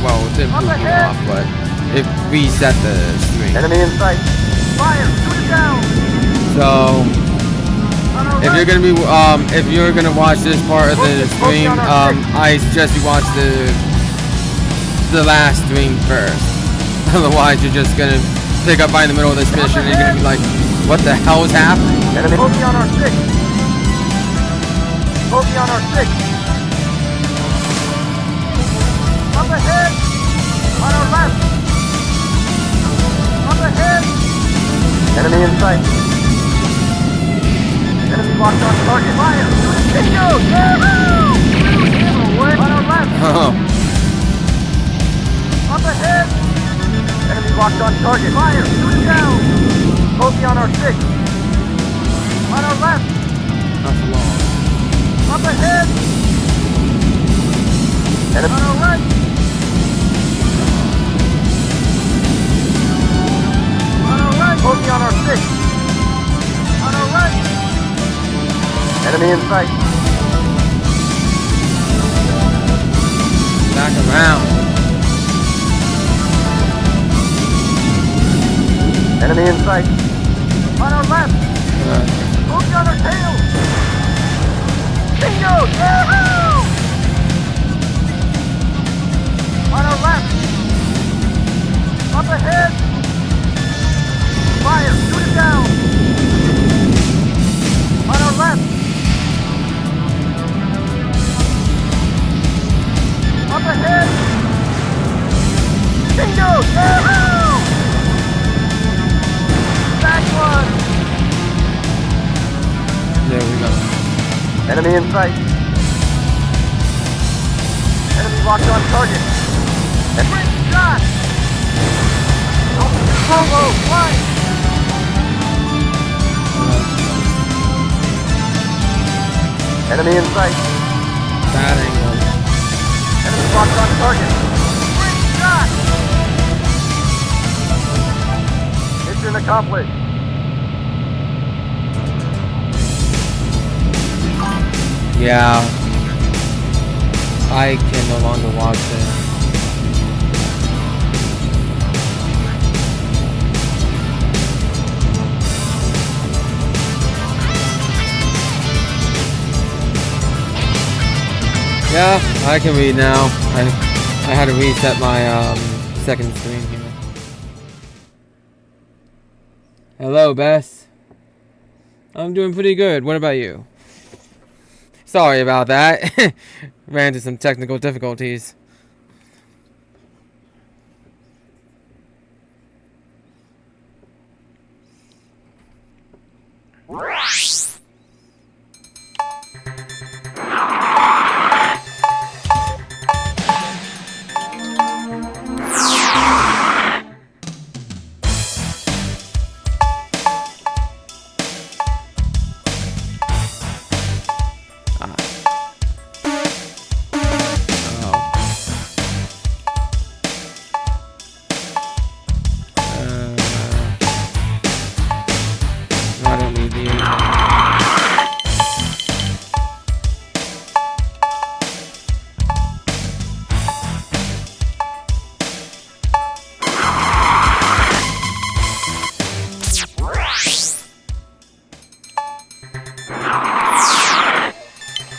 Well, it didn't boot me off, but it reset the stream. Enemy in sight. Fire! Shoot it down! So if you're gonna be if you're gonna watch this part of the stream, I suggest you watch the last stream first. Otherwise, you're just gonna pick up right in the middle of this mission and you're gonna be like, what the hell is happening? Enemy bogey on our 6. Bogey on our 6. Up ahead. On our left. Up ahead. Enemy in sight. Enemy locked on target. Fire. Bingo! Yahoo! On our left. Oh. Up ahead. Enemy locked on target. Fire. Shoot him down. Bogey on our 6. On our left. That's long. Up ahead. Enemy on our right. On our right. Bogey on our 6. On our right. Enemy in sight. Back around. Enemy in sight. On our left. Bogey on our tail. Bingo! Yahoo! On our left. Up ahead. Fire. Shoot him down. On our left. Up ahead. Bingo! Yahoo! Back one. There we go. Enemy in sight. Enemy locked on target. Great shot! Solo, flying! Enemy in sight. Bad angle. Enemy locked on target. Great shot! Mission accomplished. Yeah. I can no longer watch this. Yeah, I can read now. I had to reset my second screen here. Hello, Bess. I'm doing pretty good. What about you? Sorry about that. Ran into some technical difficulties. I don't need the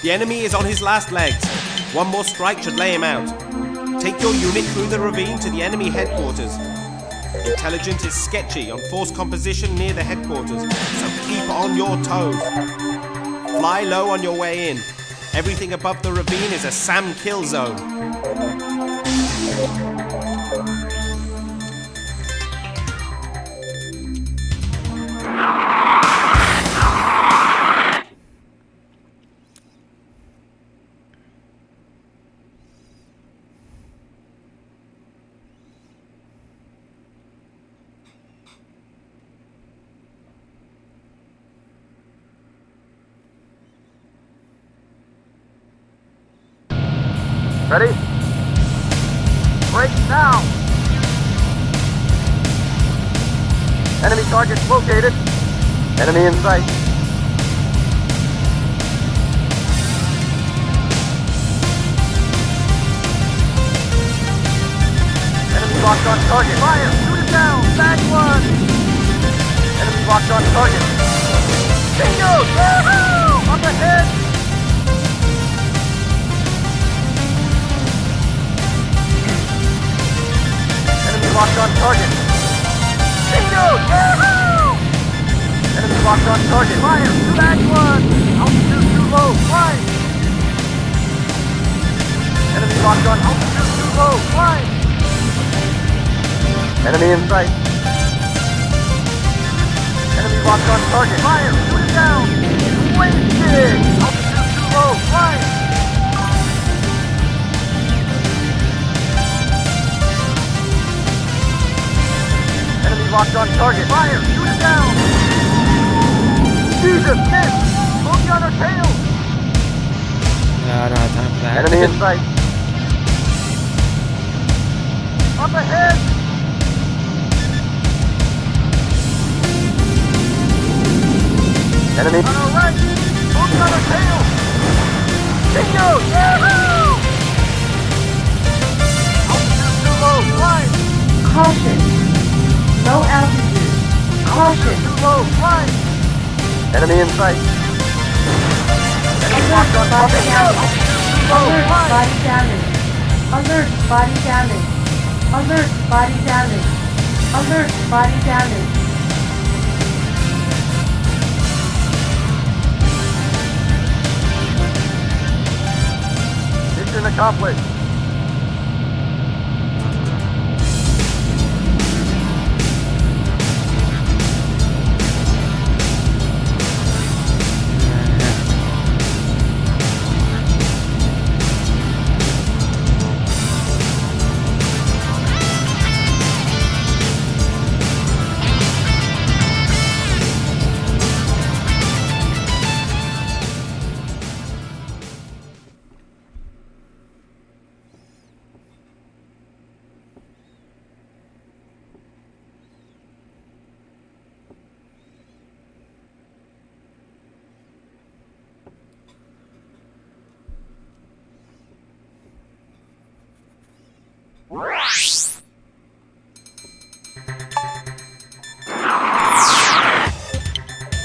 The enemy is on his last legs. One more strike should lay him out. Take your unit through the ravine to the enemy headquarters. Intelligence is sketchy on force composition near the headquarters, so keep on your toes. Fly low on your way in. Everything above the ravine is a SAM kill zone. Ready? Break now! Enemy target located. Enemy in sight. Enemy locked on target. Fire! Shoot it down! Back one! Enemy locked on target. Bingo! Yahoo! Up ahead! locked on target. Bingo! Yahoo! Enemy locked on target. Fire! Flag 1! Altitude too low. Flying! Enemy locked on altitude too low. Flying! Enemy in sight. Enemy locked on target. Fire! Shoot it down! Wasted! Altitude too low. Flying! Enemy locked on target. Fire! Shoot it down! Jesus! Miss! Bogey on our tail! No, I don't have time for that. Enemy in sight. Up ahead! Enemy on our right! Bogey on our tail! Bingo! Yahoo! Altitude too low. Flying! Caution. Low altitude. Caution. Too low. Flying! Enemy in sight. Enemy locked on target. Alert body damage. Alert body damage. Alert body damage. Alert body damage. Mission accomplished.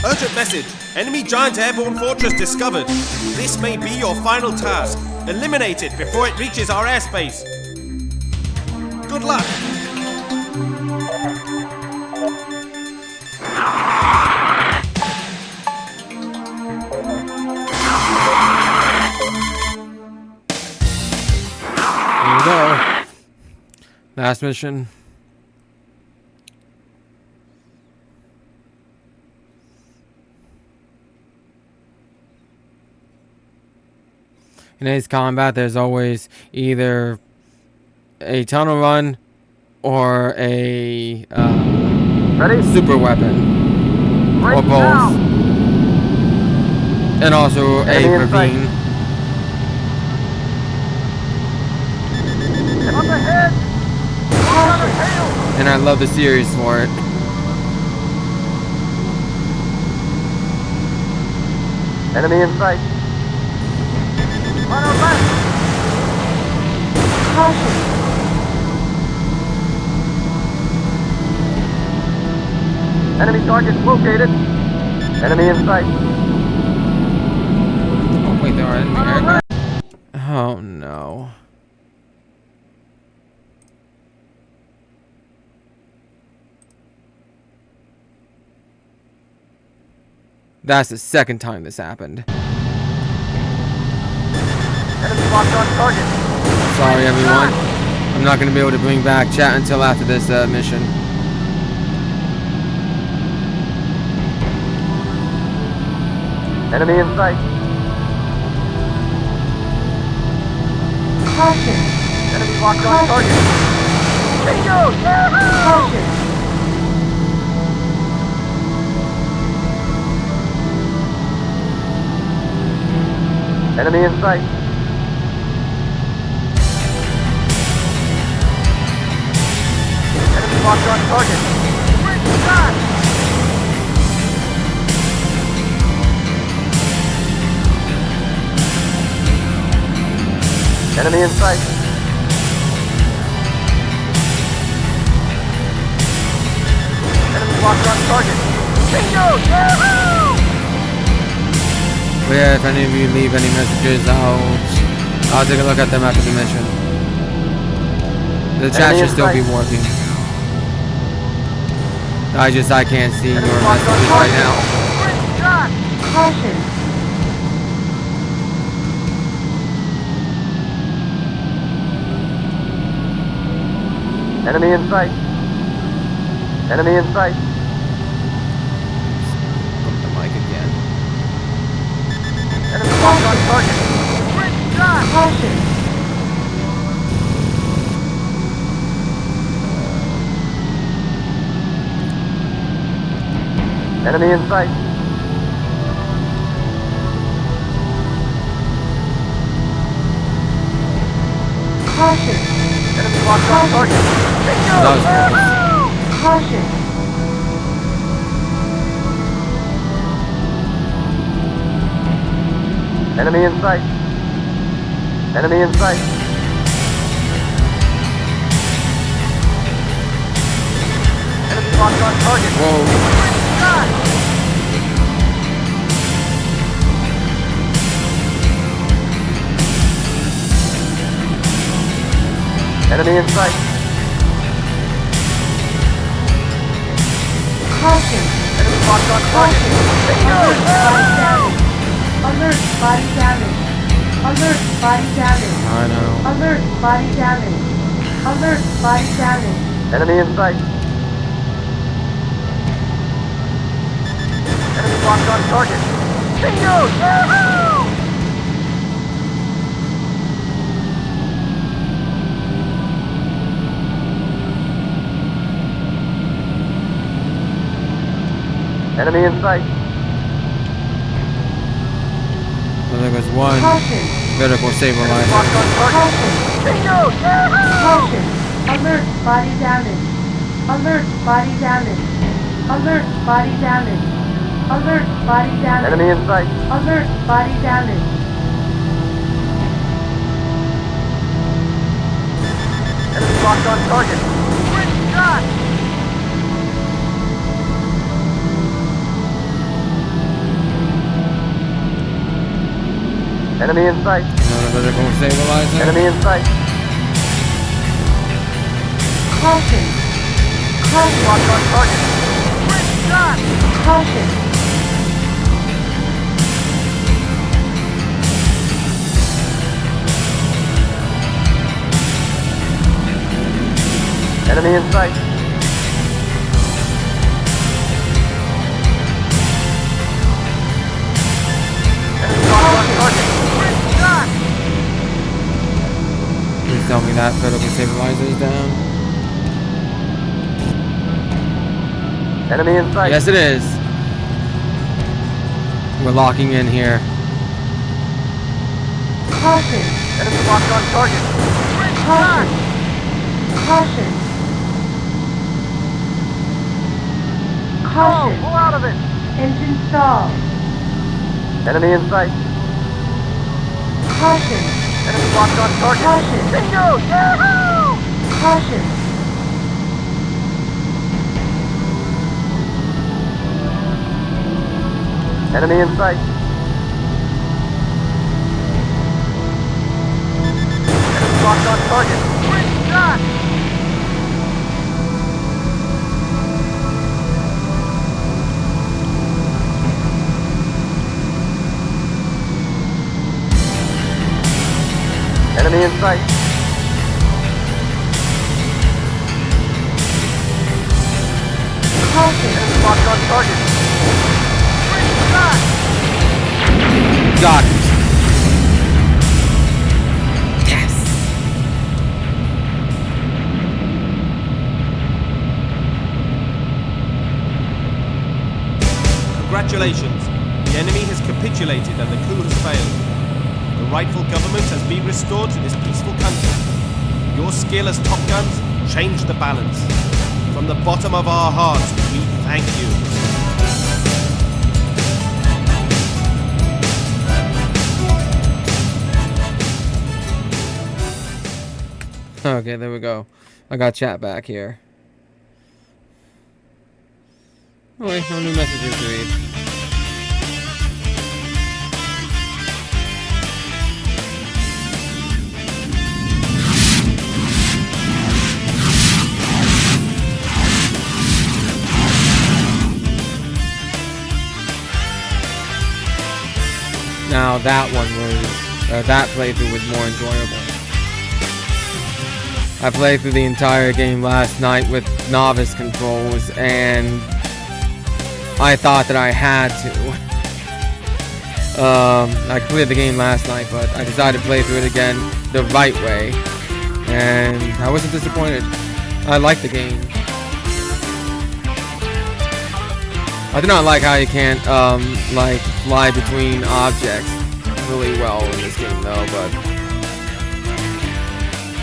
Urgent message. Enemy giant airborne fortress discovered. This may be your final task. Eliminate it before it reaches our airspace. Good luck. Here we go. Last mission. In Ace Combat, there's always either a tunnel run or a Ready? super weapon, Break or both, now. and also a Enemy in sight. ravine. Up ahead! Bogey on our tail! And I love the series for it. Enemy in sight. On our left! Caution. Enemy target located. Enemy in sight. Oh wait, there are enemy On our aircraft. left! Oh no. That's the second time this happened. Enemy locked on target. Sorry everyone. I'm not going to be able to bring back chat until after this mission. Enemy in sight. Caution. Enemy locked on target. Bingo! Yahoo! Caution. Enemy in sight. Enemy locked on target. Great shot! Enemy in sight. Enemy locked on target. Bingo! Yahoo! But yeah, if any of you leave any messages, I'll take a look at them after the mission. The chat Enemy should in still be sight. working. I can't see your messages right now. Great shot! Caution. Enemy in sight. Enemy in sight. Bump the mic again. Enemy locked on target. Great shot! Caution. Enemy in sight. Caution. Enemy locked on target. Bingo! That was close. Caution. Enemy in sight. Enemy in sight. Enemy locked on target. Whoa. Great shot! Enemy in sight. Caution. Enemy locked on target. Bingo! Alert, body damage. Alert, body damage. I know. Alert, body damage. Alert, body damage. Enemy in sight. Enemy locked on target. Bingo! Yahoo! Enemy in sight. So there goes one Caution. vertical Enemy stabilizer. locked on target. Caution. Bingo! Yahoo! Caution. Alert, body damage. Alert, body damage. Alert, body damage. Alert, body damage. Enemy in sight. Alert, body damage. Enemy locked on target. Great shot! Enemy in sight. Another vertical stabilizer. Enemy in sight. Caution. Caution. Locked on target. Great shot! Caution. Enemy in sight. Enemy locked on target. Great shot! Please tell me that vertical stabilizer is down. Enemy in sight. Yes, it is. We're locking in here. Caution. Enemy locked on target. Great shot! Caution. Caution. Caution. Pull out of it. Engine stall. Enemy in sight. Caution. Enemy locked on target. Caution. Bingo! Yahoo! Caution. Enemy in sight. Enemy locked on target. Great shot! Enemy in sight. Caution. Enemy locked on target. Great shot! Got it. Yes. Congratulations. The enemy has capitulated and the coup has failed. The rightful government has been restored to this peaceful country. Your skill as top guns changed the balance. From the bottom of our hearts, we thank you. Okay, there we go. I got chat back here. Oh wait, no new messages to read. how that one was, that playthrough was more enjoyable. I played through the entire game last night with novice controls, and I thought that I had to. I cleared the game last night, but I decided to play through it again the right way, and I wasn't disappointed. I liked the game. I do not like how you can't, like, fly between objects really well in this game, though, but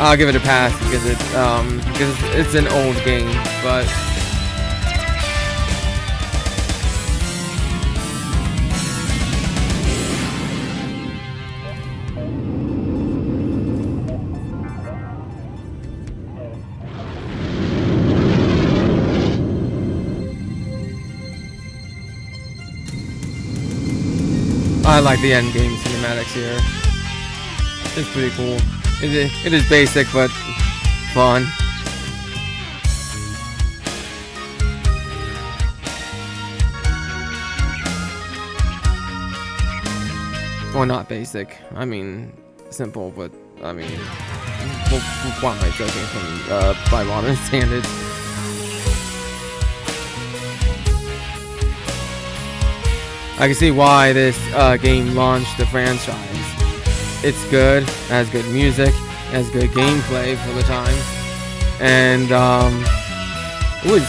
I'll give it a pass because it's an old game, but I like the end game cinematics here. It's pretty cool. It is basic, but fun. Well, not basic. I mean, simple, but I mean, what am I joking from by modern standards? I can see why this game launched the franchise. It's good, it has good music, it has good gameplay for the time, and it was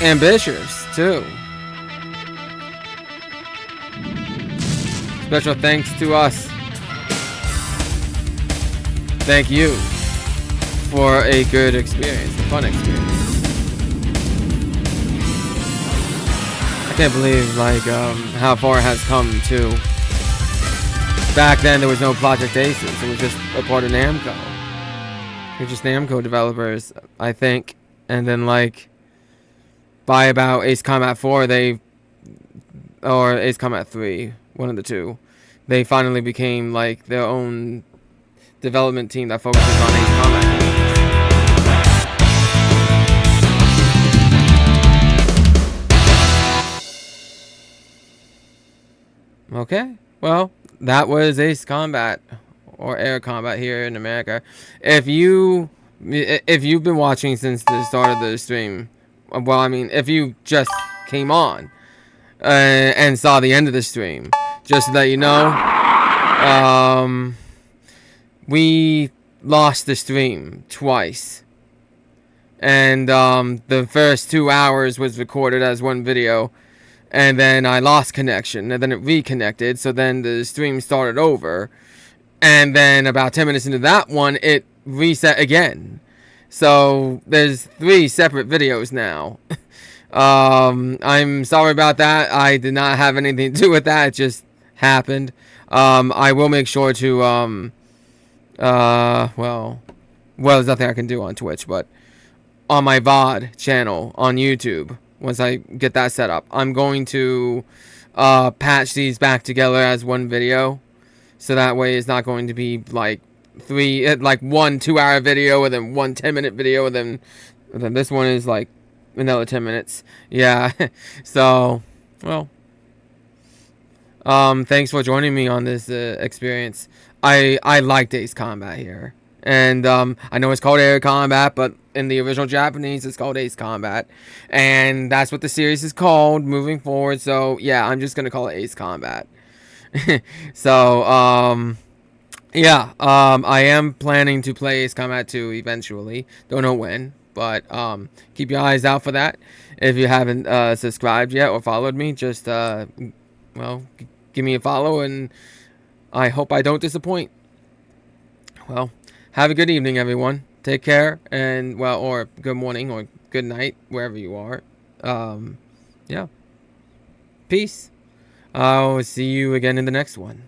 ambitious too. Special thanks to us. Thank you for a good experience, a fun experience. I can't believe like how far it has come too. Back then there was no Project Aces, it was just a part of Namco. They're just Namco developers, I think. And then like by about Ace Combat 4 or Ace Combat 3, one of the two, they finally became like their own development team that focuses on Ace Combat games. Okay, well, that was Ace Combat, or Air Combat here in America. If you've been watching since the start of the stream, well, I mean, if you just came on and saw the end of the stream, just to let you know, we lost the stream twice. And the first 2 hours was recorded as one video. And then I lost connection, and then it reconnected, so then the stream started over. And then about 10 minutes into that one, it reset again. So there's 3 separate videos now. I'm sorry about that. I did not have anything to do with that. It just happened. I will make sure to, well, there's nothing I can do on Twitch, but on my VOD channel on YouTube, once I get that set up, I'm going to patch these back together as one video, so that way it's not going to be like one 2-hour video and then one 10-minute video and then this one is like another 10 minutes. Yeah. So, well, thanks for joining me on this experience. I liked Ace Combat here. And I know it's called Air Combat, but in the original Japanese, it's called Ace Combat. And that's what the series is called moving forward. So, yeah, I'm just going to call it Ace Combat. So, yeah, I am planning to play Ace Combat 2 eventually. Don't know when, but keep your eyes out for that. If you haven't subscribed yet or followed me, just, well, give me a follow, and I hope I don't disappoint. Well, have a good evening, everyone. Take care, and, well, or good morning or good night, wherever you are. Yeah. Peace. I'll see you again in the next one.